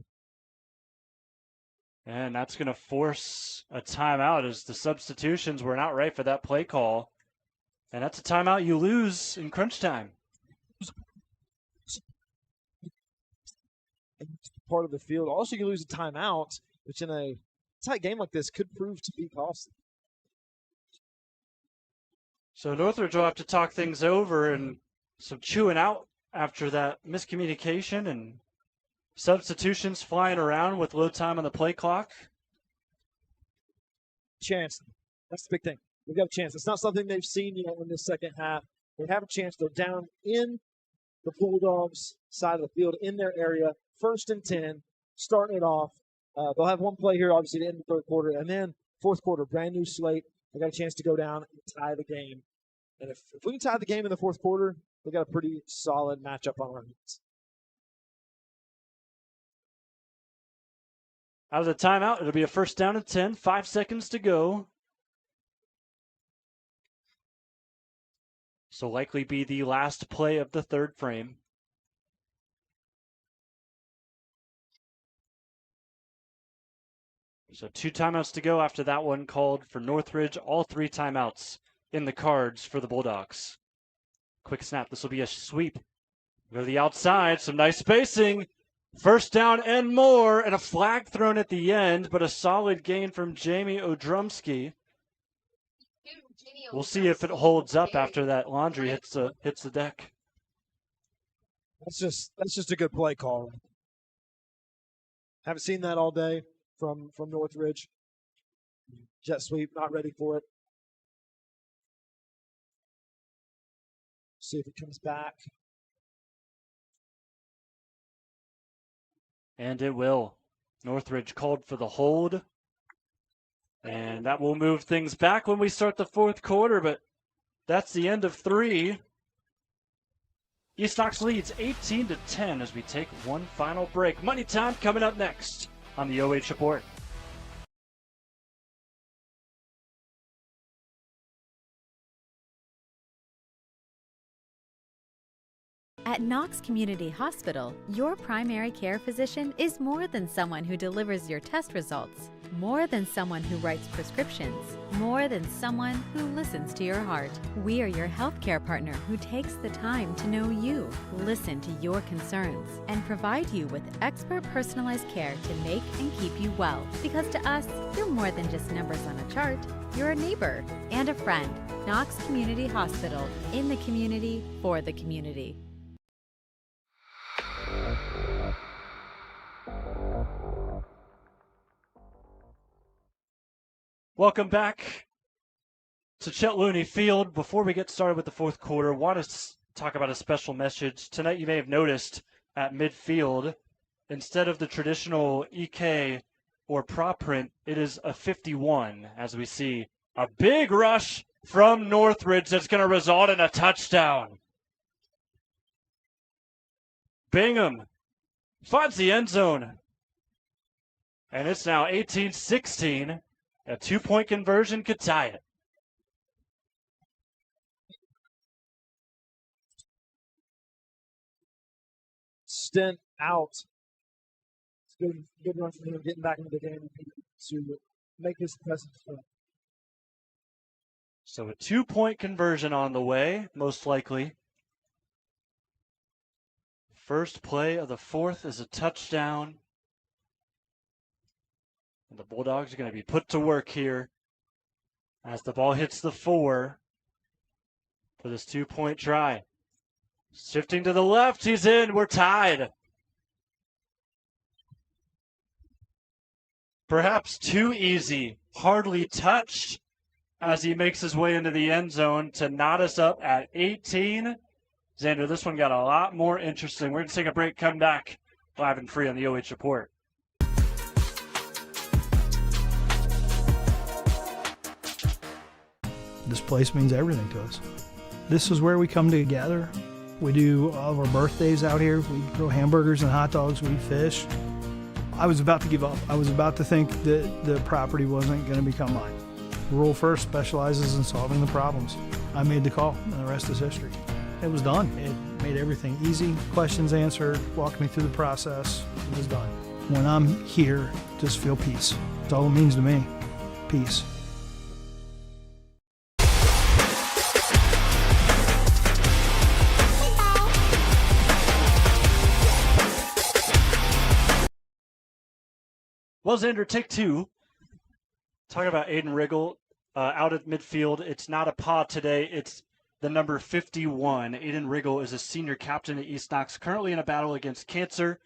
And that's going to force a timeout as the substitutions were not right for that play call. And that's a timeout you lose in crunch time. Part of the field. Also, you lose a timeout, which in a tight game like this could prove to be costly. So Northridge will have to talk things over and some chewing out after that miscommunication and substitutions flying around with low time on the play clock. Chance. That's the big thing. We've got a chance. It's not something they've seen yet in this second half. They have a chance. They're down in the Bulldogs side of the field in their area. 1st and 10, starting it off. They'll have one play here, obviously, to end the third quarter. And then fourth quarter, brand new slate. They got a chance to go down and tie the game. And if we can tie the game in the fourth quarter, we got a pretty solid matchup on our hands. Out of the timeout, it'll be a 1st down and 10. 5 seconds to go. So likely be the last play of the third frame. So 2 timeouts to go after that one called for Northridge. All 3 timeouts in the cards for the Bulldogs. Quick snap. This will be a sweep. Go to the outside. Some nice spacing. 1st down and more. And a flag thrown at the end, but a solid gain from Jamie Odrumsky. We'll see if it holds up after that laundry hits the deck. That's just a good play call. Haven't seen that all day from Northridge. Jet sweep, not ready for it. See if it comes back. And it will. Northridge called for the hold. And that will move things back when we start the fourth quarter, but that's the end of 3. East Knox leads 18-10 as we take one final break. Money time coming up next on the OH Report. At Knox Community Hospital, your primary care physician is more than someone who delivers your test results, more than someone who writes prescriptions, more than someone who listens to your heart. We are your healthcare partner who takes the time to know you, listen to your concerns, and provide you with expert personalized care to make and keep you well. Because to us, you're more than just numbers on a chart. You're a neighbor and a friend. Knox Community Hospital, in the community, for the community. Welcome back to Chet Looney Field. Before we get started with the fourth quarter, I want to talk about a special message. Tonight, you may have noticed at midfield, instead of the traditional EK or prop print, it is a 51, as we see a big rush from Northridge that's going to result in a touchdown. Bingham finds the end zone. And it's now 18-16. A 2-point conversion could tie it. Stent out. It's good run from him, getting back into the game to make his presence felt. So a 2-point conversion on the way, most likely. First play of the fourth is a touchdown. And the Bulldogs are going to be put to work here as the ball hits the 4 for this 2-point try. Shifting to the left, he's in, we're tied. Perhaps too easy, hardly touched as he makes his way into the end zone to knot us up at 18. Xander, this one got a lot more interesting. We're going to take a break, come back live and free on the OH Report. This place means everything to us. This is where we come together. We do all of our birthdays out here. We grill hamburgers and hot dogs. We fish. I was about to give up. I was about to think that the property wasn't going to become mine. Rural First specializes in solving the problems. I made the call, and the rest is history. It was done. It made everything easy. Questions answered, walked me through the process. It was done. When I'm here, just feel peace. That's all it means to me. Peace. Well, Xander, take 2. Talking about Aiden Riggle out at midfield. It's not a pod today. It's the number 51. Aiden Riggle is a senior captain at East Knox, currently in a battle against cancer.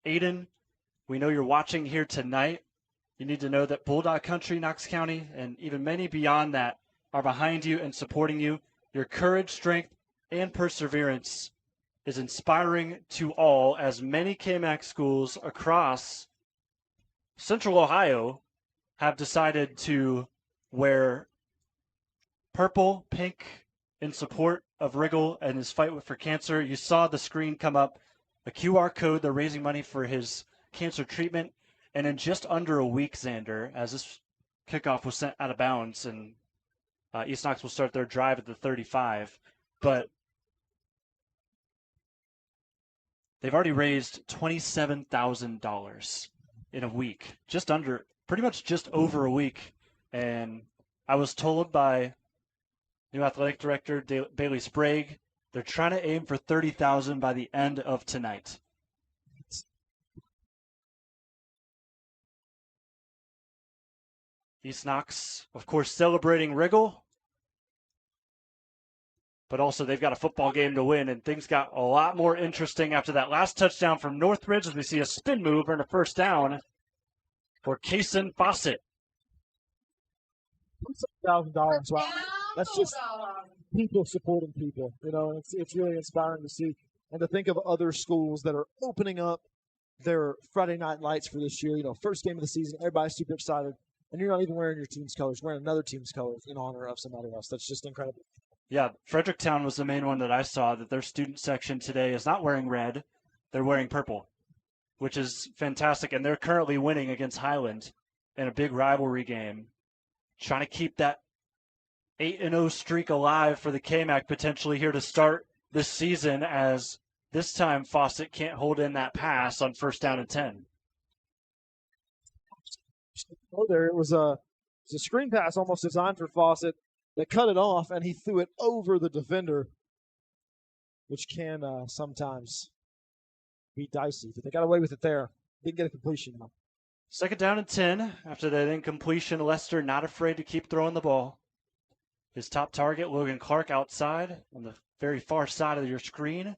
Aiden, we know you're watching here tonight. You need to know that Bulldog Country, Knox County, and even many beyond that are behind you and supporting you. Your courage, strength, and perseverance is inspiring to all, as many KMAC schools across Central Ohio have decided to wear purple, pink in support of Riggle and his fight for cancer. You saw the screen come up, a QR code. They're raising money for his cancer treatment. And in just under a week, Xander, as this kickoff was sent out of bounds, and East Knox will start their drive at the 35. But they've already raised $27,000 in a week, pretty much just over a week. And I was told by new athletic director Bailey Sprague, they're trying to aim for $30,000 by the end of tonight. East Knox, of course, celebrating Riggle, but also they've got a football game to win, and things got a lot more interesting after that last touchdown from Northridge as we see a spin move and a first down for Kason Fawcett. $1,000. Wow. That's just people supporting people. You know, it's really inspiring to see and to think of other schools that are opening up their Friday night lights for this year. You know, first game of the season, everybody's super excited, and you're not even wearing your team's colors, wearing another team's colors in honor of somebody else. That's just incredible. Yeah, Fredericktown was the main one that I saw, that their student section today is not wearing red, they're wearing purple, which is fantastic, and they're currently winning against Highland in a big rivalry game, trying to keep that 8-0 streak alive for the KMAC potentially here to start this season, as this time Fawcett can't hold in that pass on first down and 10. Oh, there it was a screen pass almost designed for Fawcett that cut it off, and he threw it over the defender, which can sometimes be dicey. But they got away with it there. Didn't get a completion though. Second down and 10 after that incompletion. Lester not afraid to keep throwing the ball. His top target, Logan Clark, outside on the very far side of your screen.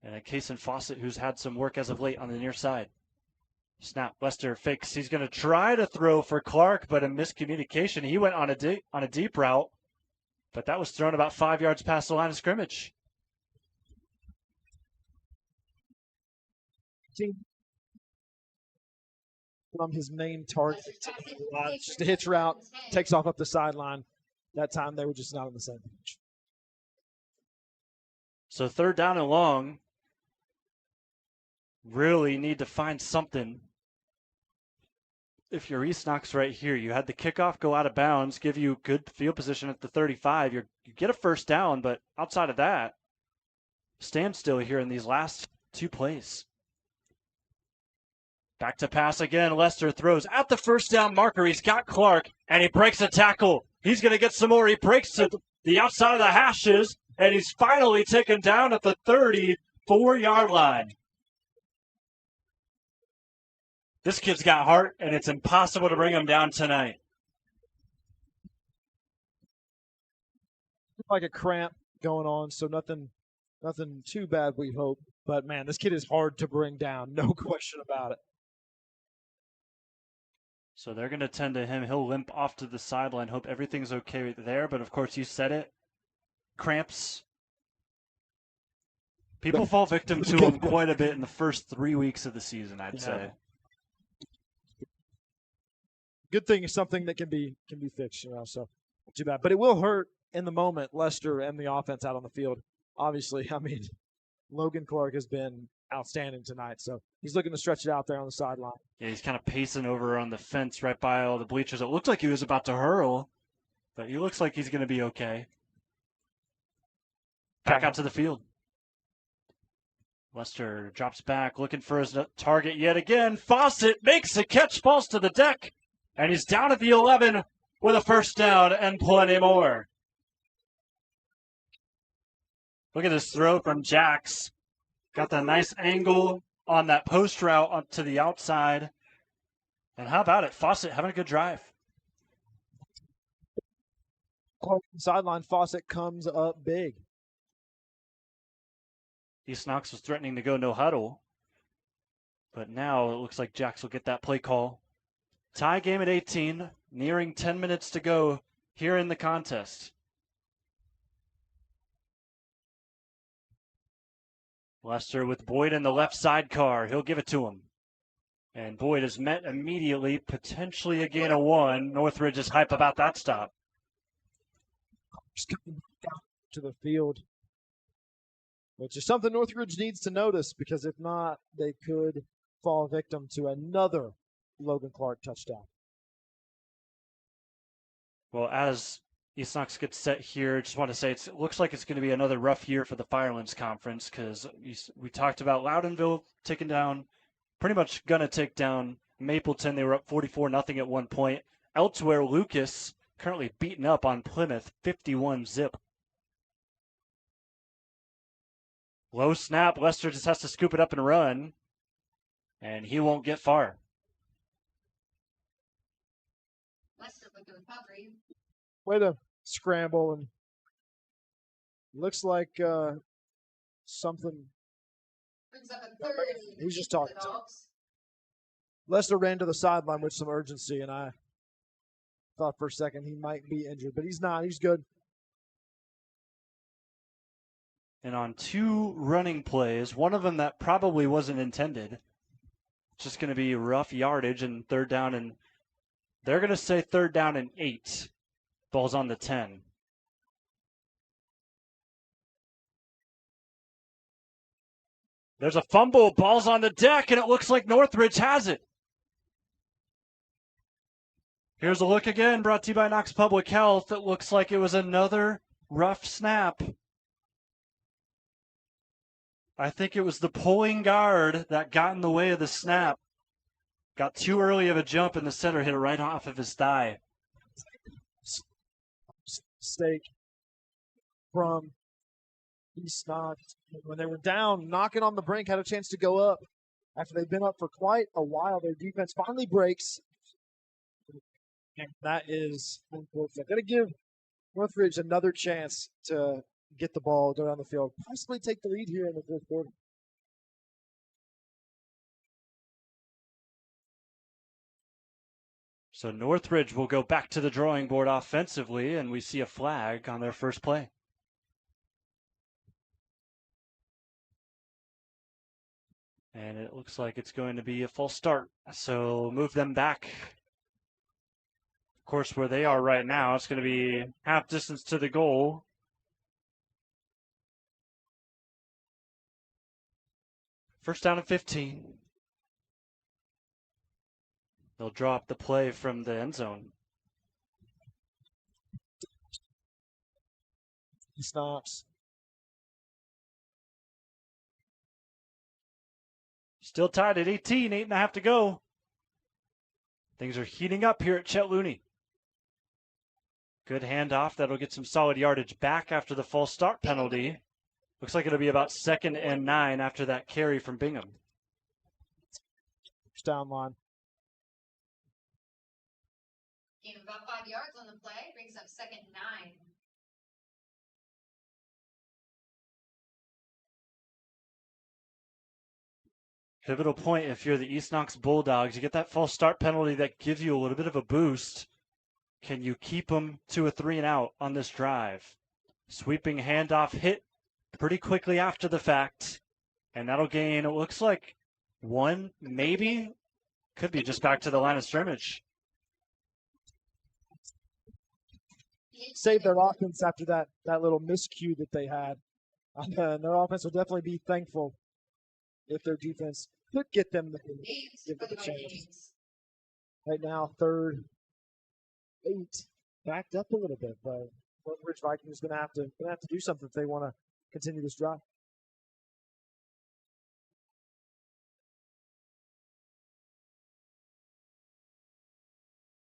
And a Kason Fawcett, who's had some work as of late on the near side. Snap, Lester fakes. He's going to try to throw for Clark, but a miscommunication. He went on a deep route, but that was thrown about 5 yards past the line of scrimmage. From his main target, just a hitch route, takes off up the sideline. That time they were just not on the same page. So third down and long. Really need to find something. If you're East Knox right here, you had the kickoff go out of bounds, give you good field position at the 35. You get a first down, but outside of that, stand still here in these last two plays. Back to pass again. Lester throws at the first down marker. He's got Clark, and he breaks a tackle. He's going to get some more. He breaks to the outside of the hashes, and he's finally taken down at the 34-yard line. This kid's got heart, and it's impossible to bring him down tonight. Like a cramp going on, so nothing too bad, we hope. But, man, this kid is hard to bring down, no question about it. So they're going to tend to him. He'll limp off to the sideline, hope everything's okay there. But, of course, you said it. Cramps. People fall victim to him quite a bit in the first 3 weeks of the season, I'd say. Good thing is something that can be fixed, you know, so not too bad. But it will hurt in the moment, Lester and the offense out on the field. Obviously, I mean, Logan Clark has been outstanding tonight, so he's looking to stretch it out there on the sideline. Yeah, he's kind of pacing over on the fence right by all the bleachers. It looked like he was about to hurl, but he looks like he's going to be okay. Back out to the field. Lester drops back, looking for his target yet again. Fawcett makes a catch, falls to the deck, and he's down at the 11 with a first down and plenty more. Look at this throw from Jax. Got that nice angle on that post route up to the outside. And how about it? Fawcett having a good drive. Sideline, Fawcett comes up big. East Knox was threatening to go no huddle. But now it looks like Jax will get that play call. Tie game at 18, nearing 10 minutes to go here in the contest. Lester with Boyd in the left sidecar. He'll give it to him. And Boyd is met immediately, potentially a gain of 1. Northridge is hype about that stop. To the field, which is something Northridge needs to notice, because if not, they could fall victim to another Logan Clark touchdown. Well, as East Knox gets set here, just want to say it looks like it's going to be another rough year for the Firelands Conference, because we talked about Loudonville taking down, pretty much going to take down Mapleton. They were up 44-0 at one point. Elsewhere, Lucas currently beaten up on Plymouth, 51-0. Low snap. Lester just has to scoop it up and run, and he won't get far. Lester with the recovery. Way to scramble and Looks like something. Brings up a third. He's just for talking the to him. Dogs. Lester ran to the sideline with some urgency, and I thought for a second he might be injured, but he's not. He's good. And on 2 running plays, one of them that probably wasn't intended, it's just going to be rough yardage and third down, and they're going to say third down and 8. Ball's on the 10. There's a fumble. Ball's on the deck, and it looks like Northridge has it. Here's a look again, brought to you by Knox Public Health. It looks like it was another rough snap. I think it was the pulling guard that got in the way of the snap. Got too early of a jump, and the center hit it right off of his thigh. Mistake from East Knox. When they were down, knocking on the brink, had a chance to go up. After they've been up for quite a while, their defense finally breaks. And that is unfortunate. Going to give Northridge another chance to get the ball, go down the field, possibly take the lead here in the fourth quarter. So Northridge will go back to the drawing board offensively, and we see a flag on their first play. And it looks like it's going to be a false start. So move them back. Of course, where they are right now, it's going to be half distance to the goal. First down and 15. They'll draw up the play from the end zone. He stops. Still tied at 18, 8.5 to go. Things are heating up here at Chet Looney. Good handoff. That'll get some solid yardage back after the false start penalty. Looks like it'll be about 2nd and 9 after that carry from Bingham. First down line. Gain of about 5 yards on the play. Brings up 2nd and 9. Pivotal point if you're the East Knox Bulldogs. You get that false start penalty that gives you a little bit of a boost. Can you keep them to a 3 and out on this drive? Sweeping handoff hit pretty quickly after the fact. And that'll gain, it looks like 1, maybe. Could be just back to the line of scrimmage. Save their offense after that little miscue that they had. And their offense will definitely be thankful if their defense could get them give them a chance. Right now, 3rd, 8, backed up a little bit, but Northridge Vikings is going to have to do something if they want to continue this drive.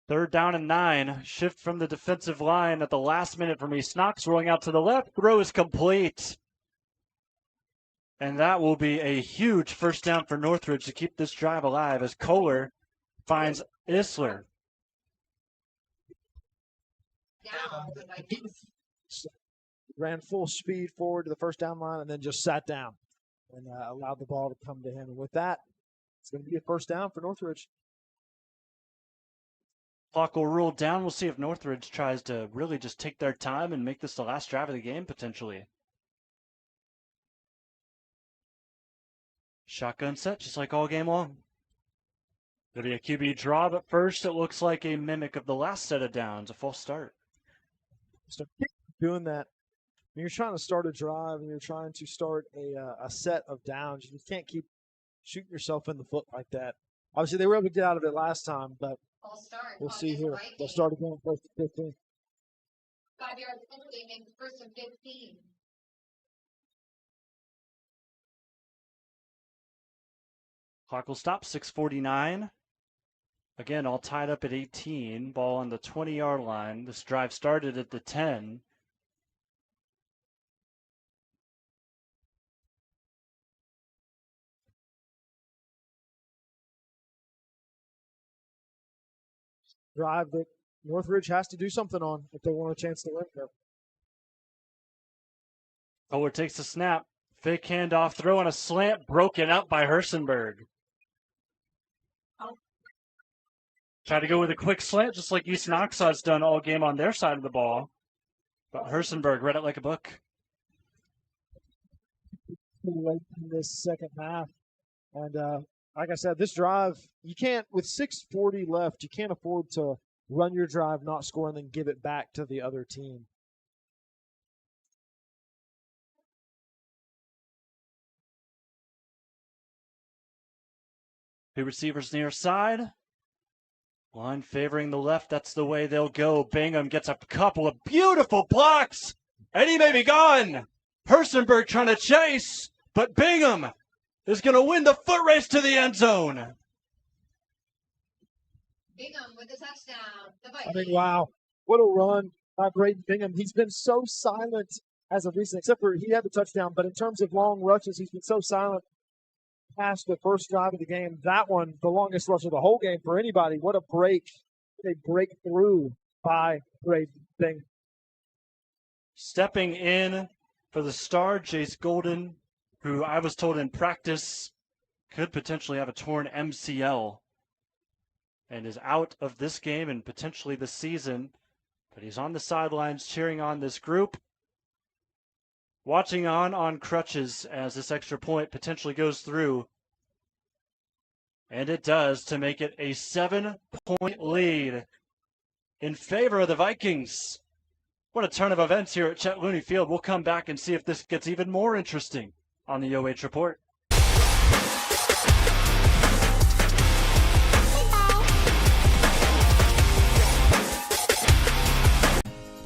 Third down and 9. Shift from the defensive line at the last minute from East Knox, rolling out to the left. Throw is complete. And that will be a huge first down for Northridge to keep this drive alive as Kohler finds Isler. Ran full speed forward to the first down line and then just sat down and allowed the ball to come to him. And with that, it's going to be a first down for Northridge. Clock will rule down. We'll see if Northridge tries to really just take their time and make this the last drive of the game, potentially. Shotgun set, just like all game long. It'll be a QB draw, but first it looks like a mimic of the last set of downs, a false start. So doing that, when you're trying to start a drive and you're trying to start a set of downs, you can't keep shooting yourself in the foot like that. Obviously, they were able to get out of it last time, but we'll see here. They'll start again first and 15. 5 yards penalty makes first and 15. Clock will stop, 6:49. Again, all tied up at 18. Ball on the 20-yard line. This drive started at the 10. Drive that Northridge has to do something on if they want a chance to win here. Kohler takes the snap. Fake handoff, throw on a slant, broken up by Hersenberg. Try to go with a quick slant, just like East Knox has done all game on their side of the ball. But Hersenberg read it like a book. Late in this second half. And like I said, this drive, you can't, with 6:40 left, you can't afford to run your drive, not score, and then give it back to the other team. Two receivers near side. Line favoring the left. That's the way they'll go. Bingham gets a couple of beautiful blocks, and he may be gone. Hersenberg trying to chase, but Bingham is going to win the foot race to the end zone. Bingham with the touchdown. The I Vikings. mean, wow, what a run by Braden Bingham. He's been so silent as of recent, except for he had the touchdown, but in terms of long rushes, he's been so silent past the first drive of the game. That one, the longest rush of the whole game for anybody. What a break. A breakthrough by Braden Bingham. Stepping in for the star, Jace Golden, who I was told in practice could potentially have a torn MCL and is out of this game and potentially the season. But he's on the sidelines cheering on this group, watching on crutches as this extra point potentially goes through. And it does, to make it a 7-point lead in favor of the Vikings. What a turn of events here at Chet Looney Field. We'll come back and see if this gets even more interesting on the OH Report.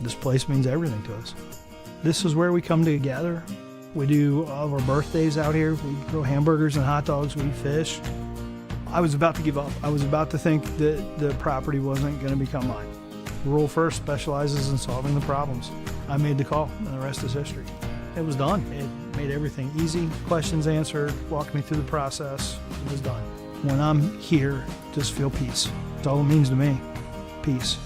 This place means everything to us. This is where we come together. We do all of our birthdays out here. We grill hamburgers and hot dogs. We fish. I was about to give up. I was about to think that the property wasn't going to become mine. Rural First specializes in solving the problems. I made the call, and the rest is history. It was done. It made everything easy. Questions answered, walked me through the process. It was done. When I'm here, just feel peace. That's all it means to me. Peace.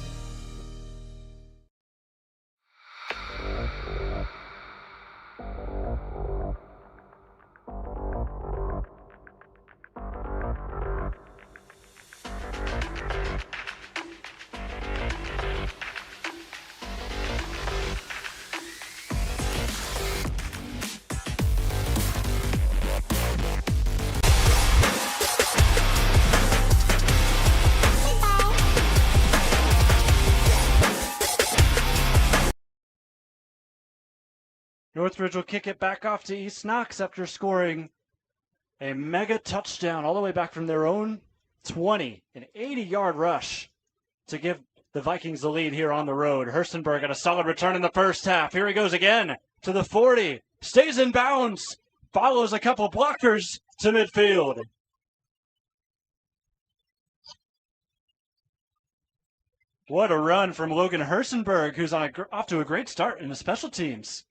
Northridge will kick it back off to East Knox after scoring a mega touchdown all the way back from their own 20. An 80-yard rush to give the Vikings the lead here on the road. Hersenberg got a solid return in the first half. Here he goes again to the 40. Stays in bounds. Follows a couple blockers to midfield. What a run from Logan Hersenberg, who's on off to a great start in the special teams.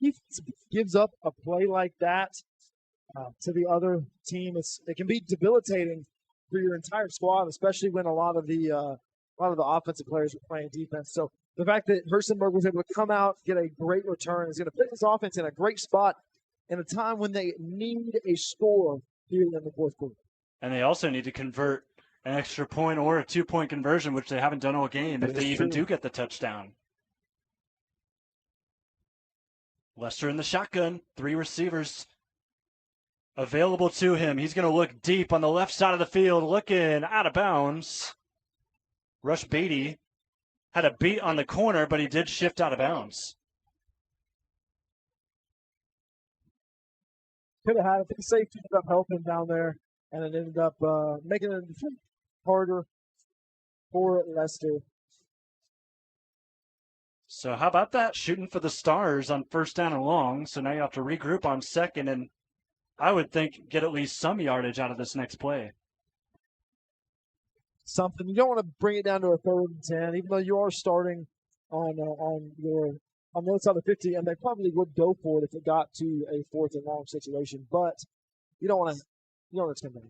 He gives up a play like that to the other team. It can be debilitating for your entire squad, especially when a lot of the offensive players are playing defense. So the fact that Hersenberg was able to come out, get a great return, is going to put this offense in a great spot in a time when they need a score here in the fourth quarter. And they also need to convert an extra point or a 2-point conversion, which they haven't done all game, if they even do get the touchdown. Lester in the shotgun, 3 receivers available to him. He's going to look deep on the left side of the field, looking out of bounds. Rush Beatty had a beat on the corner, but he did shift out of bounds. Could have had it. The safety ended up helping down there, and it ended up making it harder for Lester. So how about that? Shooting for the stars on first down and long. So now you have to regroup on second, and I would think get at least some yardage out of this next play. Something you don't want to bring it down to a 3rd and 10, even though you are starting on the other side of the 50, and they probably would go for it if it got to a 4th and long situation. But you don't want to spend that.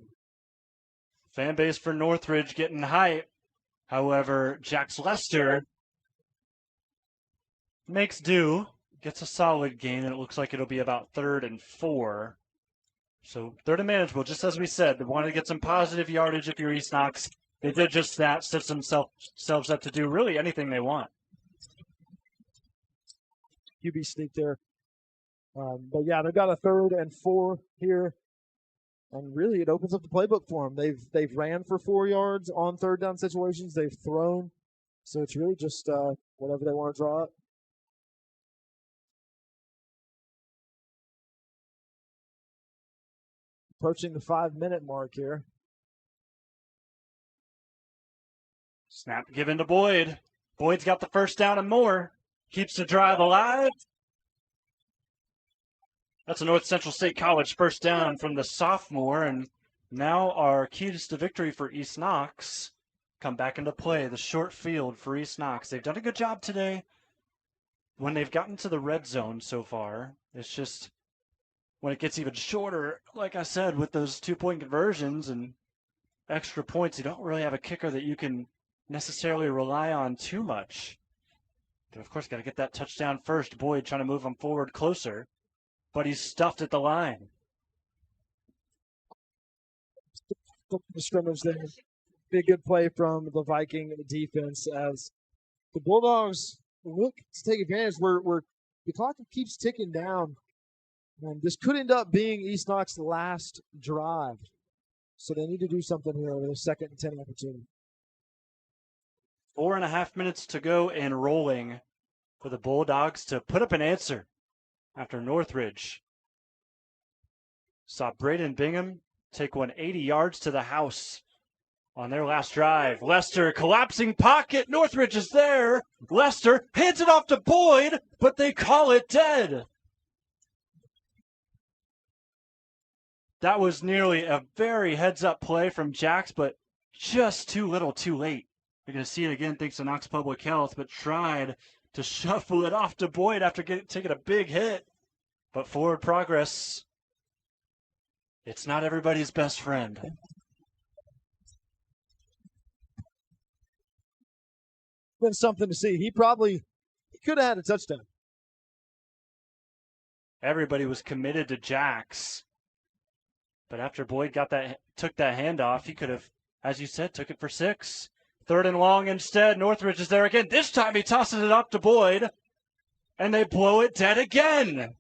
Fan base for Northridge getting hype. However, Jax Lester makes do, gets a solid gain, and it looks like it'll be about 3rd and 4. So 3rd and manageable, just as we said. They wanted to get some positive yardage if you're East Knox. They did just that, set themselves up to do really anything they want. QB sneak there. But yeah, they've got a 3rd and 4 here. And really, it opens up the playbook for them. They've ran for 4 yards on 3rd down situations. They've thrown. So it's really just whatever they want to draw up. Approaching the 5-minute mark here. Snap given to Boyd. Boyd's got the 1st down and more. Keeps the drive alive. That's a North Central State College 1st down from the sophomore. And now our keys to victory for East Knox come back into play. The short field for East Knox. They've done a good job today when they've gotten to the red zone so far. It's just when it gets even shorter, like I said, with those 2-point conversions and extra points, you don't really have a kicker that you can necessarily rely on too much. But of course, got to get that touchdown first. Boyd trying to move him forward closer, but he's stuffed at the line. The scrimmage there. Be a good play from the Viking defense as the Bulldogs look to take advantage. Where the clock keeps ticking down. And this could end up being East Knox's last drive. So they need to do something here with a 2nd and 10 opportunity. 4.5 minutes to go and rolling for the Bulldogs to put up an answer after Northridge saw Braden Bingham take 180 yards to the house on their last drive. Lester collapsing pocket. Northridge is there. Lester hands it off to Boyd, but they call it dead. That was nearly a very heads-up play from Jax, but just too little too late. You're going to see it again thanks to Knox Public Health, but tried to shuffle it off to Boyd after taking a big hit. But forward progress, it's not everybody's best friend. Been something to see. He could have had a touchdown. Everybody was committed to Jax. But after Boyd took that handoff, he could have, as you said, took it for 6. 3rd and long instead. Northridge is there again. This time he tosses it up to Boyd, and they blow it dead again.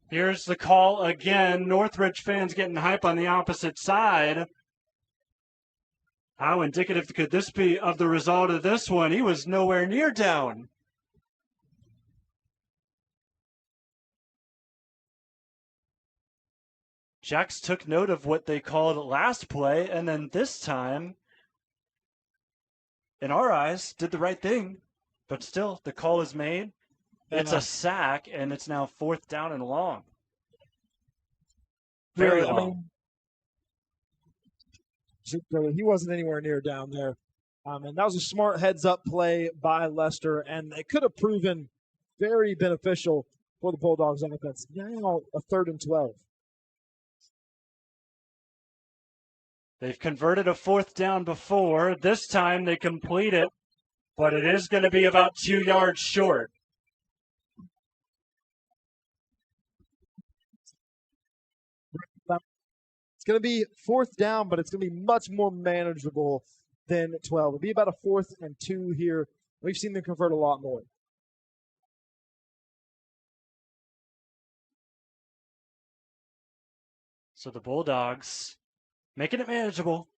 Here's the call again. Northridge fans getting hype on the opposite side. How indicative could this be of the result of this one? He was nowhere near down. Jax took note of what they called last play, and then this time, in our eyes, did the right thing. But still, the call is made. It's a sack, and it's now 4th down and long. Very long. He wasn't anywhere near down there. And that was a smart heads-up play by Lester, and it could have proven very beneficial for the Bulldogs offense. Now a 3rd and 12. They've converted a 4th down before. This time they complete it, but it is going to be about 2 yards short. It's going to be 4th down, but it's going to be much more manageable than 12. It'll be about a 4th and 2 here. We've seen them convert a lot more. So the Bulldogs making it manageable.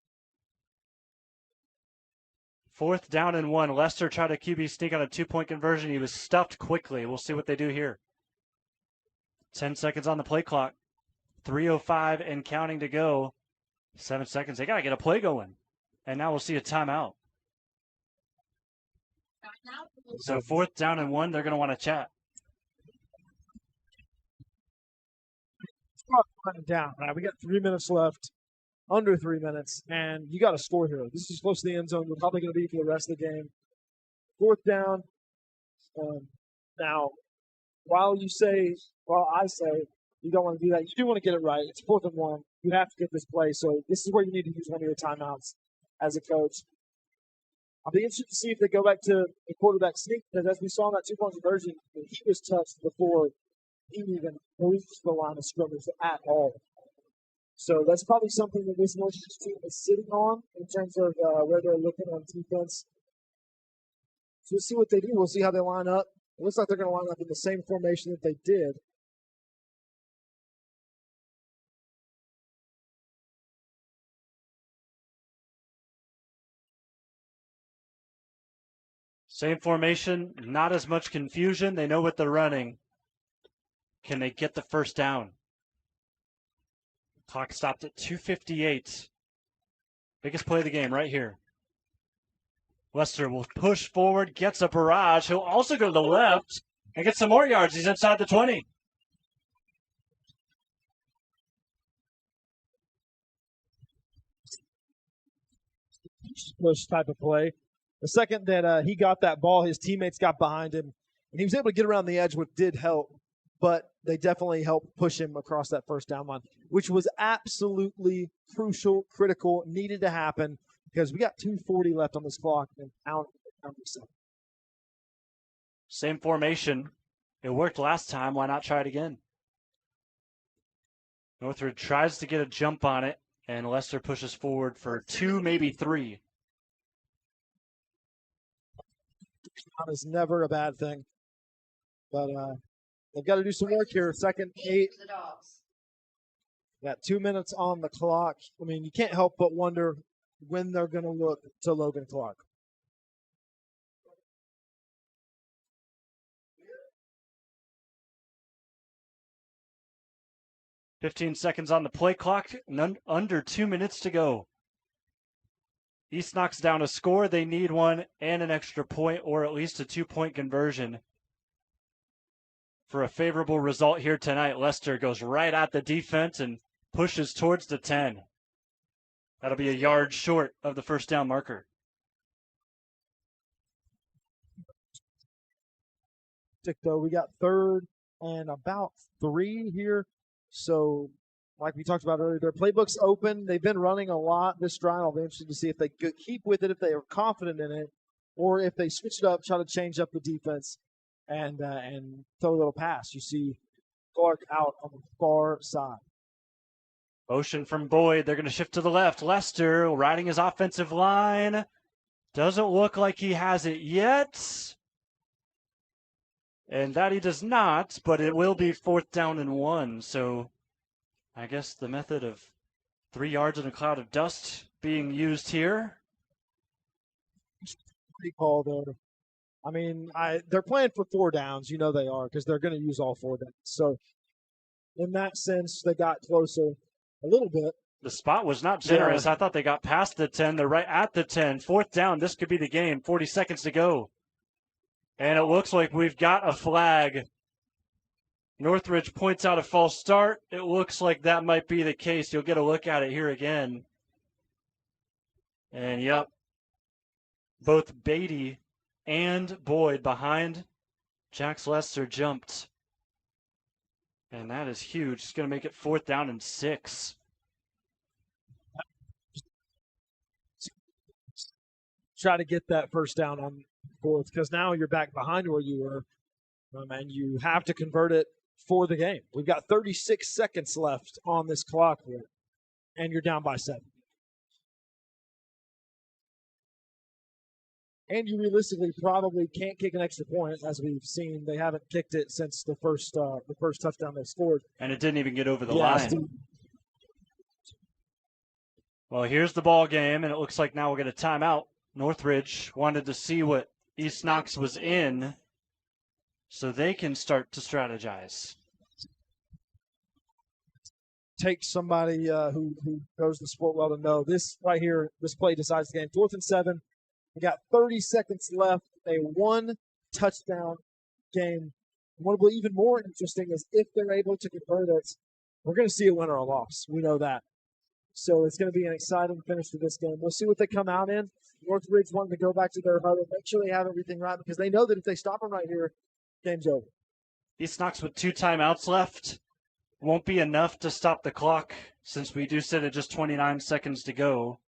4th down and 1. Lester tried a QB sneak on a 2-point conversion. He was stuffed quickly. We'll see what they do here. 10 seconds on the play clock. 3:05 and counting to go. 7 seconds. They got to get a play going. And now we'll see a timeout. So 4th down and 1. They're going to want to chat. Down. Right, we got 3 minutes left. Under 3 minutes, and you got to score here. This is close to the end zone. We're probably going to be for the rest of the game. 4th down. Now, while I say you don't want to do that, you do want to get it right. It's 4th and 1. You have to get this play. So this is where you need to use one of your timeouts as a coach. I'll be interested to see if they go back to the quarterback sneak, because as we saw in that 2-point conversion, he was touched before he even moved the line of scrimmage at all. So that's probably something that this Northridge team is sitting on in terms of where they're looking on defense. So we'll see what they do. We'll see how they line up. It looks like they're going to line up in the same formation that they did. Same formation, not as much confusion. They know what they're running. Can they get the first down? Clock stopped at 2:58. Biggest play of the game right here. Lester will push forward, gets a barrage. He'll also go to the left and get some more yards. He's inside the 20. Push type of play. The second that he got that ball, his teammates got behind him, and he was able to get around the edge, which did help, but they definitely helped push him across that first down line, which was absolutely crucial, critical, needed to happen, because we got 2:40 left on this clock and out. Same formation. It worked last time. Why not try it again? Northridge tries to get a jump on it, and Lester pushes forward for 2, maybe 3. Is never a bad thing, but they've got to do some work here. Second 8. Got 2 minutes on the clock. I mean, you can't help but wonder when they're going to look to Logan Clark. "15 seconds on the play clock, under 2 minutes to go. East knocks down a score. They need one and an extra point, or at least a 2-point conversion for a favorable result here tonight. Lester goes right at the defense and pushes towards the 10. That'll be a yard short of the first down marker. Though we got 3rd and about 3 here. So, like we talked about earlier, their playbook's open. They've been running a lot this drive. I'll be interested to see if they could keep with it, if they are confident in it, or if they switch it up, try to change up the defense, and throw a little pass. You see Clark out on the far side. Motion from Boyd. They're going to shift to the left. Lester riding his offensive line. Doesn't look like he has it yet. And that he does not, but it will be 4th down and 1. So I guess the method of 3 yards in a cloud of dust being used here. Pretty call there. I mean, they're playing for 4 downs. You know they are, because they're going to use all 4 downs. So in that sense, they got closer a little bit. The spot was not generous. Yeah. I thought they got past the 10. They're right at the 10. 4th down. This could be the game. 40 seconds to go. And it looks like we've got a flag. Northridge points out a false start. It looks like that might be the case. You'll get a look at it here again. And, yep, both Batty and Boyd behind. Jax Lester jumped. And that is huge. It's going to make it 4th down and 6. Try to get that first down on 4th, because now you're back behind where you were, and you have to convert it for the game. We've got 36 seconds left on this clock here, and you're down by 7. And you realistically probably can't kick an extra point, as we've seen. They haven't kicked it since the first touchdown they scored. And it didn't even get over the line. Well, here's the ball game, and it looks like now we'll get a timeout. Northridge wanted to see what East Knox was in so they can start to strategize. Takes somebody who knows the sport well to know. This right here, this play decides the game. 4th and 7. We got 30 seconds left. A 1-touchdown game. What will be even more interesting is if they're able to convert it, we're going to see a win or a loss. We know that. So it's going to be an exciting finish to this game. We'll see what they come out in. Northridge wanting to go back to their huddle, make sure they have everything right, because they know that if they stop them right here, game's over. East Knox with 2 timeouts left. Won't be enough to stop the clock, since we do sit at just 29 seconds to go.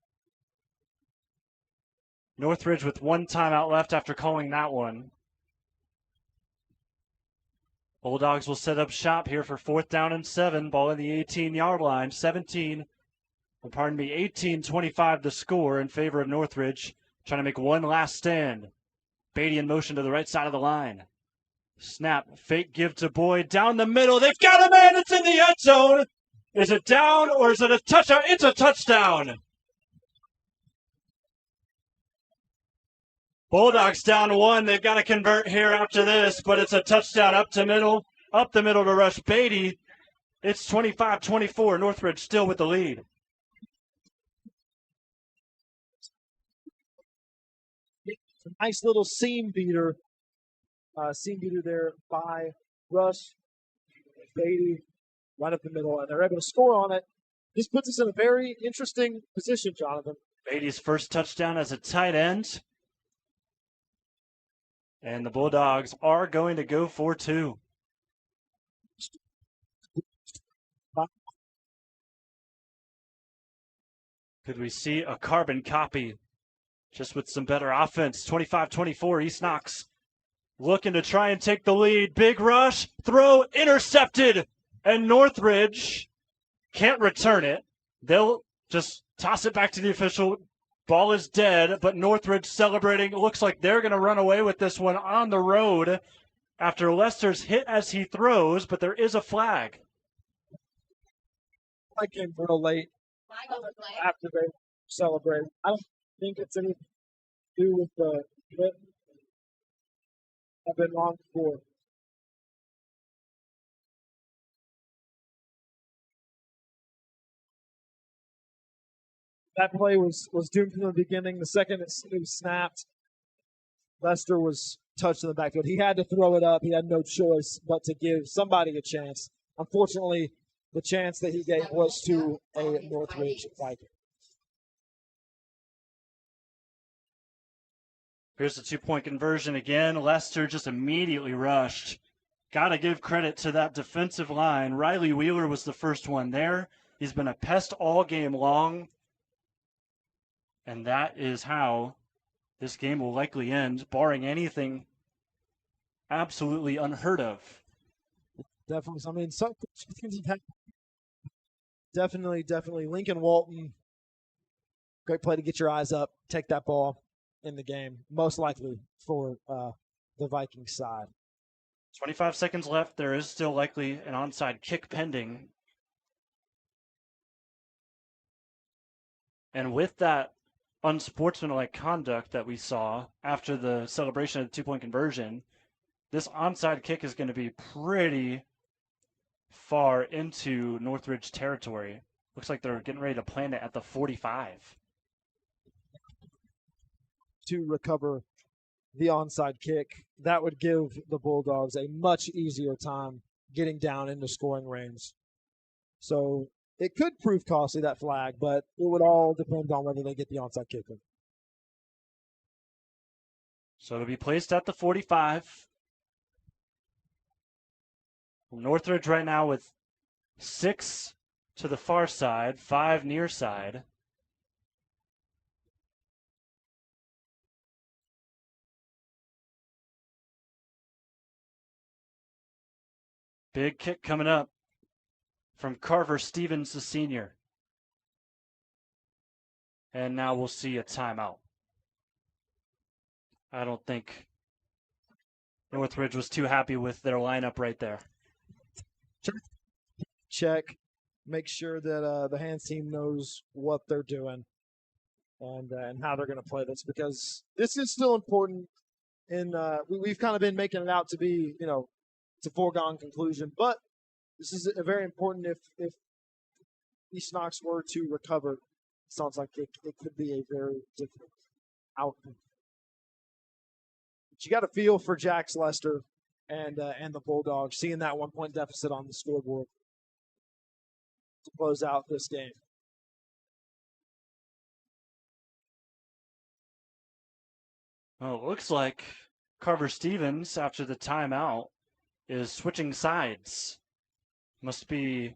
Northridge with 1 timeout left after calling that one. Bulldogs will set up shop here for 4th down and 7. Ball in the 18-yard line. 18-25 the score in favor of Northridge. Trying to make one last stand. Batty in motion to the right side of the line. Snap, fake give to Boyd, down the middle. They've got a man, it's in the end zone. Is it down or is it a touchdown? It's a touchdown. Bulldogs down 1. They've got to convert here after this, but it's a touchdown up the middle to rush Batty. It's 25-24. Northridge still with the lead. Nice little seam beater there by Russ, Batty, right up the middle, and they're able to score on it. This puts us in a very interesting position, Jonathan. Batty's first touchdown as a tight end. And the Bulldogs are going to go for 2. Could we see a carbon copy just with some better offense? 25-24, East Knox looking to try and take the lead. Big rush, throw, intercepted. And Northridge can't return it. They'll just toss it back to the official. Ball is dead, but Northridge celebrating. It looks like they're going to run away with this one on the road after Lester's hit as he throws, but there is a flag. I came real late after they celebrated. I don't think it's anything to do with the hit. I've been wrong before. That play was doomed from the beginning. The second it was snapped, Lester was touched in the backfield. He had to throw it up. He had no choice but to give somebody a chance. Unfortunately, the chance that he gave was to a Northridge Viking. Here's the 2-point conversion again. Lester just immediately rushed. Got to give credit to that defensive line. Riley Wheeler was the first one there. He's been a pest all game long. And that is how this game will likely end, barring anything absolutely unheard of. Definitely. I mean, some things have definitely. Lincoln Walton, great play to get your eyes up, take that ball in the game, most likely for the Vikings side. 25 seconds left. There is still likely an onside kick pending. And with that unsportsmanlike conduct that we saw after the celebration of the 2-point conversion, this onside kick is going to be pretty far into Northridge territory. Looks like they're getting ready to plant it at the 45. To recover the onside kick, that would give the Bulldogs a much easier time getting down into scoring range. So it could prove costly, that flag, but it would all depend on whether they get the onside kick. So it'll be placed at the 45. Northridge right now with 6 to the far side, 5 near side. Big kick coming up from Carver Stevens, the senior. And now we'll see a timeout. I don't think Northridge was too happy with their lineup right there. Check. Make sure that the hands team knows what they're doing and how they're going to play this, because this is still important. And we've kind of been making it out to be, it's a foregone conclusion, but this is a very important. If East Knox were to recover, it sounds like it could be a very different outcome. But you got to feel for Jax Lester and the Bulldogs, seeing that 1-point deficit on the scoreboard to close out this game. Well, it looks like Carver Stevens, after the timeout, is switching sides. Must be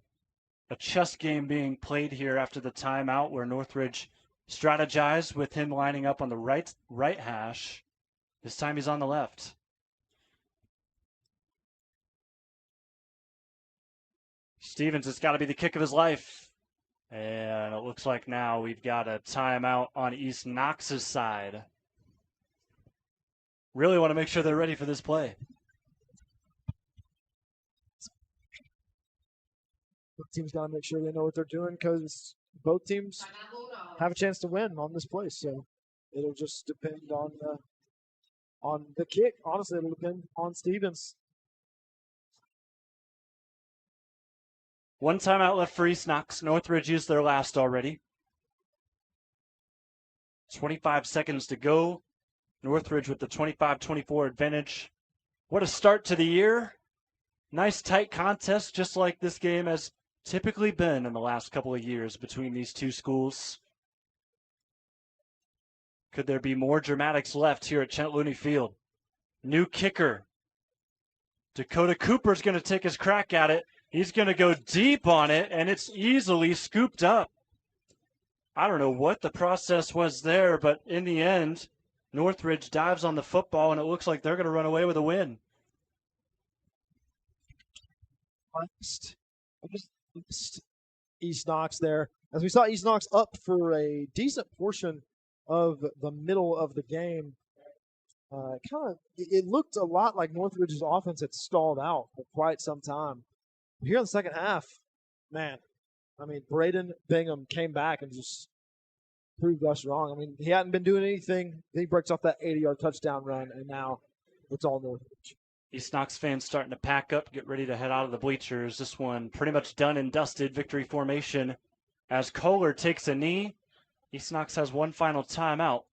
a chess game being played here after the timeout, where Northridge strategize with him lining up on the right hash. This time he's on the left. Stevens, it's got to be the kick of his life. And it looks like now we've got a timeout on East Knox's side. Really want to make sure they're ready for this play. Both teams got to make sure they know what they're doing because both teams have a chance to win on this play. So it'll just depend on the kick. Honestly, it'll depend on Stevens. One timeout left for East Knox. Northridge used their last already. 25 seconds to go. Northridge with the 25-24 advantage. What a start to the year. Nice tight contest, just like this game has typically been in the last couple of years between these two schools. Could there be more dramatics left here at Chet Looney Field? New kicker. Dakota Cooper's going to take his crack at it. He's going to go deep on it, and it's easily scooped up. I don't know what the process was there, but in the end, Northridge dives on the football, and it looks like they're going to run away with a win. East Knox there. As we saw East Knox up for a decent portion of the middle of the game. It looked a lot like Northridge's offense had stalled out for quite some time. Here in the second half, man, I mean, Braden Bingham came back and just proved us wrong. I mean, he hadn't been doing anything. Then he breaks off that 80-yard touchdown run, and now it's all Northridge. East Knox fans starting to pack up, get ready to head out of the bleachers. This one pretty much done and dusted. Victory formation as Kohler takes a knee. East Knox has one final timeout.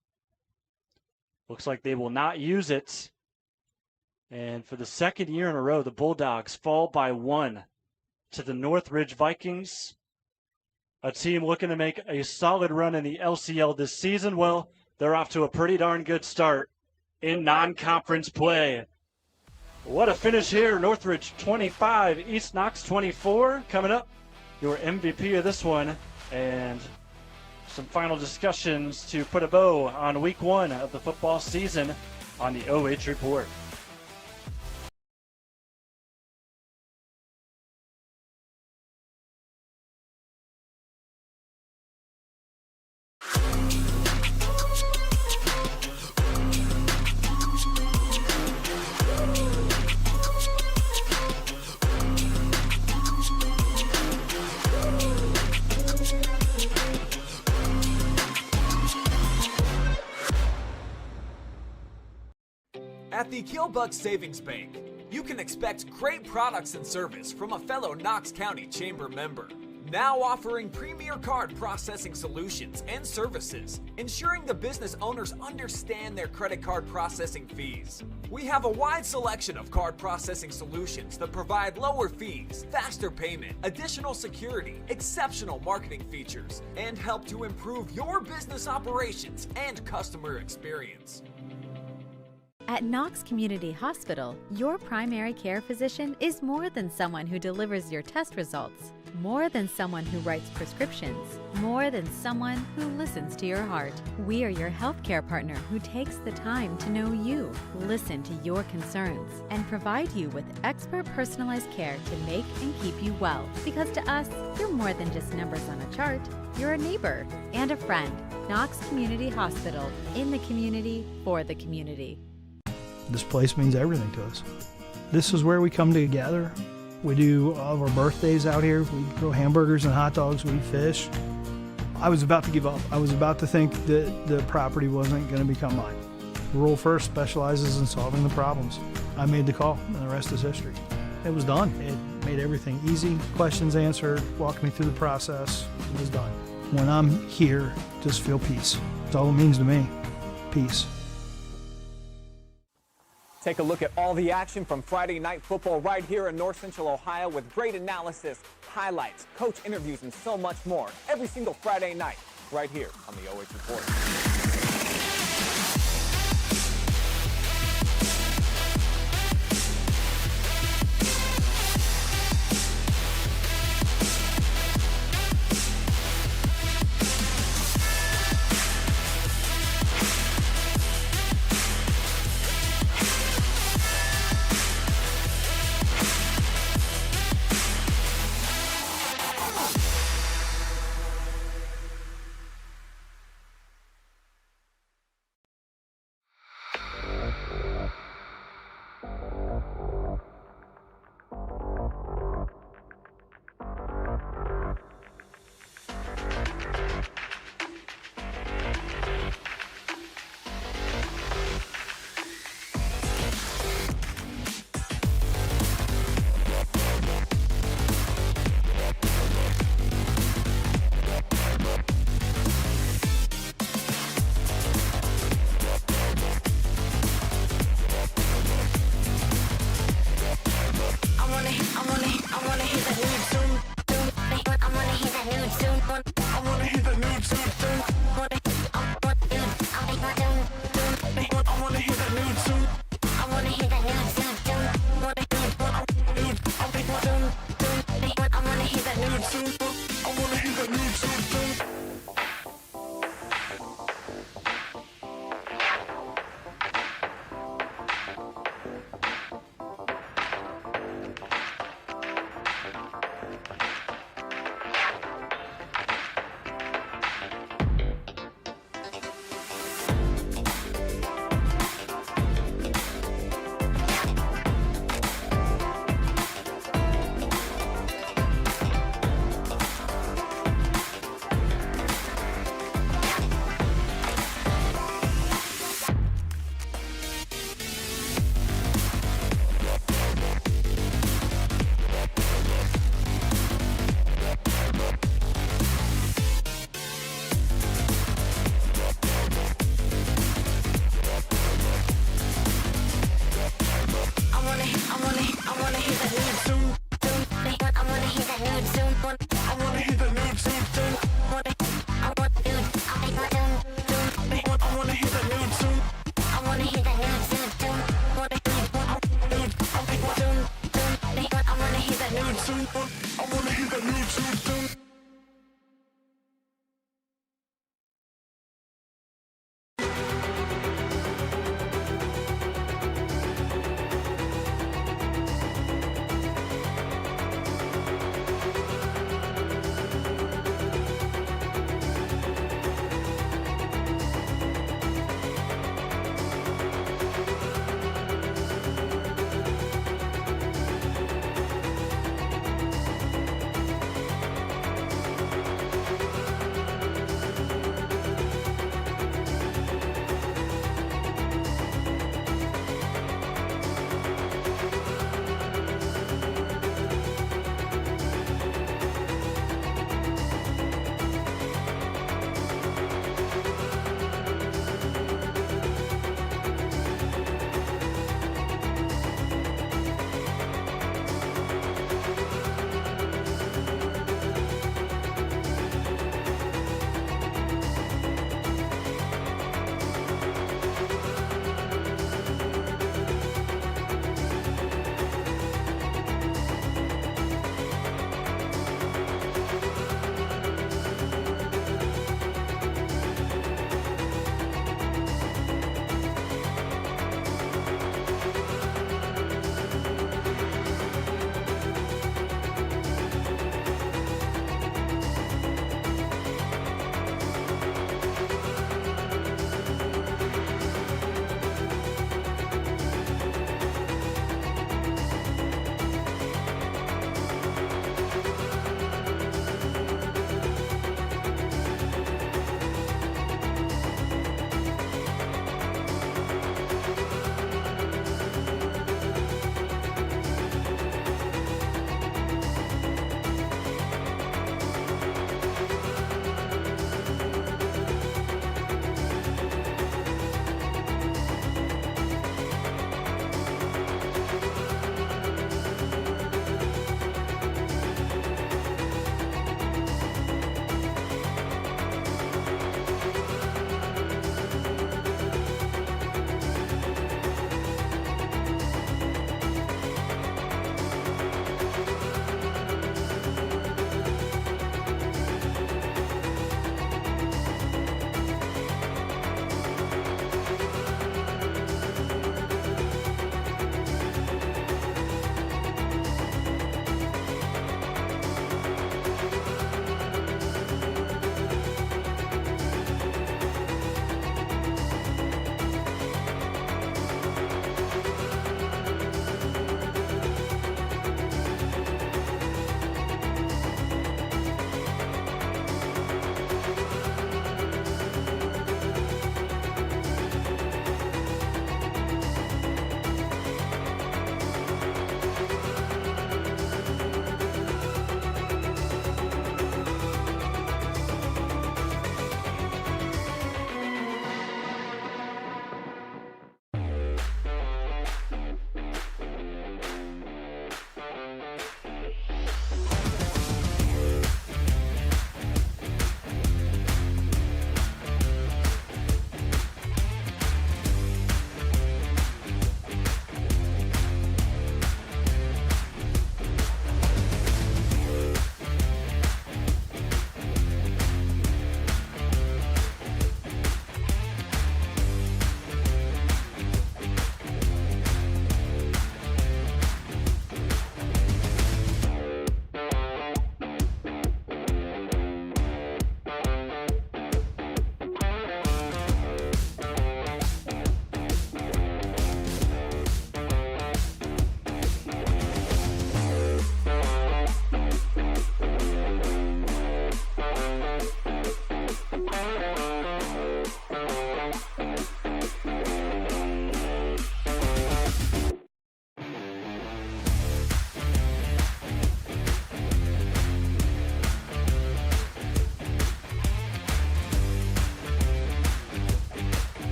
Looks like they will not use it. And for the second year in a row, the Bulldogs fall by 1 to the Northridge Vikings. A team looking to make a solid run in the LCL this season. Well, they're off to a pretty darn good start in non-conference play. What a finish here. Northridge 25, East Knox 24. Coming up, your MVP of this one. And some final discussions to put a bow on week 1 of the football season on the OH Report. At the Killbuck Savings Bank, you can expect great products and service from a fellow Knox County Chamber member. Now offering premier card processing solutions and services, ensuring the business owners understand their credit card processing fees. We have a wide selection of card processing solutions that provide lower fees, faster payment, additional security, exceptional marketing features, and help to improve your business operations and customer experience. At Knox Community Hospital, your primary care physician is more than someone who delivers your test results, more than someone who writes prescriptions, more than someone who listens to your heart. We are your healthcare partner who takes the time to know you, listen to your concerns, and provide you with expert personalized care to make and keep you well. Because to us, you're more than just numbers on a chart. You're a neighbor and a friend. Knox Community Hospital, in the community, for the community. This place means everything to us. This is where we come together. We do all of our birthdays out here. We grill hamburgers and hot dogs. We fish. I was about to give up. I was about to think that the property wasn't going to become mine. Rural First specializes in solving the problems. I made the call, and the rest is history. It was done. It made everything easy. Questions answered, walked me through the process. It was done. When I'm here, just feel peace. That's all it means to me. Peace. Take a look at all the action from Friday Night Football right here in North Central Ohio with great analysis, highlights, coach interviews, and so much more every single Friday night right here on the OH Report.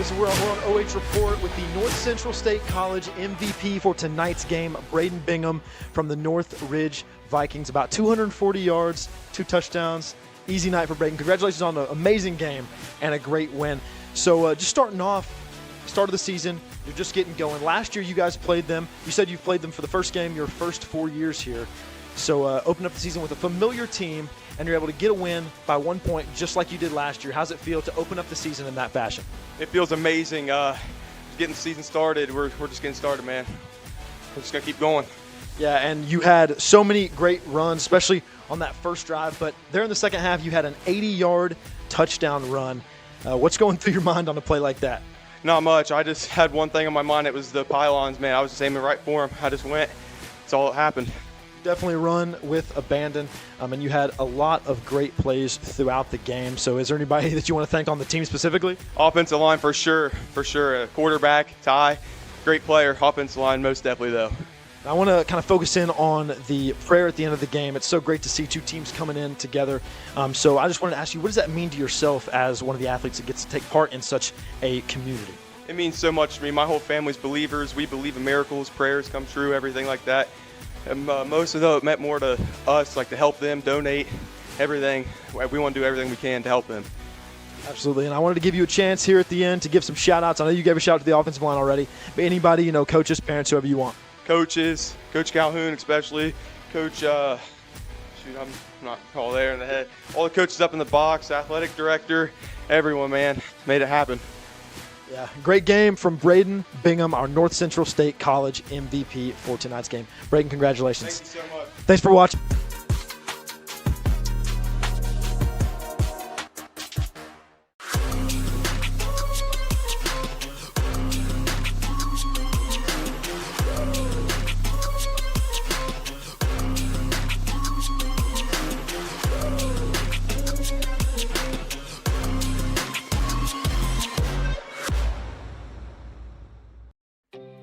Listen, we're on OH Report with the North Central State College MVP for tonight's game, Braden Bingham from the Northridge Vikings. About 240 yards, 2 touchdowns. Easy night for Braden. Congratulations on an amazing game and a great win. So just starting off, start of the season, you're just getting going. Last year you guys played them. You said you've played them for the first game your first 4 years here. So open up the season with a familiar team, and you're able to get a win by 1 point just like you did last year. How's it feel to open up the season in that fashion? It feels amazing. Getting the season started, we're just getting started, man. We're just going to keep going. Yeah, and you had so many great runs, especially on that first drive. But there in the second half, you had an 80-yard touchdown run. What's going through your mind on a play like that? Not much. I just had one thing on my mind. It was the pylons, man. I was just aiming right for them. I just went. That's all that happened. Definitely run with abandon, and you had a lot of great plays throughout the game. So is there anybody that you want to thank on the team specifically? Offensive line for sure. Quarterback, Ty, great player. Offensive line most definitely, though. I want to kind of focus in on the prayer at the end of the game. It's so great to see two teams coming in together. So I just wanted to ask you, what does that mean to yourself as one of the athletes that gets to take part in such a community? It means so much to me. My whole family's believers. We believe in miracles, prayers come true, everything like that. And most of it meant more to us, like to help them, donate, everything. We want to do everything we can to help them. Absolutely, and I wanted to give you a chance here at the end to give some shout-outs. I know you gave a shout-out to the offensive line already, but anybody, coaches, parents, whoever you want. Coaches, Coach Calhoun especially, Coach, I'm not all there in the head. All the coaches up in the box, athletic director, everyone, man, made it happen. Yeah, great game from Braden Bingham, our North Central State College MVP for tonight's game. Braden, congratulations. Thank you so much. Thanks for watching.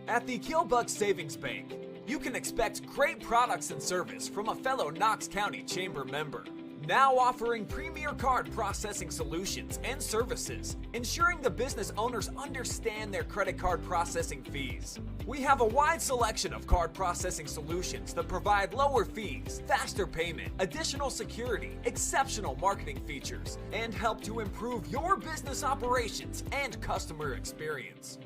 At the Killbuck Savings Bank, you can expect great products and service from a fellow Knox County Chamber member. Now offering premier card processing solutions and services, ensuring the business owners understand their credit card processing fees. We have a wide selection of card processing solutions that provide lower fees, faster payment, additional security, exceptional marketing features, and help to improve your business operations and customer experience.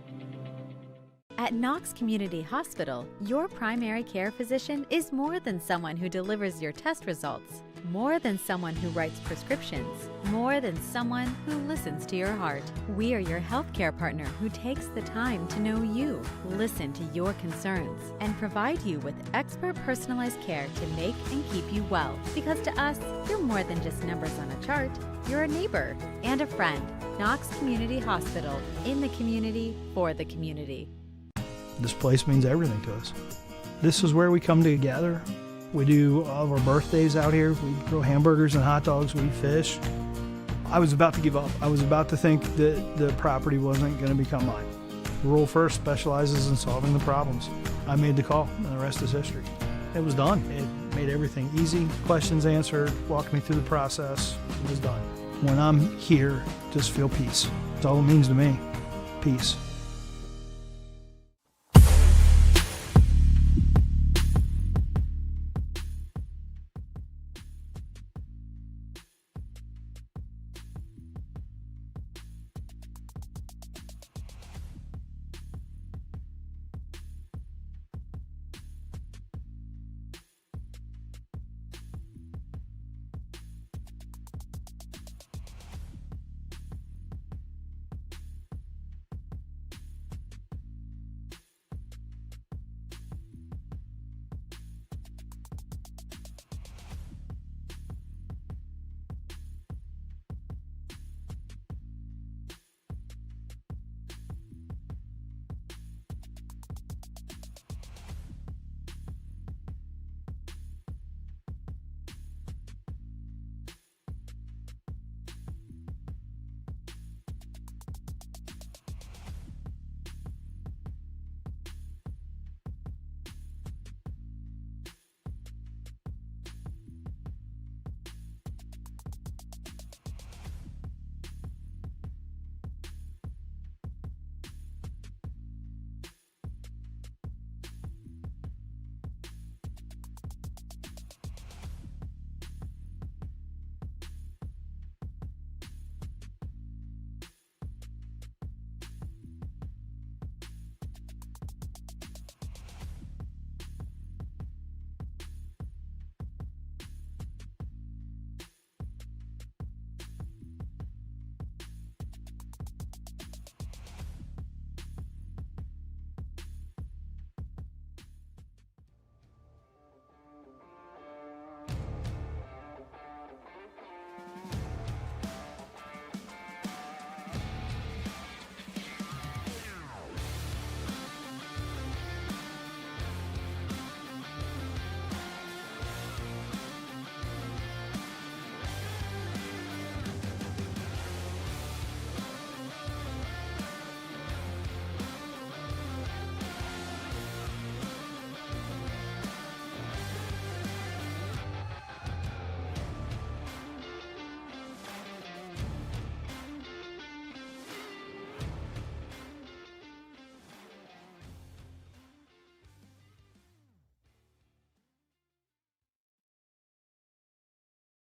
At Knox Community Hospital, your primary care physician is more than someone who delivers your test results, more than someone who writes prescriptions, more than someone who listens to your heart. We are your healthcare partner who takes the time to know you, listen to your concerns, and provide you with expert personalized care to make and keep you well. Because to us, you're more than just numbers on a chart. You're a neighbor and a friend. Knox Community Hospital, in the community, for the community. This place means everything to us. This is where we come together. We do all of our birthdays out here. We grill hamburgers and hot dogs. We fish. I was about to give up. I was about to think that the property wasn't going to become mine. Rural First specializes in solving the problems. I made the call, and the rest is history. It was done. It made everything easy. Questions answered, walked me through the process. It was done. When I'm here, just feel peace. That's all it means to me. Peace.